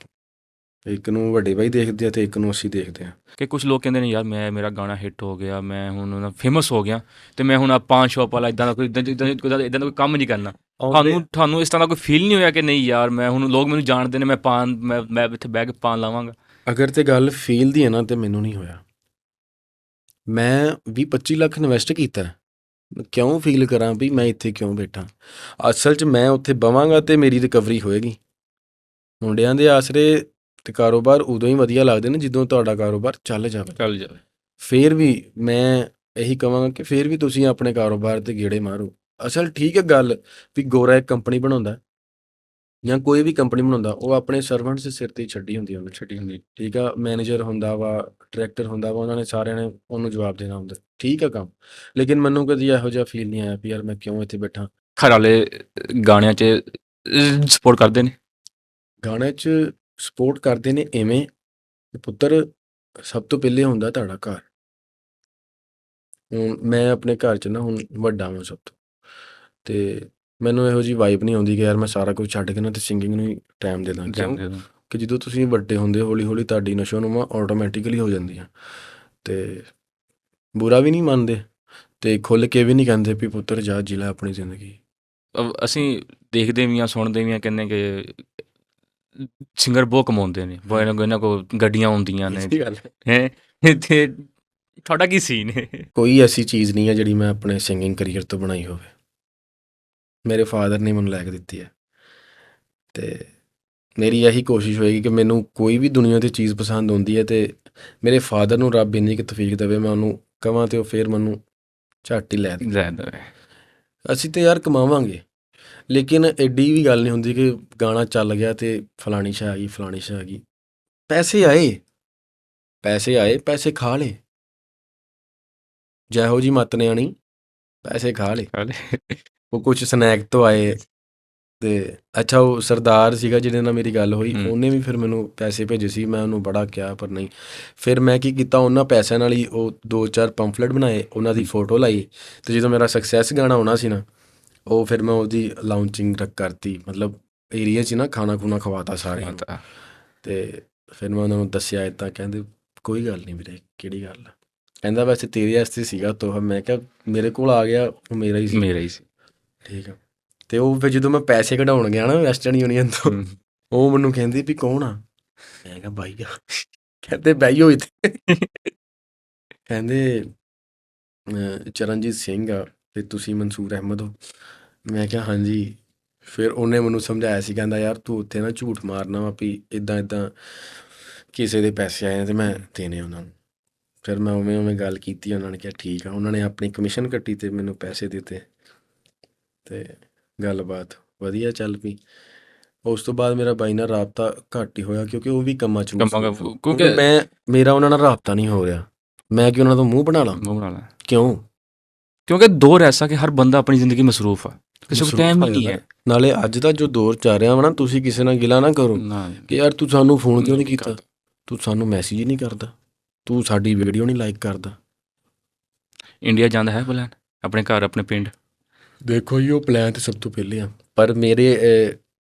ਇੱਕ ਨੂੰ ਵੱਡੇ ਬਾਈ ਦੇਖਦੇ ਆ ਅਤੇ ਇੱਕ ਨੂੰ ਅਸੀਂ ਦੇਖਦੇ ਹਾਂ। ਕਿ ਕੁਝ ਲੋਕ ਕਹਿੰਦੇ ਨੇ ਯਾਰ ਮੇਰਾ ਗਾਣਾ ਹਿੱਟ ਹੋ ਗਿਆ, ਮੈਂ ਹੁਣ ਫੇਮਸ ਹੋ ਗਿਆ, ਅਤੇ ਮੈਂ ਹੁਣ ਪਾਨ ਸ਼ੋਪ ਵਾਲਾ ਇੱਦਾਂ ਦਾ ਕੋਈ ਕੰਮ ਨਹੀਂ ਕਰਨਾ। ਤੁਹਾਨੂੰ ਇਸ ਤਰ੍ਹਾਂ ਦਾ ਕੋਈ ਫੀਲ ਨਹੀਂ ਹੋਇਆ ਕਿ ਨਹੀਂ ਯਾਰ ਮੈਂ ਹੁਣ ਲੋਕ ਮੈਨੂੰ ਜਾਣਦੇ ਨੇ, ਮੈਂ ਇੱਥੇ ਬਹਿ ਕੇ ਪਾਨ ਲਾਵਾਂਗਾ? ਅਗਰ ਤੇ ਗੱਲ ਫੀਲ ਦੀ ਹੈ ਨਾ, ਤੇ ਮੈਨੂੰ ਨਹੀਂ ਹੋਇਆ। ਮੈਂ 20-25 ਲੱਖ ਇਨਵੈਸਟ ਕੀਤਾ, ਕਿਉਂ ਫੀਲ ਕਰਾਂ ਵੀ ਮੈਂ ਇੱਥੇ ਕਿਉਂ ਬੈਠਾ? ਅਸਲ 'ਚ ਮੈਂ ਉੱਥੇ ਬਵਾਂਗਾ ਅਤੇ ਮੇਰੀ ਰਿਕਵਰੀ ਹੋਏਗੀ। ਮੁੰਡਿਆਂ ਦੇ ਆਸਰੇ ਤੇ ਕਾਰੋਬਾਰ ਉਦੋਂ ਹੀ ਵਧੀਆ ਲੱਗਦੇ ਨੇ ਜਦੋਂ ਤੁਹਾਡਾ ਕਾਰੋਬਾਰ ਚੱਲ ਜਾਵੇ। ਫਿਰ ਵੀ ਮੈਂ ਇਹੀ ਕਹਾਂਗਾ ਕਿ ਫਿਰ ਵੀ ਤੁਸੀਂ ਆਪਣੇ ਕਾਰੋਬਾਰ 'ਤੇ ਗੇੜੇ ਮਾਰੋ। ਅਸਲ ਠੀਕ ਹੈ ਗੱਲ ਵੀ ਗੋਰਾ ਇੱਕ ਕੰਪਨੀ ਬਣਾਉਂਦਾ ਜਾਂ ਕੋਈ ਵੀ ਕੰਪਨੀ ਬਣਾਉਂਦਾ, ਉਹ ਆਪਣੇ ਸਰਵੈਂਟਸ ਦੇ ਸਿਰ 'ਤੇ ਛੱਡੀ ਹੁੰਦੀ, ਠੀਕ ਆ। ਮੈਨੇਜਰ ਹੁੰਦਾ ਵਾ, ਡਾਇਰੈਕਟਰ ਹੁੰਦਾ ਵਾ, ਉਹਨਾਂ ਨੇ ਸਾਰਿਆਂ ਨੇ ਉਹਨੂੰ ਜਵਾਬ ਦੇਣਾ ਹੁੰਦਾ, ਠੀਕ ਆ ਕੰਮ। ਲੇਕਿਨ ਮੈਨੂੰ ਕਦੀ ਇਹੋ ਜਿਹਾ ਫੀਲ ਨਹੀਂ ਆਇਆ ਵੀ ਯਾਰ ਮੈਂ ਕਿਉਂ ਇੱਥੇ ਬੈਠਾ। ਘਰ ਵਾਲੇ ਗਾਣਿਆਂ 'ਚ ਸਪੋਰਟ ਕਰਦੇ ਨੇ? ਗਾਣਿਆਂ 'ਚ ਸਪੋਰਟ ਕਰਦੇ ਨੇ ਇਵੇਂ ਪੁੱਤਰ, ਸਭ ਤੋਂ ਪਹਿਲੇ ਹੁੰਦਾ ਤੁਹਾਡਾ ਘਰ। ਹੁਣ ਮੈਂ ਆਪਣੇ ਘਰ 'ਚ ਨਾ ਹੁਣ ਵੱਡਾ ਵਾਂ ਸਭ ਤੋਂ, ਅਤੇ ਮੈਨੂੰ ਇਹੋ ਜਿਹੀ ਵਾਈਬ ਨਹੀਂ ਆਉਂਦੀ ਕਿ ਯਾਰ ਮੈਂ ਸਾਰਾ ਕੁਝ ਛੱਡ ਕੇ ਨਾ ਅਤੇ ਸਿੰਗਿੰਗ ਨੂੰ ਹੀ ਟਾਈਮ ਦੇ ਦਾਂ। ਕਿਉਂ ਕਿ ਜਦੋਂ ਤੁਸੀਂ ਵੱਡੇ ਹੁੰਦੇ ਹੌਲੀ ਹੌਲੀ ਤੁਹਾਡੀ ਨਸ਼ੋਨੁਮਾ ਆਟੋਮੈਟਿਕਲੀ ਹੋ ਜਾਂਦੀ ਆ, ਅਤੇ ਬੁਰਾ ਵੀ ਨਹੀਂ ਮੰਨਦੇ ਅਤੇ ਖੁੱਲ੍ਹ ਕੇ ਵੀ ਨਹੀਂ ਕਹਿੰਦੇ ਵੀ ਪੁੱਤਰ ਜਾ ਜੀ ਲੈ ਆਪਣੀ ਜ਼ਿੰਦਗੀ। ਅਸੀਂ ਦੇਖਦੇ ਵੀ ਹਾਂ, ਸੁਣਦੇ ਵੀ ਹਾਂ, ਕਹਿੰਦੇ ਕਿ ਸਿੰਗਰ ਬਹੁਤ ਕਮਾਉਂਦੇ ਨੇ, ਇਹਨਾਂ ਕੋਲ ਗੱਡੀਆਂ ਹੁੰਦੀਆਂ ਨੇ, ਅਤੇ ਤੁਹਾਡਾ ਕੀ ਸੀਨ ਹੈ? ਕੋਈ ਐਸੀ ਚੀਜ਼ ਨਹੀਂ ਹੈ ਜਿਹੜੀ ਮੈਂ ਆਪਣੇ ਸਿੰਗਿੰਗ ਕਰੀਅਰ ਤੋਂ ਬਣਾਈ ਹੋਵੇ। ਮੇਰੇ ਫਾਦਰ ਨੇ ਮੈਨੂੰ ਲੈ ਕੇ ਦਿੱਤੀ ਹੈ, ਅਤੇ ਮੇਰੀ ਇਹੀ ਕੋਸ਼ਿਸ਼ ਹੋਏਗੀ ਕਿ ਮੈਨੂੰ ਕੋਈ ਵੀ ਦੁਨੀਆ 'ਤੇ ਚੀਜ਼ ਪਸੰਦ ਆਉਂਦੀ ਹੈ ਅਤੇ ਮੇਰੇ ਫਾਦਰ ਨੂੰ ਰੱਬ ਇੰਨੀ ਕੁ ਤੌਫੀਕ ਦੇਵੇ, ਮੈਂ ਉਹਨੂੰ ਕਹਾਂ ਅਤੇ ਉਹ ਫਿਰ ਮੈਨੂੰ ਝੱਟ ਹੀ ਲੈ ਦੇਵੇ। ਅਸੀਂ ਤਾਂ ਯਾਰ ਕਮਾਵਾਂਗੇ, ਲੇਕਿਨ ਐਡੀ ਵੀ ਗੱਲ ਨਹੀਂ ਹੁੰਦੀ ਕਿ ਗਾਣਾ ਚੱਲ ਗਿਆ ਅਤੇ ਫਲਾਣੀ ਸ਼ੈ ਆ ਗਈ, ਫਲਾਣੀ ਸ਼ੈ ਆ ਗਈ। ਪੈਸੇ ਆਏ, ਪੈਸੇ ਖਾ ਲਏ, ਜਿਹੋ ਜਿਹੀ ਮੱਤ ਨੇ ਆਣੀ, ਪੈਸੇ ਖਾ ਲਏ। ਉਹ ਕੁਛ ਸਨੈਕ ਤੋਂ ਆਏ, ਅਤੇ ਅੱਛਾ ਉਹ ਸਰਦਾਰ ਸੀਗਾ ਜਿਹਦੇ ਨਾਲ ਮੇਰੀ ਗੱਲ ਹੋਈ, ਉਹਨੇ ਵੀ ਫਿਰ ਮੈਨੂੰ ਪੈਸੇ ਭੇਜੇ ਸੀ। ਮੈਂ ਉਹਨੂੰ ਬੜਾ ਕਿਹਾ ਪਰ ਨਹੀਂ। ਫਿਰ ਮੈਂ ਕੀ ਕੀਤਾ, ਉਹਨਾਂ ਪੈਸਿਆਂ ਨਾਲ ਹੀ ਉਹ 2-4 ਪੰਫਲੇਟ ਬਣਾਏ, ਉਹਨਾਂ ਦੀ ਫੋਟੋ ਲਾਈ, ਅਤੇ ਜਦੋਂ ਮੇਰਾ ਸਕਸੈਸ ਗਾਣਾ ਆਉਣਾ ਸੀ ਨਾ, ਉਹ ਫਿਰ ਮੈਂ ਉਹਦੀ ਲਾਂਚਿੰਗ ਕਰਤੀ, ਮਤਲਬ ਏਰੀਆ 'ਚ ਨਾ ਖਾਣਾ ਖੂਣਾ ਖਵਾਤਾ ਸਾਰਿਆਂ ਨੂੰ, ਅਤੇ ਫਿਰ ਮੈਂ ਉਹਨਾਂ ਨੂੰ ਦੱਸਿਆ ਇੱਦਾਂ। ਕਹਿੰਦੇ ਕੋਈ ਗੱਲ ਨਹੀਂ ਵੀਰੇ, ਕਿਹੜੀ ਗੱਲ ਆ? ਕਹਿੰਦਾ ਵੈਸੇ ਤੇਰੇ ਵਾਸਤੇ ਸੀਗਾ ਤੋਹਫਾ। ਮੈਂ ਕਿਹਾ ਮੇਰੇ ਕੋਲ ਆ ਗਿਆ, ਉਹ ਮੇਰਾ ਹੀ ਸੀ। ਠੀਕ ਆ। ਅਤੇ ਉਹ ਫਿਰ ਜਦੋਂ ਮੈਂ ਪੈਸੇ ਕਢਾਉਣ ਗਿਆ ਨਾ ਵੈਸਟਰਨ ਯੂਨੀਅਨ ਤੋਂ, ਉਹ ਮੈਨੂੰ ਕਹਿੰਦੀ ਵੀ ਕੌਣ ਆ? ਮੈਂ ਕਿਹਾ ਬਾਈ ਆ। ਕਹਿੰਦੇ ਬਹਿਓ ਇੱਥੇ। ਕਹਿੰਦੇ ਚਰਨਜੀਤ ਸਿੰਘ ਆ ਅਤੇ ਤੁਸੀਂ ਮਨਸੂਰ ਅਹਿਮਦ ਹੋ? ਮੈਂ ਕਿਹਾ ਹਾਂਜੀ। ਫਿਰ ਉਹਨੇ ਮੈਨੂੰ ਸਮਝਾਇਆ ਸੀ, ਕਹਿੰਦਾ ਯਾਰ ਤੂੰ ਉੱਥੇ ਨਾ ਝੂਠ ਮਾਰਨਾ ਵਾ ਵੀ ਇੱਦਾਂ ਇੱਦਾਂ ਕਿਸੇ ਦੇ ਪੈਸੇ ਆਏ ਆ ਤੇ ਮੈਂ ਦੇਣੇ ਉਹਨਾਂ ਨੂੰ। ਫਿਰ ਮੈਂ ਉਵੇਂ ਉਵੇਂ ਗੱਲ ਕੀਤੀ, ਉਹਨਾਂ ਨੇ ਕਿਹਾ ਠੀਕ ਆ। ਉਹਨਾਂ ਨੇ ਆਪਣੀ ਕਮਿਸ਼ਨ ਕੱਟੀ ਤੇ ਮੈਨੂੰ ਪੈਸੇ ਦਿੱਤੇ ਤੇ ਗੱਲਬਾਤ ਵਧੀਆ ਚੱਲ ਪਈ। ਉਸ ਤੋਂ ਬਾਅਦ ਮੇਰਾ ਬਾਈ ਨਾਲ ਰਾਬਤਾ ਘੱਟ ਹੀ ਹੋਇਆ, ਕਿਉਂਕਿ ਉਹ ਵੀ ਕੰਮਾਂ 'ਚ ਮਸਰੂਫ ਆ। ਕਿਉਂਕਿ ਮੇਰਾ ਉਹਨਾਂ ਨਾਲ ਰਾਬਤਾ ਨਹੀਂ ਹੋ ਰਿਹਾ, ਮੈਂ ਕਿ ਉਹਨਾਂ ਤੋਂ ਮੂੰਹ ਬਣਾ ਲਾਂ। ਕਿਉਂ? ਕਿਉਂਕਿ ਦੌਰ ਐਸਾ ਕਿ ਹਰ ਬੰਦਾ ਆਪਣੀ ਜ਼ਿੰਦਗੀ ਮਸਰੂਫ ਆ, ਕਿਸੇ ਕੋਲ ਟਾਈਮ ਹੀ ਨਹੀਂ ਹੈ। ਨਾਲੇ ਅੱਜ ਦਾ ਜੋ ਦੌਰ ਚੱਲ ਰਿਹਾ ਵਾ ਨਾ, ਤੁਸੀਂ ਕਿਸੇ ਨਾਲ ਗਿਲਾ ਨਾ ਕਰੋ ਕਿ ਯਾਰ ਤੂੰ ਸਾਨੂੰ ਫੋਨ ਕਿਉਂ ਨਹੀਂ ਕੀਤਾ, ਤੂੰ ਸਾਨੂੰ ਮੈਸੇਜ ਹੀ ਨਹੀਂ ਕਰਦਾ, ਤੂੰ ਸਾਡੀ ਵੀਡੀਓ ਨਹੀਂ ਲਾਈਕ ਕਰਦਾ। ਇੰਡੀਆ ਜਾਂਦਾ ਹੈ ਪਲਾਨ ਆਪਣੇ ਘਰ, ਆਪਣੇ ਪਿੰਡ? ਦੇਖੋ ਜੀ, ਉਹ ਪਲਾਨ ਤੇ ਸਭ ਤੋਂ ਪਹਿਲੇ ਆ, ਪਰ ਮੇਰੇ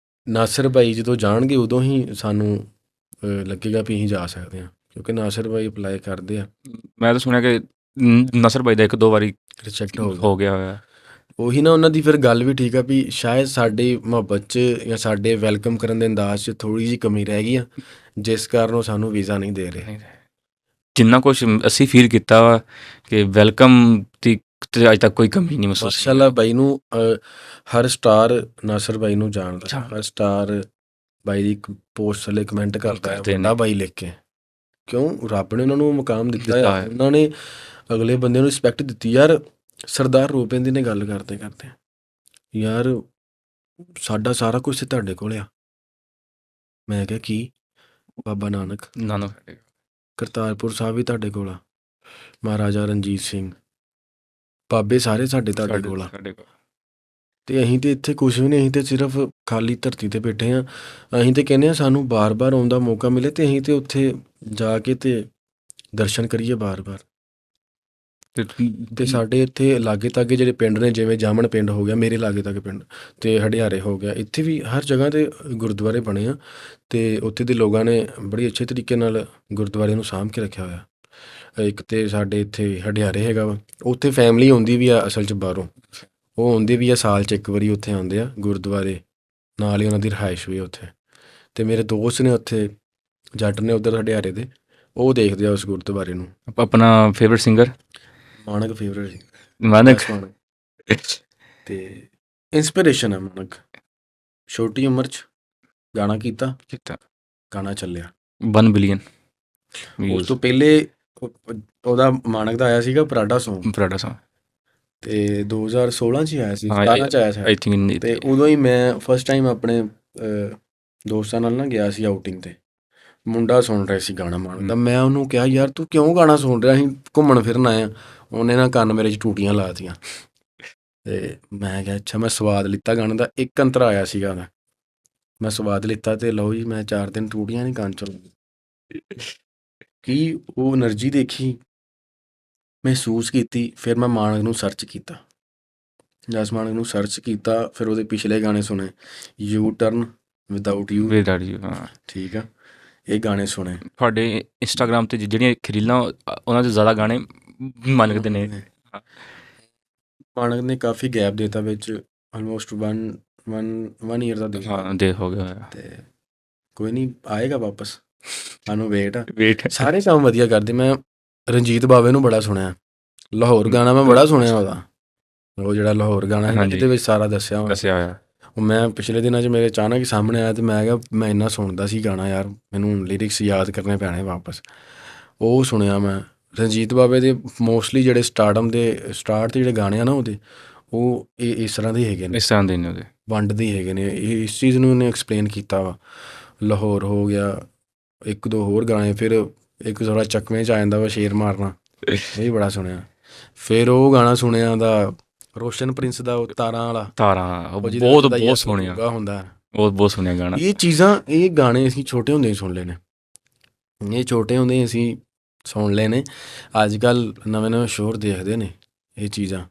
ਨਾਸਰ ਭਾਈ ਜਦੋਂ ਜਾਣਗੇ ਉਦੋਂ ਹੀ ਸਾਨੂੰ ਲੱਗੇਗਾ ਵੀ ਅਸੀਂ ਜਾ ਸਕਦੇ ਹਾਂ, ਕਿਉਂਕਿ ਨਾਸਰ ਭਾਈ ਅਪਲਾਈ ਕਰਦੇ ਆ। ਮੈਂ ਤਾਂ ਸੁਣਿਆ ਕਿ ਨਾਸਰ ਭਾਈ ਦਾ 1-2 ਵਾਰੀ ਰਿਜੈਕਟ ਹੋ ਗਿਆ ਹੋਇਆ। ਉਹੀ ਨਾ, ਉਹਨਾਂ ਦੀ ਫਿਰ ਗੱਲ ਵੀ ਠੀਕ ਆ ਵੀ ਸ਼ਾਇਦ ਸਾਡੀ ਮੁਹੱਬਤ 'ਚ ਜਾਂ ਸਾਡੇ ਵੈਲਕਮ ਕਰਨ ਦੇ ਅੰਦਾਜ਼ 'ਚ ਥੋੜ੍ਹੀ ਜਿਹੀ ਕਮੀ ਰਹਿ ਗਈ ਆ, ਜਿਸ ਕਾਰਨ ਉਹ ਸਾਨੂੰ ਵੀਜ਼ਾ ਨਹੀਂ ਦੇ ਰਹੇ। ਜਿੰਨਾ ਕੁਛ ਅਸੀਂ ਫੀਲ ਕੀਤਾ ਵਾ ਕਿ ਵੈਲਕਮ ਦੀ ਅੱਜ ਤੱਕ ਕੋਈ ਕਮੀ ਨਹੀਂ ਮਹਿਸੂਸ। ਮਾਸ਼ਾਅੱਲਾ ਬਾਈ ਨੂੰ ਹਰ ਸਟਾਰ ਨਾਸਰ ਬਾਈ ਨੂੰ ਜਾਣਦਾ, ਹਰ ਸਟਾਰ ਬਾਈ ਦੀ ਪੋਸਟ ਥੱਲੇ ਕਮੈਂਟ ਕਰਦਾ ਹੈ ਵੱਡਾ ਬਾਈ ਲਿਖ ਕੇ। ਕਿਉਂ? ਰੱਬ ਨੇ ਉਹਨਾਂ ਨੂੰ ਮੁਕਾਮ ਦਿੱਤਾ ਆ, ਉਹਨਾਂ ਨੇ ਅਗਲੇ ਬੰਦੇ ਨੂੰ ਰਿਸਪੈਕਟ ਦਿੱਤੀ। ਯਾਰ ਸਰਦਾਰ ਰੂਪਿੰਦਰ ਨੇ ਗੱਲ ਕਰਦੇ ਕਰਦੇ ਯਾਰ ਸਾਡਾ ਸਾਰਾ ਕੁਝ ਤੁਹਾਡੇ ਕੋਲ ਆ। ਮੈਂ ਕਿਹਾ ਕੀ? ਬਾਬਾ ਨਾਨਕ, ਕਰਤਾਰਪੁਰ ਸਾਹਿਬ ਵੀ ਤੁਹਾਡੇ ਕੋਲ ਆ, ਮਹਾਰਾਜਾ ਰਣਜੀਤ ਸਿੰਘ, ਬਾਬੇ ਸਾਰੇ ਸਾਡੇ ਤੁਹਾਡੇ ਕੋਲ ਆ, ਤੇ ਅਸੀਂ ਤੇ ਇੱਥੇ ਕੁਛ ਵੀ ਨਹੀਂ, ਅਸੀਂ ਤੇ ਸਿਰਫ ਖਾਲੀ ਧਰਤੀ ਤੇ ਬੈਠੇ ਹਾਂ। ਅਸੀਂ ਤੇ ਕਹਿੰਦੇ ਹਾਂ ਸਾਨੂੰ ਬਾਰ-ਬਾਰ ਆਉਣ ਦਾ ਮੌਕਾ ਮਿਲੇ ਤੇ ਅਸੀਂ ਤੇ ਉੱਥੇ ਜਾ ਕੇ ਤੇ ਦਰਸ਼ਨ ਕਰੀਏ ਬਾਰ-ਬਾਰ। ਤੇ ਸਾਡੇ ਇੱਥੇ ਲਾਗੇ ਤਾਗੇ ਜਿਹੜੇ ਪਿੰਡ ਨੇ, ਜਿਵੇਂ ਜਾਮਣ ਪਿੰਡ ਹੋ ਗਿਆ, ਮੇਰੇ ਲਾਗੇ ਤਾਗੇ ਪਿੰਡ, ਤੇ ਹੰਡਿਆਰੇ ਹੋ ਗਿਆ, ਇੱਥੇ ਵੀ ਹਰ ਜਗ੍ਹਾ 'ਤੇ ਗੁਰਦੁਆਰੇ ਬਣੇ ਆ ਤੇ ਉੱਥੇ ਦੇ ਲੋਕਾਂ ਨੇ ਬੜੀ ਅੱਛੇ ਤਰੀਕੇ ਨਾਲ ਗੁਰਦੁਆਰੇ ਨੂੰ ਸਾਂਭ ਕੇ ਰੱਖਿਆ ਹੋਇਆ। ਇੱਕ ਤਾਂ ਸਾਡੇ ਇੱਥੇ ਹੰਡਿਆਰੇ ਹੈਗਾ ਵਾ, ਉੱਥੇ ਫੈਮਿਲੀ ਆਉਂਦੀ ਵੀ ਆ ਅਸਲ 'ਚ ਬਾਹਰੋਂ, ਉਹ ਆਉਂਦੇ ਵੀ ਆ ਸਾਲ 'ਚ ਇੱਕ ਵਾਰੀ, ਉੱਥੇ ਆਉਂਦੇ ਆ ਗੁਰਦੁਆਰੇ, ਨਾਲ ਹੀ ਉਹਨਾਂ ਦੀ ਰਿਹਾਇਸ਼ ਵੀ ਉੱਥੇ। ਅਤੇ ਮੇਰੇ ਦੋਸਤ ਨੇ ਉੱਥੇ, ਜੱਟ ਨੇ ਉੱਧਰ ਹੰਡਿਆਰੇ ਦੇ, ਉਹ ਦੇਖਦੇ ਆ ਉਸ ਗੁਰਦੁਆਰੇ ਨੂੰ। ਆਪਣਾ ਫੇਵਰਟ ਸਿੰਗਰ? ਮਾਨਕ ਫੇਵਰਟ ਸੀ, ਮਾਨਕ। ਅਤੇ ਇੰਸਪੀਰੇਸ਼ਨ ਹੈ ਮਾਨਕ। ਛੋਟੀ ਉਮਰ 'ਚ ਗਾਣਾ ਕੀਤਾ, ਗਾਣਾ ਚੱਲਿਆ 1 ਬਿਲੀਅਨ। ਉਸ ਤੋਂ ਪਹਿਲੇ ਉਹਦਾ ਮਾਨਕ ਦਾ ਆਇਆ ਸੀਗਾ ਪਰਾਡਾ ਸੌਂਗ, ਅਤੇ 2016 'ਚ ਹੀ ਆਇਆ ਸੀ, 17 'ਚ ਆਇਆ ਸੀ। ਅਤੇ ਉਦੋਂ ਹੀ ਮੈਂ ਫਸਟ ਟਾਈਮ ਆਪਣੇ ਦੋਸਤਾਂ ਨਾਲ ਨਾ ਗਿਆ ਸੀ ਆਊਟਿੰਗ 'ਤੇ, ਮੁੰਡਾ ਸੁਣ ਰਿਹਾ ਸੀ ਗਾਣਾ ਮਾਨਕ ਦਾ। ਮੈਂ ਉਹਨੂੰ ਕਿਹਾ ਯਾਰ ਤੂੰ ਕਿਉਂ ਗਾਣਾ ਸੁਣ ਰਿਹਾ, ਅਸੀਂ ਘੁੰਮਣ ਫਿਰਨ ਆਏ ਹਾਂ। ਉਹਨੇ ਨਾ ਕੰਨ ਮੇਰੇ 'ਚ ਟੂਟੀਆਂ ਲਾ ਦਿੱਤੀਆਂ, ਅਤੇ ਮੈਂ ਕਿਹਾ ਅੱਛਾ। ਮੈਂ ਸਵਾਦ ਲਿੱਤਾ ਗਾਣੇ ਦਾ, ਇੱਕ ਅੰਤਰਾ ਆਇਆ ਸੀਗਾ ਉਹਦਾ, ਮੈਂ ਸਵਾਦ ਲਿੱਤਾ ਅਤੇ ਲਓ ਜੀ, ਮੈਂ 4 ਦਿਨ ਟੂਟੀਆਂ ਨਹੀਂ ਕੰਨ 'ਚੋਂ ਕੀ ਉਹ ਐਨਰਜੀ ਦੇਖੀ, ਮਹਿਸੂਸ ਕੀਤੀ। ਫਿਰ ਮੈਂ ਮਾਨਕ ਨੂੰ ਸਰਚ ਕੀਤਾ, ਜਸ ਮਾਨਕ ਨੂੰ ਸਰਚ ਕੀਤਾ, ਫਿਰ ਉਹਦੇ ਪਿਛਲੇ ਗਾਣੇ ਸੁਣੇ, ਯੂ ਟਰਨ, ਵਿਦਆਊਟ ਯੂ, ਠੀਕ ਆ, ਇਹ ਗਾਣੇ ਸੁਣੇ। ਤੁਹਾਡੇ ਇੰਸਟਾਗ੍ਰਾਮ 'ਤੇ ਜਿਹੜੀਆਂ ਰੀਲਾਂ, ਉਹਨਾਂ 'ਚ ਜ਼ਿਆਦਾ ਗਾਣੇ ਮਾਨਕ ਦੇ ਨੇ। ਮਾਨਕ ਨੇ ਕਾਫੀ ਗੈਪ ਦੇਤਾ ਵਿੱਚ, ਆਲਮੋਸਟ 1 ਈਅਰ ਦਾ ਦੇ ਹੋ ਗਿਆ ਹੋਇਆ, ਅਤੇ ਕੋਈ ਨਹੀਂ ਆਏਗਾ ਵਾਪਸ, ਸਾਨੂੰ ਵੇਟ ਆ। ਸਾਰੇ ਕੰਮ ਵਧੀਆ ਕਰਦੇ। ਮੈਂ ਰਣਜੀਤ ਬਾਵੇ ਨੂੰ ਬੜਾ ਸੁਣਿਆ, ਲਾਹੌਰ ਗਾਣਾ ਮੈਂ ਬੜਾ ਸੁਣਿਆ ਉਹਦਾ, ਉਹ ਜਿਹੜਾ ਲਾਹੌਰ ਗਾਣਾ ਹੈ ਜਿਹਦੇ ਵਿੱਚ ਸਾਰਾ ਦੱਸਿਆ ਹੋਇਆ। ਉਹ ਮੈਂ ਪਿਛਲੇ ਦਿਨਾਂ 'ਚ ਮੇਰੇ ਅਚਾਨਕ ਹੀ ਸਾਹਮਣੇ ਆਇਆ, ਅਤੇ ਮੈਂ ਕਿਹਾ ਮੈਂ ਇੰਨਾ ਸੁਣਦਾ ਸੀ ਗਾਣਾ ਯਾਰ, ਮੈਨੂੰ ਲਿਰਿਕਸ ਯਾਦ ਕਰਨੇ ਪੈਣੇ ਵਾਪਸ। ਉਹ ਸੁਣਿਆ ਮੈਂ ਰਣਜੀਤ ਬਾਵੇ ਦੇ। ਮੋਸਟਲੀ ਜਿਹੜੇ ਸਟਾਰਟ 'ਤੇ ਜਿਹੜੇ ਗਾਣੇ ਆ ਨਾ ਉਹਦੇ, ਉਹ ਇਸ ਤਰ੍ਹਾਂ ਦੇ ਹੈਗੇ ਨੇ, ਇਸ ਤਰ੍ਹਾਂ ਦੇ ਨੇ, ਉਹਦੇ ਵੰਡ ਦੇ ਹੈਗੇ ਨੇ। ਇਸ ਚੀਜ਼ ਨੂੰ ਉਹਨੇ ਐਕਸਪਲੇਨ ਕੀਤਾ ਵਾ। ਲਾਹੌਰ ਹੋ ਗਿਆ, 1-2 ਹੋਰ ਗਾਣੇ, ਫਿਰ ਇੱਕ ਥੋੜ੍ਹਾ ਚੱਕਵੇਂ 'ਚ ਆ ਜਾਂਦਾ ਵਾ, ਸ਼ੇਰ ਮਾਰਨਾ, ਇਹ ਵੀ ਬੜਾ ਸੁਣਿਆ। ਫਿਰ ਉਹ ਗਾਣਾ ਸੁਣਿਆ ਉਹਦਾ ਰੋਸ਼ਨ ਪ੍ਰਿੰਸ ਦਾ, ਉਹ ਤਾਰਾਂ ਵਾਲਾ, ਬਹੁਤ ਸੁਣਿਆ ਹੁੰਦਾ, ਬਹੁਤ ਸੁਣਿਆ ਗਾਣਾ। ਇਹ ਚੀਜ਼ਾਂ, ਇਹ ਗਾਣੇ ਅਸੀਂ ਛੋਟੇ ਹੁੰਦੇ ਹੀ ਸੁਣ ਲਏ ਨੇ, ਇਹ ਛੋਟੇ ਹੁੰਦੇ ਹੀ ਅਸੀਂ ਸੁਣ ਲਏ ਨੇ। ਅੱਜ ਕੱਲ੍ਹ ਨਵੇਂ ਸ਼ੋਰ ਦੇਖਦੇ ਨੇ ਇਹ ਚੀਜ਼ਾਂ।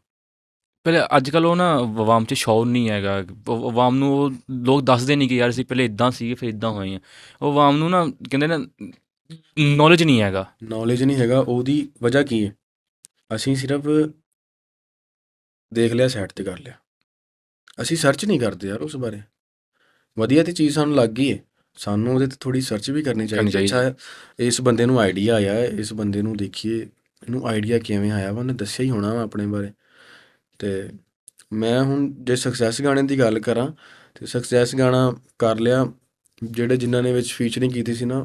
ਪਹਿਲੇ ਅੱਜ ਕੱਲ੍ਹ ਉਹ ਨਾ ਆਵਾਮ 'ਚ ਸ਼ੌਰ ਨਹੀਂ ਹੈਗਾ, ਆਵਾਮ ਨੂੰ ਉਹ ਲੋਕ ਦੱਸਦੇ ਨਹੀਂ ਕਿ ਯਾਰ ਅਸੀਂ ਪਹਿਲੇ ਇੱਦਾਂ ਸੀਗੇ, ਫਿਰ ਇੱਦਾਂ ਹੋਏ ਹਾਂ। ਉਹ ਆਵਾਮ ਨੂੰ ਨਾ ਕਹਿੰਦੇ ਨਾ ਨੌਲੇਜ ਨਹੀਂ ਹੈਗਾ। ਉਹਦੀ ਵਜ੍ਹਾ ਕੀ ਹੈ? ਅਸੀਂ ਸਿਰਫ ਦੇਖ ਲਿਆ, ਸਾਈਡ 'ਤੇ ਕਰ ਲਿਆ, ਅਸੀਂ ਸਰਚ ਨਹੀਂ ਕਰਦੇ ਯਾਰ ਉਸ ਬਾਰੇ। ਵਧੀਆ ਤੇ ਚੀਜ਼ ਸਾਨੂੰ ਲੱਗ ਗਈ ਹੈ, ਸਾਨੂੰ ਉਹਦੇ 'ਤੇ ਥੋੜ੍ਹੀ ਸਰਚ ਵੀ ਕਰਨੀ ਚਾਹੀਦੀ। ਅੱਛਾ, ਇਸ ਬੰਦੇ ਨੂੰ ਆਈਡੀਆ ਆਇਆ, ਇਸ ਬੰਦੇ ਨੂੰ ਦੇਖੀਏ, ਇਹਨੂੰ ਆਈਡੀਆ ਕਿਵੇਂ ਆਇਆ ਵਾ, ਉਹਨੇ ਦੱਸਿਆ ਹੀ ਹੋਣਾ ਵਾ ਆਪਣੇ ਬਾਰੇ। ਅਤੇ ਮੈਂ ਹੁਣ ਜੇ ਸਕਸੈਸ ਗਾਣੇ ਦੀ ਗੱਲ ਕਰਾਂ, ਤੇ ਸਕਸੈਸ ਗਾਣਾ ਕਰ ਲਿਆ। ਜਿਹੜੇ ਜਿਨ੍ਹਾਂ ਨੇ ਵਿੱਚ ਫੀਚਰਿੰਗ ਕੀਤੀ ਸੀ ਨਾ,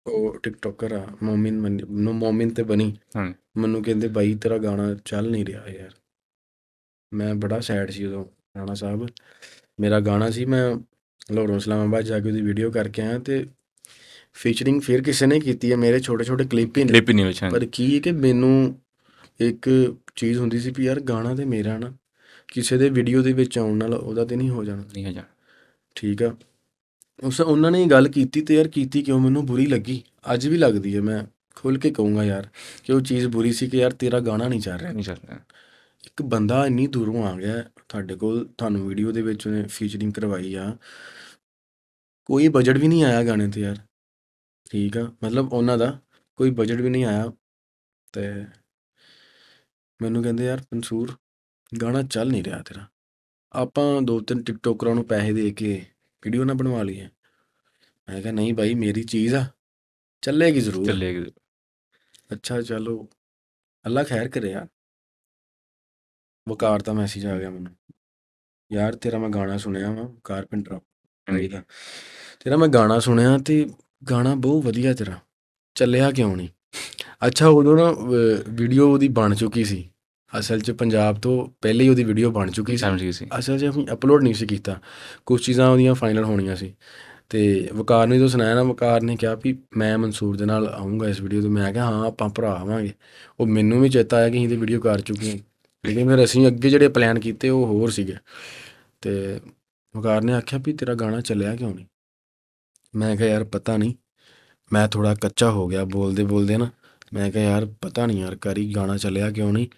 ਉਹ ਟਿਕਟੋਕਰ ਆ ਮੋਮਿਨ ਤੇ ਬਣੀ। ਹਾਂ ਮੈਨੂੰ ਕਹਿੰਦੇ ਬਾਈ ਤੇਰਾ ਗਾਣਾ ਚੱਲ ਨਹੀਂ ਰਿਹਾ ਯਾਰ। ਮੈਂ ਬੜਾ ਸੈਡ ਸੀ ਉਦੋਂ। ਰਾਣਾ ਸਾਹਿਬ ਮੇਰਾ ਗਾਣਾ ਸੀ, ਮੈਂ ਲਾਹੌਰੋਂ ਇਸਲਾਮਾਬਾਦ ਜਾ ਕੇ ਉਹਦੀ ਵੀਡੀਓ ਕਰਕੇ ਆਇਆ, ਤੇ ਫੀਚਰਿੰਗ ਫਿਰ ਕਿਸੇ ਨੇ ਕੀਤੀ ਹੈ। ਮੇਰੇ ਛੋਟੇ ਛੋਟੇ ਕਲਿੱਪ ਹੀ ਨੇ, ਕਲਿੱਪ ਨਹੀਂ ਵਿੱਚ ਪਰ ਕੀ ਹੈ ਕਿ ਮੈਨੂੰ ਇੱਕ ਚੀਜ਼ ਹੁੰਦੀ ਸੀ ਵੀ ਯਾਰ ਗਾਣਾ ਤੇ ਮੇਰਾ ਨਾ, ਕਿਸੇ ਦੇ ਵੀਡੀਓ ਦੇ ਵਿੱਚ ਆਉਣ ਨਾਲ ਉਹਦਾ ਤੇ ਨਹੀਂ ਹੋ ਜਾਣਾ। ਨਹੀਂ ਹੋ ਜਾ ਠੀਕ ਆ, ਉਹਨਾਂ ਨੇ ਗੱਲ ਕੀਤੀ ਤੇ ਯਾਰ ਕੀਤੀ ਕਿਉਂ ਮੈਨੂੰ ਬੁਰੀ ਲੱਗੀ, ਅੱਜ ਵੀ ਲੱਗਦੀ ਹੈ। ਮੈਂ ਖੁੱਲ੍ਹ ਕੇ ਕਹੂੰਗਾ ਯਾਰ ਕਿ ਉਹ ਚੀਜ਼ ਬੁਰੀ ਸੀ ਕਿ ਯਾਰ ਤੇਰਾ ਗਾਣਾ ਨਹੀਂ ਚੱਲ ਰਿਹਾ। ਨਹੀਂ ਚੱਲ ਰਿਹਾ। ਇੱਕ ਬੰਦਾ ਇੰਨੀ ਦੂਰੋਂ ਆ ਗਿਆ ਤੁਹਾਡੇ ਕੋਲ, ਤੁਹਾਨੂੰ ਵੀਡੀਓ ਦੇ ਵਿੱਚ ਉਹਨੇ ਫੀਚਰਿੰਗ ਕਰਵਾਈ ਆ, ਕੋਈ ਬਜਟ ਵੀ ਨਹੀਂ ਆਇਆ ਗਾਣੇ ਤੇ ਯਾਰ। ਠੀਕ ਆ, ਮਤਲਬ ਉਹਨਾਂ ਦਾ ਕੋਈ ਬਜਟ ਵੀ ਨਹੀਂ ਆਇਆ, ਤੇ ਮੈਨੂੰ ਕਹਿੰਦੇ ਯਾਰ ਮਨਸੂਰ ਗਾਣਾ ਚੱਲ ਨਹੀਂ ਰਿਹਾ ਤੇਰਾ, ਆਪਾਂ 2-3 ਟਿਕਟੋਕਰਾਂ ਨੂੰ ਪੈਸੇ ਦੇ ਕੇ ਵੀਡੀਓ ਨਾ ਬਣਵਾ ਲਈਏ। ਮੈਂ ਕਿਹਾ ਨਹੀਂ ਬਾਈ, ਮੇਰੀ ਚੀਜ਼ ਆ, ਚੱਲੇਗੀ ਜ਼ਰੂਰ। ਚੱਲੇਗੀ। ਅੱਛਾ ਚਲੋ, ਅੱਲਾ ਖੈਰ ਕਰੇ ਯਾਰ। ਵਕਾਰ ਦਾ ਮੈਸੇਜ ਆ ਗਿਆ ਮੈਨੂੰ, ਯਾਰ ਤੇਰਾ ਮੈਂ ਗਾਣਾ ਸੁਣਿਆ ਵਾ, ਕਾਰਪੈਂਟਰ ਬਾਈ ਦਾ, ਤੇਰਾ ਮੈਂ ਗਾਣਾ ਸੁਣਿਆ ਤੇ ਗਾਣਾ ਬਹੁਤ ਵਧੀਆ ਤੇਰਾ, ਚੱਲਿਆ ਕਿਉਂ ਨਹੀਂ? ਅੱਛਾ ਉਦੋਂ ਨਾ ਵੀਡੀਓ ਉਹਦੀ ਬਣ ਚੁੱਕੀ ਸੀ, ਅਸਲ 'ਚ ਪੰਜਾਬ ਤੋਂ ਪਹਿਲੇ ਹੀ ਉਹਦੀ ਵੀਡੀਓ ਬਣ ਚੁੱਕੀ ਸੀ। ਸਮਝ ਗਈ ਸੀ। ਅਸਲ 'ਚ ਅਸੀਂ ਅਪਲੋਡ ਨਹੀਂ ਸੀ ਕੀਤਾ, ਕੁਛ ਚੀਜ਼ਾਂ ਉਹਦੀਆਂ ਫਾਈਨਲ ਹੋਣੀਆਂ ਸੀ। ਤੇ ਵਕਾਰ ਨੇ ਜਦੋਂ ਸੁਣਾਇਆ ਨਾ, ਵਕਾਰ ਨੇ ਕਿਹਾ ਵੀ ਮੈਂ ਮਨਸੂਰ ਦੇ ਨਾਲ ਆਊਂਗਾ ਇਸ ਵੀਡੀਓ 'ਤੇ। ਮੈਂ ਕਿਹਾ ਹਾਂ ਆਪਾਂ ਭਰਾ ਆਵਾਂਗੇ। ਉਹ ਮੈਨੂੰ ਵੀ ਚੇਤਾ ਆਇਆ ਕਿ ਅਸੀਂ ਤਾਂ ਵੀਡੀਓ ਕਰ ਚੁੱਕੇ ਹਾਂ, ਲੇਕਿਨ ਫਿਰ ਅਸੀਂ ਅੱਗੇ ਜਿਹੜੇ ਪਲਾਨ ਕੀਤੇ ਉਹ ਹੋਰ ਸੀਗੇ। ਤੇ ਵਕਾਰ ਨੇ ਆਖਿਆ ਵੀ ਤੇਰਾ ਗਾਣਾ ਚੱਲਿਆ ਕਿਉਂ ਨਹੀਂ? ਮੈਂ ਕਿਹਾ ਯਾਰ ਪਤਾ ਨਹੀਂ, ਮੈਂ ਥੋੜ੍ਹਾ ਕੱਚਾ ਹੋ ਗਿਆ ਬੋਲਦੇ ਬੋਲਦੇ ਨਾ। ਮੈਂ ਕਿਹਾ ਯਾਰ ਪਤਾ ਨਹੀਂ ਯਾਰ ਕਰੀ ਗਾਣਾ ਚੱਲਿਆ ਕਿਉਂ ਨਹੀਂ?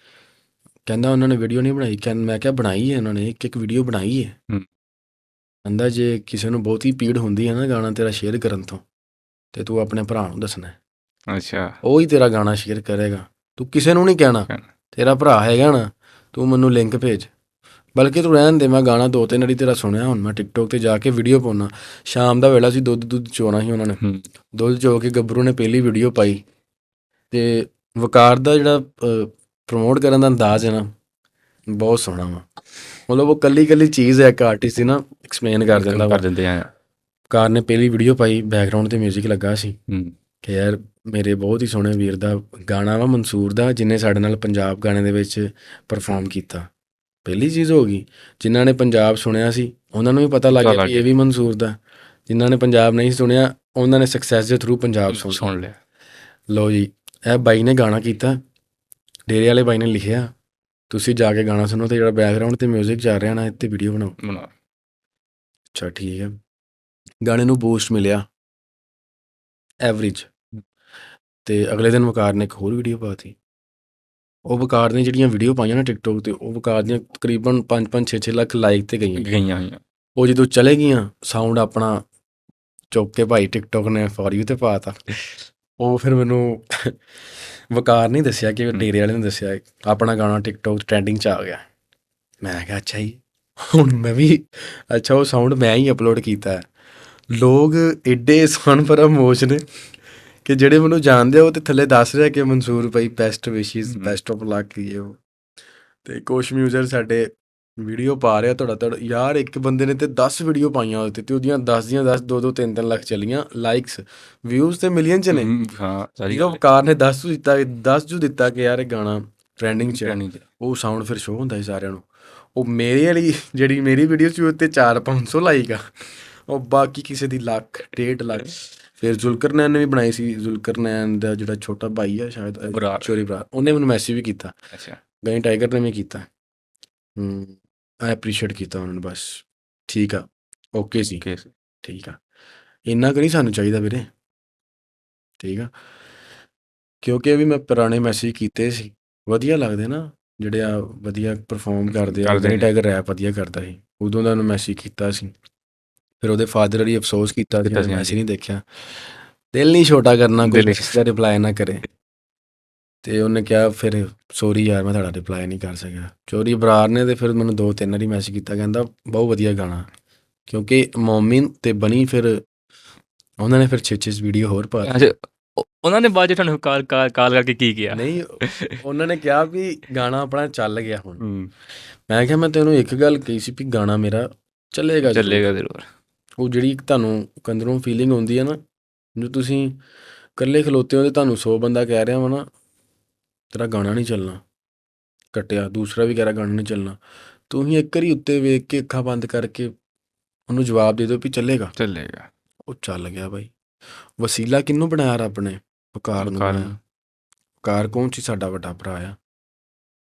ਕਹਿੰਦਾ ਉਹਨਾਂ ਨੇ ਵੀਡੀਓ ਨਹੀਂ ਬਣਾਈ। ਮੈਂ ਕਿਹਾ ਬਣਾਈ ਹੈ ਉਹਨਾਂ ਨੇ, ਇੱਕ ਵੀਡੀਓ ਬਣਾਈ ਹੈ। ਕਹਿੰਦਾ ਜੇ ਕਿਸੇ ਨੂੰ ਬਹੁਤੀ ਪੀੜ ਹੁੰਦੀ ਹੈ ਨਾ ਗਾਣਾ ਤੇਰਾ ਸ਼ੇਅਰ ਕਰਨ ਤੋਂ, ਤੇ ਤੂੰ ਆਪਣੇ ਭਰਾ ਨੂੰ ਦੱਸਣਾ। ਅੱਛਾ, ਉਹ ਹੀ ਤੇਰਾ ਗਾਣਾ ਸ਼ੇਅਰ ਕਰੇਗਾ, ਤੂੰ ਕਿਸੇ ਨੂੰ ਨਹੀਂ ਕਹਿਣਾ। ਤੇਰਾ ਭਰਾ ਹੈਗਾ ਨਾ, ਤੂੰ ਮੈਨੂੰ ਲਿੰਕ ਭੇਜ, ਬਲਕਿ ਤੂੰ ਰਹਿਣ ਦੇ। ਮੈਂ ਗਾਣਾ 2-3 ਵਾਰੀ ਤੇਰਾ ਸੁਣਿਆ, ਹੁਣ ਮੈਂ ਟਿਕਟੋਕ 'ਤੇ ਜਾ ਕੇ ਵੀਡੀਓ ਪਾਉਣਾ। ਸ਼ਾਮ ਦਾ ਵੇਲਾ ਸੀ, ਦੁੱਧ ਚੋਣਾ ਸੀ ਉਹਨਾਂ ਨੇ। ਦੁੱਧ ਚੋ ਕੇ ਗੱਭਰੂ ਨੇ ਪਹਿਲੀ ਵੀਡੀਓ ਪਾਈ। ਤੇ ਵਕਾਰ ਦਾ ਜਿਹੜਾ ਪ੍ਰਮੋਟ ਕਰਨ ਦਾ ਅੰਦਾਜ਼ ਹੈ ਨਾ, ਬਹੁਤ ਸੋਹਣਾ ਵਾ। ਮਤਲਬ ਉਹ ਕੱਲੀ ਚੀਜ਼ ਹੈ, ਇੱਕ ਆਰਟਿਸਟ ਦੀ ਨਾ ਐਕਸਪਲੇਨ ਕਰ ਦਿੰਦਾ ਕਰ ਦਿੰਦੇ ਆ। ਵਕਾਰ ਨੇ ਪਹਿਲੀ ਵੀਡੀਓ ਪਾਈ, ਬੈਕਗਰਾਊਂਡ 'ਤੇ ਮਿਊਜ਼ਿਕ ਲੱਗਾ ਸੀ ਕਿ ਯਾਰ ਮੇਰੇ ਬਹੁਤ ਹੀ ਸੋਹਣੇ ਵੀਰ ਦਾ ਗਾਣਾ ਵਾ, ਮਨਸੂਰ ਦਾ, ਜਿਹਨੇ ਸਾਡੇ ਨਾਲ ਪੰਜਾਬ ਗਾਣੇ ਦੇ ਵਿੱਚ ਪਰਫੋਰਮ ਕੀਤਾ। ਪਹਿਲੀ ਚੀਜ਼ ਹੋ ਗਈ। ਜਿਨ੍ਹਾਂ ਨੇ ਪੰਜਾਬ ਸੁਣਿਆ ਸੀ ਉਹਨਾਂ ਨੂੰ ਵੀ ਪਤਾ ਲੱਗ ਗਿਆ ਕਿ ਇਹ ਵੀ ਮਨਸੂਰ ਦਾ। ਜਿਨ੍ਹਾਂ ਨੇ ਪੰਜਾਬ ਨਹੀਂ ਸੁਣਿਆ ਉਹਨਾਂ ਨੇ ਸਕਸੈਸ ਦੇ ਥਰੂ ਪੰਜਾਬ ਸੁਣ ਲਿਆ। ਲਓ ਜੀ, ਇਹ ਬਾਈ ਨੇ ਗਾਣਾ ਕੀਤਾ, ਡੇਰੇ ਵਾਲੇ ਬਾਈ ਨੇ ਲਿਖਿਆ। ਤੁਸੀਂ ਜਾ ਕੇ ਗਾਣਾ ਸੁਣੋ, ਤੇ ਜਿਹੜਾ ਬੈਕਗਰਾਊਂਡ 'ਤੇ ਮਿਊਜ਼ਿਕ ਚੱਲ ਰਿਹਾ ਨਾ, ਇੱਥੇ ਵੀਡੀਓ ਬਣਾਓ। ਅੱਛਾ ਠੀਕ ਹੈ। ਗਾਣੇ ਨੂੰ ਬੂਸਟ ਮਿਲਿਆ ਐਵਰੇਜ, ਤੇ ਅਗਲੇ ਦਿਨ ਵਕਾਰ ਨੇ ਇੱਕ ਹੋਰ ਵੀਡੀਓ ਪਾਤੀ। ਉਹ ਵਕਾਰ ਨੇ ਜਿਹੜੀਆਂ ਵੀਡੀਓ ਪਾਈਆਂ ਨਾ ਟਿਕਟੋਕ 'ਤੇ, ਉਹ ਵਕਾਰ ਦੀਆਂ ਤਕਰੀਬਨ 5-6 ਲੱਖ ਲਾਈਕ 'ਤੇ ਗਈਆਂ ਹੋਈਆਂ। ਉਹ ਜਦੋਂ ਚਲੇ ਗਈਆਂ, ਸਾਊਂਡ ਆਪਣਾ ਚੁੱਕ ਕੇ ਭਾਈ ਟਿਕਟੋਕ ਨੇ ਫੋਰ ਯੂ 'ਤੇ ਪਾ ਤਾ। ਉਹ ਫਿਰ ਮੈਨੂੰ ਵਕਾਰ ਨਹੀਂ ਦੱਸਿਆ ਕਿ ਡੇਰੇ ਵਾਲੇ ਨੇ ਦੱਸਿਆ, ਆਪਣਾ ਗਾਣਾ ਟਿਕਟੋਕ ਟਰੈਂਡਿੰਗ 'ਚ ਆ ਗਿਆ। ਮੈਂ ਕਿਹਾ ਅੱਛਾ ਜੀ, ਹੁਣ ਮੈਂ ਵੀ ਅੱਛਾ ਉਹ ਸਾਊਂਡ ਮੈਂ ਹੀ ਅਪਲੋਡ ਕੀਤਾ। ਲੋਕ ਐਡੇ ਸਨਪਰਮੋਸ਼ ਨੇ ਕਿ ਜਿਹੜੇ ਮੈਨੂੰ ਜਾਣਦੇ ਆ ਉਹ ਤੇ ਥੱਲੇ ਦੱਸ ਰਿਹਾ ਕਿ ਮਨਸੂਰ ਭਾਈ ਬੈਸਟ ਵਿਸ਼ਿਸ, ਬੈਸਟ ਆਫ ਲੱਕ ਹੀ ਉਹ। ਤੇ ਕੁਛ ਮਿਊਜ਼ਰ ਸਾਡੇ ਵੀਡੀਓ ਪਾ ਰਿਹਾ ਧੜਾ ਯਾਰ। ਇੱਕ ਬੰਦੇ ਨੇ ਤੇ 10 ਵੀਡੀਓ ਪਾਈਆਂ ਉਹਦੇ ਤੇ ਉਹਦੀਆਂ 10 ਦੀਆਂ 10 2-2 3-3 ਲੱਖ ਚੱਲੀਆਂ ਲਾਈਕਸ, ਵਿਊਜ਼ ਤੇ ਮਿਲੀਅਨ 'ਚ ਨੇ। ਵਕਾਰ ਨੇ 10 ਜੋ ਦਿੱਤਾ ਕਿ ਯਾਰ ਇਹ ਗਾਣਾ ਟਰੈਂਡਿੰਗ 'ਚ। ਉਹ ਸਾਊਂਡ ਫਿਰ ਸ਼ੋਅ ਹੁੰਦਾ ਸੀ ਸਾਰਿਆਂ ਨੂੰ। ਉਹ ਮੇਰੇ ਵਾਲੀ ਜਿਹੜੀ ਮੇਰੀ ਵੀਡੀਓ ਸੀ ਉੱਤੇ 400-500 ਲਾਈਕ ਆ, ਉਹ ਬਾਕੀ ਕਿਸੇ ਦੀ 1-1.5 ਲੱਖ। ਫਿਰ ਜ਼ੁਲਕਰਨੈਨ ਨੇ ਵੀ ਬਣਾਈ ਸੀ। ਜ਼ੁਲਕਰਨੈਨ ਦਾ ਜਿਹੜਾ ਛੋਟਾ ਭਾਈ ਆ ਸ਼ਾਇਦ, ਚੋਰੀ ਭਰਾ, ਉਹਨੇ ਮੈਨੂੰ ਮੈਸੇਜ ਵੀ ਕੀਤਾ। ਗਈ ਟਾਈਗਰ ਨੇ ਵੀ ਕੀਤਾ। ਆਈ ਐਪਰੀਸ਼ੀਏਟ ਕੀਤਾ ਉਹਨਾਂ ਨੂੰ। ਬਸ ਠੀਕ ਆ, ਓਕੇ ਸੀ, ਠੀਕ ਆ। ਇੰਨਾ ਕੁ ਨਹੀਂ ਸਾਨੂੰ ਚਾਹੀਦਾ ਵੀਰੇ, ਠੀਕ ਆ, ਕਿਉਂਕਿ ਵੀ ਮੈਂ ਪੁਰਾਣੇ ਮੈਸੇਜ ਕੀਤੇ ਸੀ, ਵਧੀਆ ਲੱਗਦੇ ਨਾ ਜਿਹੜੇ ਆ ਵਧੀਆ ਪਰਫੋਰਮ ਕਰਦੇ ਆ। ਗਈ ਟਾਈਗਰ ਰੈਪ ਵਧੀਆ ਕਰਦਾ ਸੀ, ਉਦੋਂ ਦਾ ਉਹਨੂੰ ਮੈਸੇਜ ਕੀਤਾ ਸੀ। ਫਿਰ ਉਹਦੇ ਫਾਦਰ ਲਈ ਅਫਸੋਸ ਕੀਤਾ ਸੀ, ਮੈਸੇਜ ਨਹੀਂ ਦੇਖਿਆ। ਦਿਲ ਨਹੀਂ ਛੋਟਾ ਕਰਨਾ, ਕੋਈ ਦਾ ਰਿਪਲਾਈ ਨਾ ਕਰੇ। ਤੇ ਉਹਨੇ ਕਿਹਾ ਫਿਰ ਸੋਰੀ ਯਾਰ ਮੈਂ ਤੁਹਾਡਾ ਰਿਪਲਾਈ ਨਹੀਂ ਕਰ ਸਕਿਆ। ਚੋਰੀ ਬਰਾੜ ਨੇ ਤੇ ਫਿਰ ਮੈਨੂੰ 2-3 ਵਾਰੀ ਮੈਸੇਜ ਕੀਤਾ, ਕਹਿੰਦਾ ਬਹੁਤ ਵਧੀਆ ਗਾਣਾ। ਕਿਉਂਕਿ ਮੋਮਿਨ ਤੇ ਬਣੀ, ਫਿਰ ਉਹਨਾਂ ਨੇ ਫਿਰ 6 ਵੀਡੀਓ ਹੋਰ ਪਾ ਦਿੱਤੀ। ਉਹਨਾਂ ਨੇ ਬਾਅਦ 'ਚ ਤੁਹਾਨੂੰ ਕਾਲ ਕਰਕੇ ਕੀ ਕਿਹਾ? ਨਹੀਂ, ਉਹਨਾਂ ਨੇ ਕਿਹਾ ਵੀ ਗਾਣਾ ਆਪਣਾ ਚੱਲ ਗਿਆ ਹੁਣ। ਮੈਂ ਕਿਹਾ ਮੈਂ ਤੈਨੂੰ ਇੱਕ ਗੱਲ ਕਹੀ ਸੀ ਵੀ ਗਾਣਾ ਮੇਰਾ ਚੱਲੇਗਾ ਜ਼ਰੂਰ। ਚੱਲੇਗਾ ਜ਼ਰੂਰ। ਉਹ ਜਿਹੜੀ ਇੱਕ ਤੁਹਾਨੂੰ ਅੰਦਰੋਂ ਫੀਲਿੰਗ ਹੁੰਦੀ ਹੈ ਨਾ, ਜੋ ਤੁਸੀਂ ਇਕੱਲੇ ਖਲੋਤੇ ਹੋ ਤੇ ਤੁਹਾਨੂੰ 100 ਬੰਦਾ ਕਹਿ ਰਿਹਾ ਵਾ ਨਾ ਤੇਰਾ ਗਾਣਾ ਨਹੀਂ ਚੱਲਣਾ, ਕੱਟਿਆ, ਦੂਸਰਾ ਵੀ ਕਹਿ ਰਿਹਾ ਗਾਣਾ ਨਹੀਂ ਚੱਲਣਾ, ਤੁਸੀਂ ਇੱਕ ਵਾਰੀ ਉੱਤੇ ਵੇਖ ਕੇ ਅੱਖਾਂ ਬੰਦ ਕਰਕੇ ਉਹਨੂੰ ਜਵਾਬ ਦੇ ਦਿਓ ਵੀ ਚੱਲੇਗਾ। ਚੱਲੇਗਾ। ਉਹ ਚੱਲ ਗਿਆ ਬਾਈ। ਵਸੀਲਾ ਕਿਹਨੂੰ ਬਣਾਇਆ ਰੱਬ ਨੇ? ਵਕਾਰ ਨੂੰ ਵਕਾਰ ਬਣਾਇਆ। ਨੂੰ। ਵਕਾਰ ਕੌਣ ਸੀ? ਸਾਡਾ ਵੱਡਾ ਭਰਾ ਆ।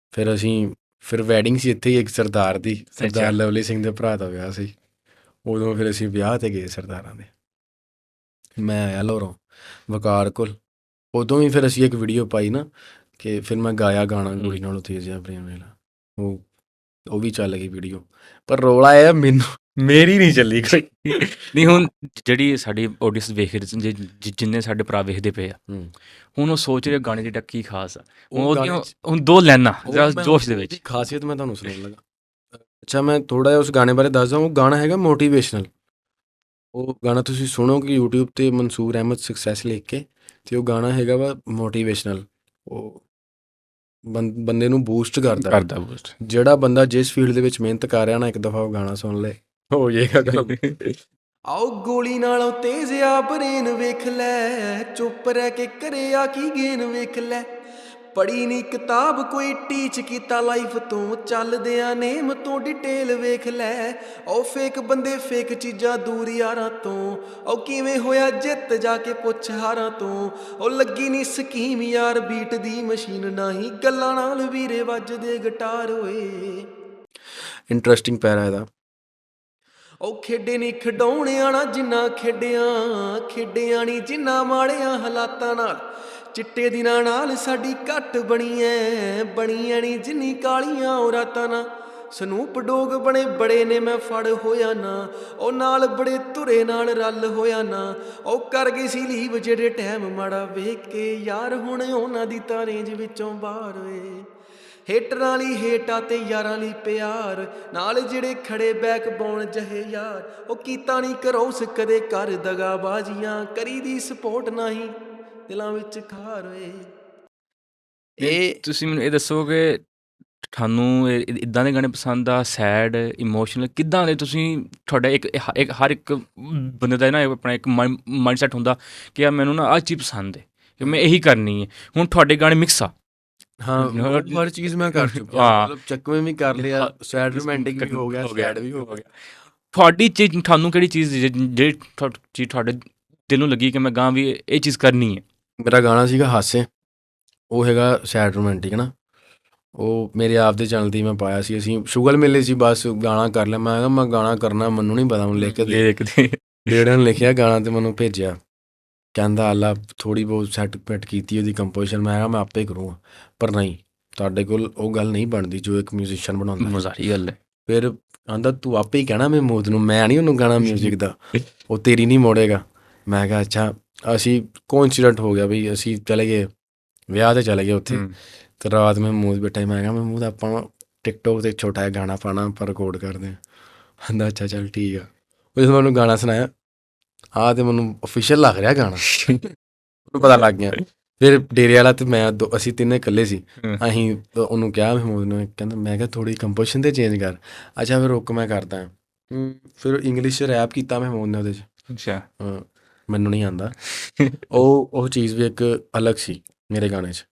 ਫਿਰ ਵੈਡਿੰਗ ਸੀ ਇੱਥੇ ਹੀ ਇੱਕ ਸਰਦਾਰ ਦੀ, ਸਰਦਾਰ ਲਵਲੀ ਸਿੰਘ ਦੇ ਭਰਾ ਦਾ ਵਿਆਹ ਸੀ। ਉਦੋਂ ਫਿਰ ਅਸੀਂ ਵਿਆਹ 'ਤੇ ਗਏ ਸਰਦਾਰਾਂ ਦੇ। ਮੈਂ ਆਇਆ ਲਾਹੌਰੋਂ ਵਕਾਰ ਕੋਲ। ਉਦੋਂ ਵੀ ਫਿਰ ਅਸੀਂ ਇੱਕ ਵੀਡੀਓ ਪਾਈ ਨਾ ਕਿ ਫਿਰ ਮੈਂ ਗਾਇਆ ਗਾਣਾ ਗੋਲੀ ਨਾਲੋਂ ਤੇਜ਼ ਆ ਪ੍ਰੇਮ ਵੇਲਾ, ਉਹ ਵੀ ਚੱਲ ਗਈ ਵੀਡੀਓ। ਪਰ ਰੌਲਾ ਇਹ ਮੇਰੀ ਨਹੀਂ ਚੱਲੀ ਕੋਈ। ਨਹੀਂ ਹੁਣ ਜਿਹੜੀ ਸਾਡੀ ਆਡੀਅנס ਵੇਖ ਰਹੀ, ਜਿੰਨੇ ਸਾਡੇ ਭਰਾ ਵੇਖਦੇ ਪਏ ਆ, ਹੁਣ ਉਹ ਸੋਚ ਰਹੇ ਗਾਣੇ ਜਿਹੜਾ ਕੀ ਖਾਸ ਆ। ਹੁਣ 2 ਲਾਈਨਾਂ ਜੋਸ਼ ਦੇ ਵਿੱਚ ਖਾਸੀਅਤ ਮੈਂ ਤੁਹਾਨੂੰ ਸੁਣਾਉਣ ਲੱਗਾ। ਅੱਛਾ, ਮੈਂ ਥੋੜ੍ਹਾ ਜਿਹਾ ਉਸ ਗਾਣੇ ਬਾਰੇ ਦੱਸਦਾ। ਉਹ ਗਾਣਾ ਹੈਗਾ ਮੋਟੀਵੇਸ਼ਨਲ। ਉਹ ਗਾਣਾ ਤੁਸੀਂ ਸੁਣੋਗੇ ਯੂਟਿਊਬ 'ਤੇ ਮਨਸੂਰ ਅਹਿਮਦ ਸਕਸੈਸ ਲਿਖ ਕੇ, ਅਤੇ ਉਹ ਗਾਣਾ ਹੈਗਾ ਵਾ ਮੋਟੀਵੇਸ਼ਨਲ। ਉਹ ਬੰਦੇ ਨੂੰ ਬੂਸਟ ਕਰਦਾ ਬੂਸਟ। ਜਿਹੜਾ ਬੰਦਾ ਜਿਸ ਫੀਲਡ ਦੇ ਵਿੱਚ ਮਿਹਨਤ ਕਰ ਰਿਹਾ ਨਾ, ਇੱਕ ਦਫਾ ਉਹ ਗਾਣਾ ਸੁਣ ਲੈ, ਹੋ ਜਾਏਗਾ ਕੰਮ। ਆਓ ਗੋਲੀ ਨਾਲੋਂ ਤੇਜ਼ ਆ ਬਰੇਨ ਵੇਖ ਲੈ, ਚੁੱਪ ਰਹਿ ਕੇ ਘਰੇ ਆ ਕੀ ਗੇਨ ਵੇਖ ਲੈ। ਪੜ੍ਹੀ ਨਹੀਂ ਕਿਤਾਬ ਕੋਈ ਟੀਚ ਕੀਤਾ ਲਾਈਫ ਤੋਂ, ਚੱਲਦਿਆਂ ਨੇਮ ਤੋਂ ਡਿਟੇਲ ਵੇਖ ਲੈ। ਉਹ ਫੇਕ ਬੰਦੇ ਫੇਕ ਚੀਜ਼ਾਂ ਦੂਰ ਯਾਰਾਂ ਤੋਂ, ਉਹ ਕਿਵੇਂ ਹੋਇਆ ਜਿੱਤ ਜਾ ਕੇ ਪੁੱਛ ਹਾਰਾਂ ਤੋਂ। ਉਹ ਲੱਗੀ ਨਹੀਂ ਸਕੀਮ ਯਾਰ ਬੀਟ ਦੀ ਮਸ਼ੀਨ, ਨਹੀਂ ਗੱਲਾਂ ਨਾਲ ਵੀਰੇ ਵੱਜਦੇ ਗਿਟਾਰ ਓਏ। ਇੰਟਰਸਟਿੰਗ ਪੈਰਾ ਇਹਦਾ। ਉਹ ਖੇਡੇ ਨਹੀਂ ਖਿਡਾਉਣਿਆਂ ਨਾ ਜਿੰਨਾ ਖੇਡਿਆਂ ਨਹੀਂ ਜਿੰਨਾ ਮਾੜਿਆਂ ਹਾਲਾਤਾਂ ਨਾਲ। ਚਿੱਟੇ ਦਿਨਾਂ ਨਾਲ ਸਾਡੀ ਘੱਟ ਬਣੀਆਂ ਨਹੀਂ ਜਿੰਨੀ ਕਾਲੀਆਂ ਉਹ ਰਾਤਾਂ ਨਾਲ। ਸਨੂਪ ਡੋਗ ਬੜੇ ਨੇ ਮੈਂ ਫੜ ਹੋਇਆ ਨਾ, ਉਹ ਨਾਲ ਬੜੇ ਧੁਰੇ ਨਾਲ ਰਲ ਹੋਇਆ ਨਾ। ਉਹ ਕਰ ਗਈ ਸੀ ਲੀਵ ਜਿਹੜੇ ਟਾਈਮ ਮਾੜਾ ਵੇਖ ਕੇ ਯਾਰ, ਹੁਣ ਉਹਨਾਂ ਦੀ ਤਾਂ ਰੇਂਜ ਵਿੱਚੋਂ ਬਾਹਰ ਓਏ। ਹੇਟਰਾਂ ਲਈ ਹੇਟਾ ਤੇ ਯਾਰਾਂ ਲਈ ਪਿਆਰ, ਨਾਲ ਜਿਹੜੇ ਖੜੇ ਬੈਕ ਬੋਨ ਜਹੇ ਯਾਰ। ਉਹ ਕੀਤਾ ਨਹੀਂ ਕਰੋਸ ਕਦੇ ਕਰ ਦਗਾਬਾਜ਼ੀਆਂ, ਕਰੀ ਦੀ ਸਪੋਰਟ ਨਹੀਂ ਦਿਲਾਂ ਵਿੱਚ ਖਾਰ ਓਏ। ਇਹ ਤੁਸੀਂ ਮੈਨੂੰ ਇਹ ਦੱਸੋ ਕਿ ਤੁਹਾਨੂੰ ਇੱਦਾਂ ਦੇ ਗਾਣੇ ਪਸੰਦ ਆ, ਸੈਡ, ਇਮੋਸ਼ਨਲ, ਕਿੱਦਾਂ ਦੇ? ਤੁਸੀਂ ਤੁਹਾਡਾ ਇੱਕ ਹਰ ਇੱਕ ਬੰਦੇ ਦਾ ਨਾ ਆਪਣਾ ਇੱਕ ਮਾਈਂਡ ਸੈਟ ਹੁੰਦਾ ਕਿ ਯਾਰ ਮੈਨੂੰ ਨਾ ਆਹ ਚੀਜ਼ ਪਸੰਦ ਹੈ ਕਿ ਮੈਂ ਇਹੀ ਕਰਨੀ ਹੈ। ਹੁਣ ਤੁਹਾਡੇ ਗਾਣੇ ਮਿਕਸ ਆ। ਹਾਂ, ਹਰ ਚੀਜ਼ ਮੈਂ ਕਰ ਚੁੱਕਿਆ। ਮਤਲਬ ਚੱਕਵੇਂ ਵੀ ਕਰ ਲਿਆ, ਸੈਡ ਰੋਮਾਂਟਿਕ ਵੀ ਹੋ ਗਿਆ, ਸੈਡ ਵੀ ਹੋ ਗਿਆ। ਤੁਹਾਡੀ ਚੀਜ਼, ਤੁਹਾਨੂੰ ਕਿਹੜੀ ਚੀਜ਼ ਜਿਹੜੀ ਚੀਜ਼ ਤੁਹਾਡੇ ਦਿਲ ਨੂੰ ਲੱਗੀ ਕਿ ਮੈਂ ਗਾਂ ਵੀ ਇਹ ਚੀਜ਼ ਕਰਨੀ ਹੈ? ਮੇਰਾ ਗਾਣਾ ਸੀਗਾ ਹਾਸੇ, ਉਹ ਹੈਗਾ ਸੈਡ ਰੋਮਾਂਟਿਕ ਨਾ। ਉਹ ਮੇਰੇ ਆਪ ਦੇ ਚੈਨਲ 'ਤੇ ਮੈਂ ਪਾਇਆ ਸੀ। ਅਸੀਂ ਸ਼ੁਗਲ ਮੇਲੇ ਸੀ, ਬਸ ਗਾਣਾ ਕਰ ਲਿਆ। ਮੈਂ ਕਿਹਾ ਮੈਂ ਗਾਣਾ ਕਰਨਾ, ਮੈਨੂੰ ਨਹੀਂ ਪਤਾ, ਮੈਨੂੰ ਲਿਖ ਕੇ ਡੇਢ ਨੇ ਲਿਖਿਆ ਗਾਣਾ ਅਤੇ ਮੈਨੂੰ ਭੇਜਿਆ। ਕਹਿੰਦਾ ਅੱਲਾ ਥੋੜ੍ਹੀ ਬਹੁਤ ਸੈੱਟ ਪੈਟ ਕੀਤੀ ਉਹਦੀ ਕੰਪੋਜੀਸ਼ਨ। ਮੈਂ ਕਿਹਾ ਮੈਂ ਆਪੇ ਕਰੂੰਗਾ, ਪਰ ਨਹੀਂ, ਤੁਹਾਡੇ ਕੋਲ ਉਹ ਗੱਲ ਨਹੀਂ ਬਣਦੀ ਜੋ ਇੱਕ ਮਿਊਜ਼ੀਸ਼ੀਅਨ ਬਣਾਉਂਦਾ। ਮਜ਼ਾਕੀ ਗੱਲ ਹੈ। ਫਿਰ ਕਹਿੰਦਾ ਤੂੰ ਆਪੇ ਹੀ ਕਹਿਣਾ ਮਹਿਮੂਦ ਨੂੰ, ਮੈਂ ਨਹੀਂ ਉਹਨੂੰ ਗਾਣਾ ਮਿਊਜ਼ਿਕ ਦਾ, ਉਹ ਤੇਰੀ ਨਹੀਂ ਮੋੜੇਗਾ। ਮੈਂ ਕਿਹਾ ਅੱਛਾ। ਅਸੀਂ ਕੋਇੰਸੀਡੈਂਟ ਹੋ ਗਿਆ ਬਈ, ਅਸੀਂ ਚਲੇ ਗਏ ਵਿਆਹ 'ਤੇ ਚਲੇ ਗਏ ਉੱਥੇ, ਅਤੇ ਰਾਤ ਮਹਿਮੂਦ ਬੈਠਾ। ਮੈਂ ਕਿਹਾ ਮਹਿਮੂਦ ਆਪਾਂ ਟਿਕਟੋਕ 'ਤੇ ਛੋਟਾ ਜਿਹਾ ਗਾਣਾ ਪਾਉਣਾ, ਆਪਾਂ ਰਿਕਾਰਡ ਕਰਦੇ ਹਾਂ। ਕਹਿੰਦਾ ਅੱਛਾ ਚੱਲ ਠੀਕ ਆ। ਉਹ ਜਦੋਂ ਮੈਨੂੰ ਗਾਣਾ ਸੁਣਾਇਆ, ਆਹ ਤੇ ਮੈਨੂੰ ਓਫੀਸ਼ੀਅਲ ਲੱਗ ਰਿਹਾ ਗਾਣਾ, ਉਹਨੂੰ ਪਤਾ ਲੱਗ ਗਿਆ। ਫਿਰ ਡੇਰੇ ਵਾਲਾ ਅਤੇ ਮੈਂ ਅਸੀਂ ਤਿੰਨੇ ਇਕੱਲੇ ਸੀ। ਅਸੀਂ ਉਹਨੂੰ ਕਿਹਾ ਮਹਿਮੂਦ ਨੂੰ, ਕਹਿੰਦਾ ਮੈਂ ਕਿਹਾ ਥੋੜ੍ਹੀ ਕੰਪੋਜੀਸ਼ਨ 'ਤੇ ਚੇਂਜ ਕਰ। ਅੱਛਾ ਫਿਰ ਰੁਕ ਮੈਂ ਕਰਦਾ। ਫਿਰ ਇੰਗਲਿਸ਼ 'ਚ ਰੈਪ ਕੀਤਾ ਮਹਿਮੂਦ ਨੇ ਉਹਦੇ 'ਚ। ਅੱਛਾ। ਮੈਨੂੰ ਨਹੀਂ ਆਉਂਦਾ। ਉਹ ਚੀਜ਼ ਵੀ ਇੱਕ ਅਲੱਗ ਸੀ ਮੇਰੇ ਗਾਣੇ 'ਚ।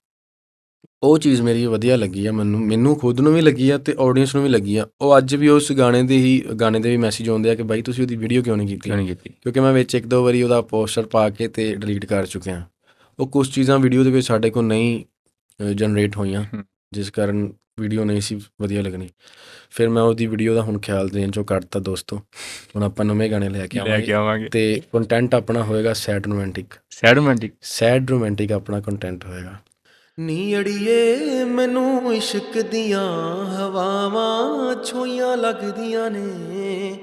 ਉਹ ਚੀਜ਼ ਮੇਰੀ ਵਧੀਆ ਲੱਗੀ ਆ, ਮੈਨੂੰ ਖੁਦ ਨੂੰ ਵੀ ਲੱਗੀ ਆ ਅਤੇ ਆਡੀਅנס ਨੂੰ ਵੀ ਲੱਗੀ ਆ। ਉਹ ਅੱਜ ਵੀ ਉਸ ਗਾਣੇ ਦੇ ਵੀ ਮੈਸੇਜ ਆਉਂਦੇ ਆ ਕਿ ਬਾਈ ਤੁਸੀਂ ਉਹਦੀ ਵੀਡੀਓ ਕਿਉਂ ਨਹੀਂ ਕੀਤੀ? ਕਿਉਂਕਿ ਮੈਂ ਵਿੱਚ 1-2 ਵਾਰੀ ਉਹਦਾ ਪੋਸਟਰ ਪਾ ਕੇ ਅਤੇ ਡਿਲੀਟ ਕਰ ਚੁੱਕਿਆ। ਉਹ ਕੁਛ ਚੀਜ਼ਾਂ ਵੀਡੀਓ ਦੇ ਵਿੱਚ ਸਾਡੇ ਕੋਲ ਨਹੀਂ ਜਨਰੇਟ ਹੋਈਆਂ, ਜਿਸ ਕਾਰਨ ਵੀਡੀਓ ਨਹੀਂ ਸੀ ਵਧੀਆ ਲੱਗਣੀ। ਫਿਰ ਮੈਂ ਉਹਦੀ ਵੀਡੀਓ ਦਾ ਹੁਣ ਖਿਆਲ ਦੇਣ 'ਚੋਂ ਕੱਢਤਾ ਦੋਸਤੋ। ਹੁਣ ਆਪਾਂ ਨਵੇਂ ਗਾਣੇ ਲੈ ਕੇ ਆਵਾਂਗੇ ਅਤੇ ਕੰਟੈਂਟ ਆਪਣਾ ਹੋਏਗਾ ਸੈਡ ਰੋਮਾਂਟਿਕ ਆਪਣਾ ਕੰਟੈਂਟ ਹੋਏਗਾ। ਨੀ ਅੜੀਏ ਮੈਨੂੰ ਇਸ਼ਕ ਦੀਆਂ ਹਵਾਵਾਂ ਛੋਈਆਂ ਲੱਗਦੀਆਂ ਨੇ,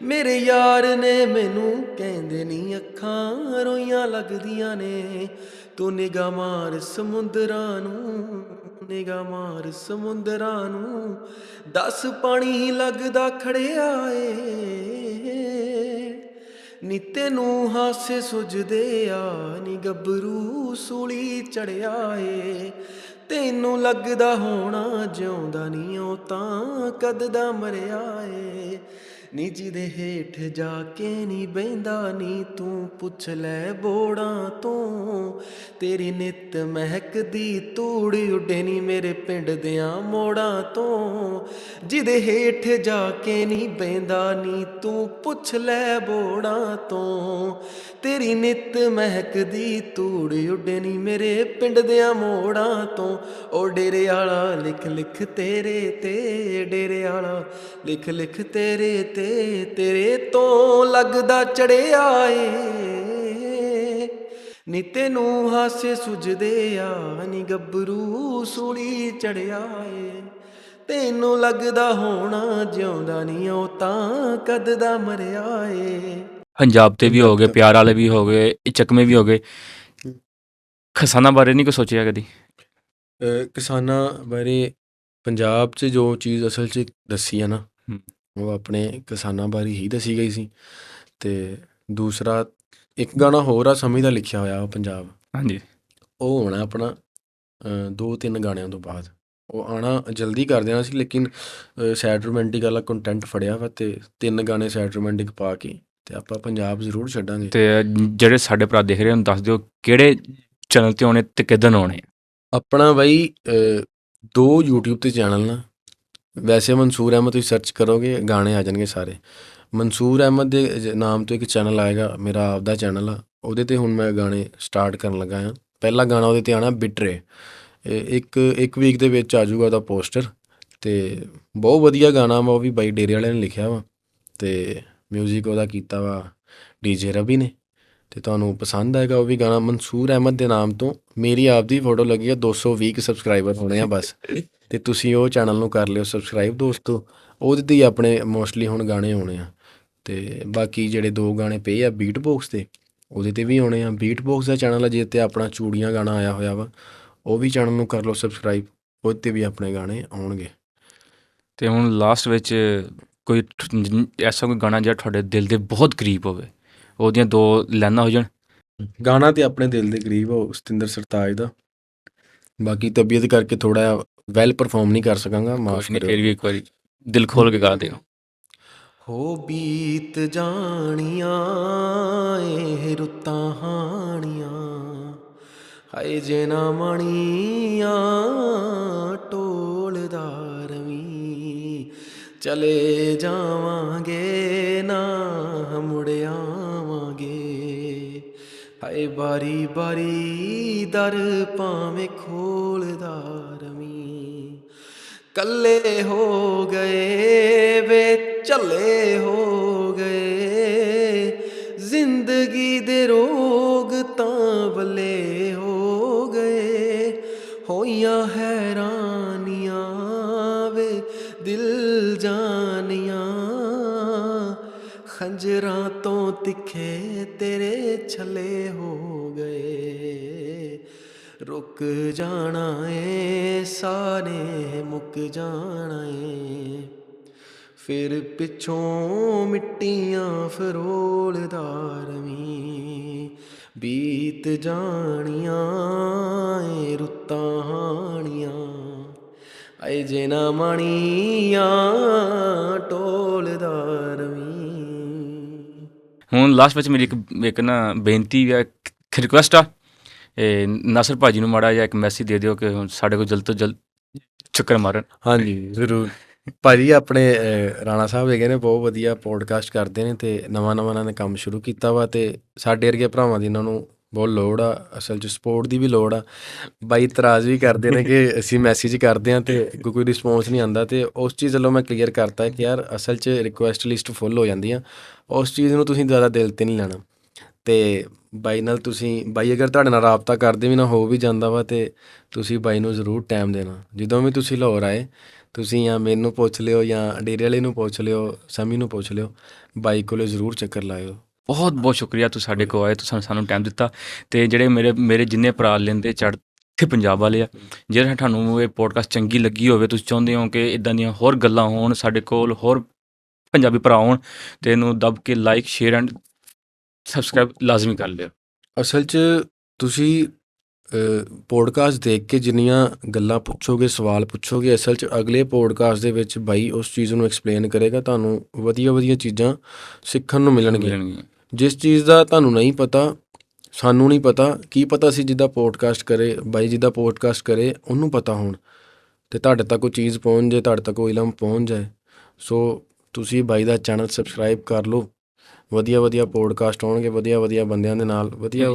ਮੇਰੇ ਯਾਰ ਨੇ ਮੈਨੂੰ ਕਹਿੰਦੇ ਨੀ ਅੱਖਾਂ ਰੋਈਆਂ ਲੱਗਦੀਆਂ ਨੇ। ਤੂੰ ਨਿਗਾਹ ਮਾਰ ਸਮੁੰਦਰਾਂ ਨੂੰ, ਦੱਸ ਪਾਣੀ ਹੀ ਲੱਗਦਾ ਖੜਿਆ ਏ। ਨੀ ਤੈਨੂੰ ਹਾਸੇ ਸੁਝਦੇ ਆ, ਨੀ ਗੱਭਰੂ ਸੂਲੀ ਚੜਿਆ ਏ। ਤੈਨੂੰ ਲੱਗਦਾ ਹੋਣਾ ਜਿਉਂਦਾ ਨੀ, ਉਹ ਤਾਂ ਕਦ ਦਾ ਮਰਿਆ ਏ। ਨੀ ਜਿਹਦੇ ਹੇਠ ਜਾ ਕੇ ਨੀ ਬਹਿੰਦਾ ਨੀ ਤੂੰ ਪੁੱਛ ਲੈ ਬੋੜਾਂ ਤੋਂ ਤੇਰੀ ਨਿੱਤ ਮਹਿਕਦੀ ਧੂੜ ਉੱਡੇ ਨੀ ਮੇਰੇ ਪਿੰਡ ਦਿਆਂ ਮੋੜਾਂ ਤੋਂ ਜਿਹਦੇ ਹੇਠ ਜਾ ਕੇ ਨੀ ਬਹਿੰਦਾ ਨੀ ਤੂੰ ਪੁੱਛ ਲੈ ਬੋੜਾਂ ਤੋਂ ਤੇਰੀ ਨਿੱਤ ਮਹਿਕਦੀ ਧੂੜ ਉੱਡੇ ਨੀ ਮੇਰੇ ਪਿੰਡ ਦਿਆਂ ਮੋੜਾਂ ਤੋਂ ਉਹ ਡੇਰੇ ਆਲਾ ਲਿਖ ਲਿਖ ਤੇਰੇ ਤੇ ਡੇਰੇ ਆਲਾ ਲਿਖ ਲਿਖ ਤੇਰੇ ਤੇ ਤੇਰੇ ਤੋਂ ਲੱਗਦਾ ਚੜਿਆ ਏ ਨੀ ਤੈਨੂੰ ਹਾਸੇ ਸੁਝਦੇ ਆ ਨੀ ਗੱਭਰੂ ਸੂਲੀ ਚੜਿਆ ਏ ਤੈਨੂੰ ਲੱਗਦਾ ਹੋਣਾ ਜਿਉਂਦਾ ਨਹੀਂ ਉਹ ਤਾਂ ਕਦ ਦਾ ਮਰਿਆ ਏ। ਪੰਜਾਬ ਤੇ ਵੀ ਹੋ ਗਏ, ਪਿਆਰ ਵਾਲੇ ਵੀ ਹੋ ਗਏ, ਚੱਕਵੇਂ ਵੀ ਹੋ ਗਏ। ਕਿਸਾਨਾਂ ਬਾਰੇ ਨਹੀਂ ਕੋਈ ਸੋਚਿਆ ਕਦੀ? ਕਿਸਾਨਾਂ ਬਾਰੇ ਪੰਜਾਬ 'ਚ ਜੋ ਚੀਜ਼ ਅਸਲ 'ਚ ਦੱਸੀ ਆ ਨਾ, ਉਹ ਆਪਣੇ ਕਿਸਾਨਾਂ ਬਾਰੇ ਹੀ ਦੱਸੀ ਗਈ ਸੀ। ਅਤੇ ਦੂਸਰਾ ਇੱਕ ਗਾਣਾ ਹੋਰ ਆ ਸਮੀ ਦਾ ਲਿਖਿਆ ਹੋਇਆ ਉਹ ਪੰਜਾਬ, ਹਾਂਜੀ, ਉਹ ਹੋਣਾ ਆਪਣਾ 2-3 ਗਾਣਿਆਂ ਤੋਂ ਬਾਅਦ। ਉਹ ਆਉਣਾ ਜਲਦੀ ਕਰ ਦੇਣਾ ਸੀ, ਲੇਕਿਨ ਸੈਡ ਰੋਮੈਂਟਿਕ ਵਾਲਾ ਕੰਟੈਂਟ ਫੜਿਆ ਵਾ ਅਤੇ 3 ਗਾਣੇ ਸੈਡ ਰੋਮੈਂਟਿਕ ਪਾ ਕੇ ਅਤੇ ਆਪਾਂ ਪੰਜਾਬ ਜ਼ਰੂਰ ਛੱਡਾਂਗੇ। ਅਤੇ ਜਿਹੜੇ ਸਾਡੇ ਭਰਾ ਦੇਖ ਰਹੇ ਉਹਨੂੰ ਦੱਸ ਦਿਓ ਕਿਹੜੇ ਚੈਨਲ 'ਤੇ ਆਉਣੇ ਅਤੇ ਕਿੱਦਣ ਆਉਣੇ? ਆਪਣਾ ਬਾਈ 2 YouTube 'ਤੇ ਚੈਨਲ ਨਾ, ਵੈਸੇ ਮਨਸੂਰ ਅਹਿਮਦ ਤੁਸੀਂ ਸਰਚ ਕਰੋਗੇ ਗਾਣੇ ਆ ਜਾਣਗੇ ਸਾਰੇ। ਮਨਸੂਰ ਅਹਿਮਦ ਦੇ ਨਾਮ ਤੋਂ ਇੱਕ ਚੈਨਲ ਆਏਗਾ, ਮੇਰਾ ਆਪਦਾ ਚੈਨਲ ਆ, ਉਹਦੇ 'ਤੇ ਹੁਣ ਮੈਂ ਗਾਣੇ ਸਟਾਰਟ ਕਰਨ ਲੱਗਾ ਹਾਂ। ਪਹਿਲਾ ਗਾਣਾ ਉਹਦੇ 'ਤੇ ਆਉਣਾ ਬਿਟਰੇ, ਇੱਕ ਵੀਕ ਦੇ ਵਿੱਚ ਆ ਜਾਊਗਾ ਉਹਦਾ ਪੋਸਟਰ, ਅਤੇ ਬਹੁਤ ਵਧੀਆ ਗਾਣਾ ਵਾ। ਉਹ ਵੀ ਬਾਈ ਡੇਰੇ ਵਾਲਿਆਂ ਨੇ ਲਿਖਿਆ ਵਾ ਅਤੇ ਮਿਊਜ਼ਿਕ ਉਹਦਾ ਕੀਤਾ ਵਾ DJ ਰਵੀ ਨੇ, ਅਤੇ ਤੁਹਾਨੂੰ ਪਸੰਦ ਆਏਗਾ ਉਹ ਵੀ ਗਾਣਾ। ਮਨਸੂਰ ਅਹਿਮਦ ਦੇ ਨਾਮ ਤੋਂ ਮੇਰੀ ਆਪਦੀ ਫੋਟੋ ਲੱਗੀ ਆ, 220 ਸਬਸਕ੍ਰਾਈਬਰ ਹੋਣੇ ਆ ਬਸ, ਅਤੇ ਤੁਸੀਂ ਉਹ ਚੈਨਲ ਨੂੰ ਕਰ ਲਿਓ ਸਬਸਕ੍ਰਾਈਬ ਦੋਸਤੋ। ਉਹਦੇ 'ਤੇ ਹੀ ਆਪਣੇ ਮੋਸਟਲੀ ਹੁਣ ਗਾਣੇ ਆਉਣੇ ਆ, ਅਤੇ ਬਾਕੀ ਜਿਹੜੇ 2 ਗਾਣੇ ਪਏ ਆ ਬੀਟ ਬੋਕਸ 'ਤੇ, ਉਹਦੇ 'ਤੇ ਵੀ ਆਉਣੇ ਆ। ਬੀਟ ਬੋਕਸ ਦਾ ਚੈਨਲ ਆ ਜਿਹਦੇ 'ਤੇ ਆਪਣਾ ਚੂੜੀਆਂ ਗਾਣਾ ਆਇਆ ਹੋਇਆ ਵਾ, ਉਹ ਵੀ ਚੈਨਲ ਨੂੰ ਕਰ ਲਓ ਸਬਸਕ੍ਰਾਈਬ, ਉਹਦੇ 'ਤੇ ਵੀ ਆਪਣੇ ਗਾਣੇ ਆਉਣਗੇ। ਅਤੇ ਹੁਣ ਲਾਸਟ ਵਿੱਚ ਕੋਈ ਐਸਾ ਕੋਈ ਗਾਣਾ ਜਿਹੜਾ ਤੁਹਾਡੇ ਦਿਲ ਦੇ ਬਹੁਤ ਕਰੀਬ ਹੋਵੇ, ਉਹਦੀਆਂ 2 ਲਾਈਨਾਂ ਹੋ ਜਾਣ। ਗਾਣਾ ਤਾਂ ਆਪਣੇ ਦਿਲ ਦੇ ਕਰੀਬ ਆ ਸਤਿੰਦਰ ਸਰਤਾਜ ਦਾ, ਬਾਕੀ ਤਬੀਅਤ ਕਰਕੇ ਥੋੜ੍ਹਾ ਜਿਹਾ ਵੈਲ ਪਰਫੋਰਮ ਨਹੀਂ ਕਰ ਸਕਾਂਗਾ, ਮਾਫ ਨਹੀਂ, ਕਰਿਓ। ਫਿਰ ਵੀ ਇੱਕ ਵਾਰੀ ਦਿਲ ਖੋਲ੍ਹ ਕੇ ਗਾ ਦਿਓ। ਹੋ ਬੀਤ ਜਾਣੀਆਂ ਇਹ ਰੁੱਤਾਂ ਹਾਣੀਆਂ, ਹਾਏ ਜੇ ਨਾ ਮਾਣੀਆਂ ਟੋਲਦਾ ਰਵੀਂ, ਚਲੇ ਜਾਵਾਂਗੇ ਨਾ ਮੁੜ ਆਵਾਂਗੇ, ਹਾਏ ਬਾਰੀ ਬਾਰੀ ਦਰ ਭਾਵੇਂ ਖੋਲ੍ਹਦਾ ਰਵੀਂ, ਕੱਲੇ ਹੋ ਗਏ ਵੇ ਝੱਲੇ ਹੋ ਗਏ, ਜ਼ਿੰਦਗੀ ਦੇ ਰੋਗ ਤਾਂ ਬੱਲੇ ਹੋ ਗਏ, ਹੋਈਆਂ ਹੈਰਾਨੀਆਂ ਵੇ ਦਿਲ ਜਾਨੀਆਂ, ਖੰਜਰਾਂ ਤੋਂ ਤਿੱਖੇ ਤੇਰੇ ਛੱਲੇ ਹੋ ਗਏ, ਰੁਕ ਜਾਣਾ ਏ ਸਾਰੇ ਮੁੱਕ ਜਾਣਾ ਏ, ਫਿਰ ਪਿੱਛੋਂ ਮਿੱਟੀਆਂ ਫਰੋਲਦਾ ਰਵੀਂ, ਬੀਤ ਜਾਣੀਆਂ ਏ ਰੁੱਤਾਂ ਹਾਣੀਆਂ, ਆਏ ਜੇ ਨਾ ਮਾਣੀਆਂ ਟੋਲਦਾ ਰਵੀਂ। ਹੁਣ ਲਾਸਟ ਵਿੱਚ ਮੇਰੀ ਇੱਕ ਨਾ ਬੇਨਤੀ ਹੈ, ਰਿਕੁਐਸਟ ਆ, ਨਾਸਰ ਭਾਜੀ ਨੂੰ ਮਾੜਾ ਜਿਹਾ ਇੱਕ ਮੈਸੇਜ ਦੇ ਦਿਓ ਕਿ ਹੁਣ ਸਾਡੇ ਕੋਲ ਜਲਦ ਤੋਂ ਜਲਦ ਚੱਕਰ ਮਾਰਨ। ਹਾਂਜੀ ਜ਼ਰੂਰ ਭਾਜੀ, ਆਪਣੇ ਰਾਣਾ ਸਾਹਿਬ ਹੈਗੇ ਨੇ, ਬਹੁਤ ਵਧੀਆ ਪੋਡਕਾਸਟ ਕਰਦੇ ਨੇ ਅਤੇ ਨਵਾਂ ਇਹਨਾਂ ਨੇ ਕੰਮ ਸ਼ੁਰੂ ਕੀਤਾ ਵਾ, ਅਤੇ ਸਾਡੇ ਵਰਗੇ ਭਰਾਵਾਂ ਦੀ ਇਹਨਾਂ ਨੂੰ ਬਹੁਤ ਲੋੜ ਆ, ਅਸਲ 'ਚ ਸਪੋਰਟ ਦੀ ਵੀ ਲੋੜ ਆ। ਬਾਈ ਇਤਰਾਜ਼ ਵੀ ਕਰਦੇ ਨੇ ਕਿ ਅਸੀਂ ਮੈਸੇਜ ਕਰਦੇ ਹਾਂ ਅਤੇ ਕੋਈ ਰਿਸਪੌਂਸ ਨਹੀਂ ਆਉਂਦਾ, ਅਤੇ ਉਸ ਚੀਜ਼ ਵੱਲੋਂ ਮੈਂ ਕਲੀਅਰ ਕਰਤਾ ਕਿ ਯਾਰ ਅਸਲ 'ਚ ਰਿਕੁਐਸਟ ਲਿਸਟ ਫੁੱਲ ਹੋ ਜਾਂਦੀ ਆ, ਉਸ ਚੀਜ਼ ਨੂੰ ਤੁਸੀਂ ਜ਼ਿਆਦਾ ਦਿਲ 'ਤੇ ਨਹੀਂ ਲੈਣਾ। ਅਤੇ ਬਾਈ ਨਾਲ ਤੁਸੀਂ, ਬਾਈ ਅਗਰ ਤੁਹਾਡੇ ਨਾਲ ਰਾਬਤਾ ਕਰਦੇ ਵੀ ਨਾ ਹੋ ਵੀ ਜਾਂਦਾ ਵਾ, ਅਤੇ ਤੁਸੀਂ ਬਾਈ ਨੂੰ ਜ਼ਰੂਰ ਟਾਈਮ ਦੇਣਾ। ਜਦੋਂ ਵੀ ਤੁਸੀਂ ਲਾਹੌਰ ਆਏ, ਤੁਸੀਂ ਜਾਂ ਮੈਨੂੰ ਪੁੱਛ ਲਿਓ ਜਾਂ ਡੇਰੇ ਵਾਲੇ ਨੂੰ ਪੁੱਛ ਲਿਓ, ਸਮੀ ਨੂੰ ਪੁੱਛ ਲਿਓ, ਬਾਈ ਕੋਲੇ ਜ਼ਰੂਰ ਚੱਕਰ ਲਾਇਓ। ਬਹੁਤ ਬਹੁਤ ਸ਼ੁਕਰੀਆ ਤੁਸੀਂ ਸਾਡੇ ਕੋਲ ਆਏ, ਤੁਸੀਂ ਸਾਨੂੰ ਟਾਈਮ ਦਿੱਤਾ। ਅਤੇ ਜਿਹੜੇ ਮੇਰੇ ਜਿੰਨੇ ਭਰਾ ਲੈਂਦੇ ਚੜ੍ਹਦੇ ਪੰਜਾਬ ਵਾਲੇ ਆ, ਜਿਹੜੇ ਤੁਹਾਨੂੰ ਇਹ ਪੋਡਕਾਸਟ ਚੰਗੀ ਲੱਗੀ ਹੋਵੇ, ਤੁਸੀਂ ਚਾਹੁੰਦੇ ਹੋ ਕਿ ਇੱਦਾਂ ਦੀਆਂ ਹੋਰ ਗੱਲਾਂ ਹੋਣ ਸਾਡੇ ਕੋਲ, ਹੋਰ ਪੰਜਾਬੀ ਭਰਾ ਹੋਣ, ਅਤੇ ਇਹਨੂੰ ਦੱਬ ਕੇ ਲਾਈਕ ਸ਼ੇਅਰ ਐਂਡ ਸਬਸਕ੍ਰਾਈਬ ਲਾਜ਼ਮੀ ਕਰ ਲਿਓ। ਅਸਲ 'ਚ ਤੁਸੀਂ ਪੋਡਕਾਸਟ ਦੇਖ ਕੇ ਜਿੰਨੀਆਂ ਗੱਲਾਂ ਪੁੱਛੋਗੇ, ਸਵਾਲ ਪੁੱਛੋਗੇ, ਅਸਲ 'ਚ ਅਗਲੇ ਪੋਡਕਾਸਟ ਦੇ ਵਿੱਚ ਬਾਈ ਉਸ ਚੀਜ਼ ਨੂੰ ਐਕਸਪਲੇਨ ਕਰੇਗਾ, ਤੁਹਾਨੂੰ ਵਧੀਆ ਚੀਜ਼ਾਂ ਸਿੱਖਣ ਨੂੰ ਮਿਲਣਗੀਆਂ। ਜਿਸ ਚੀਜ਼ ਦਾ ਤੁਹਾਨੂੰ ਨਹੀਂ ਪਤਾ, ਸਾਨੂੰ ਨਹੀਂ ਪਤਾ, ਕੀ ਪਤਾ ਸੀ ਜਿੱਦਾਂ ਪੋਡਕਾਸਟ ਕਰੇ ਬਾਈ, ਜਿੱਦਾਂ ਪੋਡਕਾਸਟ ਕਰੇ ਉਹਨੂੰ ਪਤਾ ਹੋਣ ਅਤੇ ਤੁਹਾਡੇ ਤੱਕ ਉਹ ਚੀਜ਼ ਪਹੁੰਚ ਜਾਏ, ਤੁਹਾਡੇ ਤੱਕ ਉਹ ਇਲਮ ਪਹੁੰਚ ਜਾਏ। ਸੋ ਤੁਸੀਂ ਬਾਈ ਦਾ ਚੈਨਲ ਸਬਸਕ੍ਰਾਈਬ ਕਰ ਲਓ। ਵਧੀਆ ਪੋਡਕਾਸਟ ਆਉਣਗੇ, ਵਧੀਆ ਬੰਦਿਆਂ ਦੇ ਨਾਲ, ਵਧੀਆ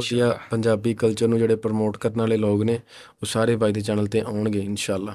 ਪੰਜਾਬੀ ਕਲਚਰ ਨੂੰ ਜਿਹੜੇ ਪ੍ਰਮੋਟ ਕਰਨ ਵਾਲੇ ਲੋਕ ਨੇ ਉਹ ਸਾਰੇ ਬਾਈ ਦੇ ਚੈਨਲ 'ਤੇ ਆਉਣਗੇ ਇਨਸ਼ਾਅੱਲਾ।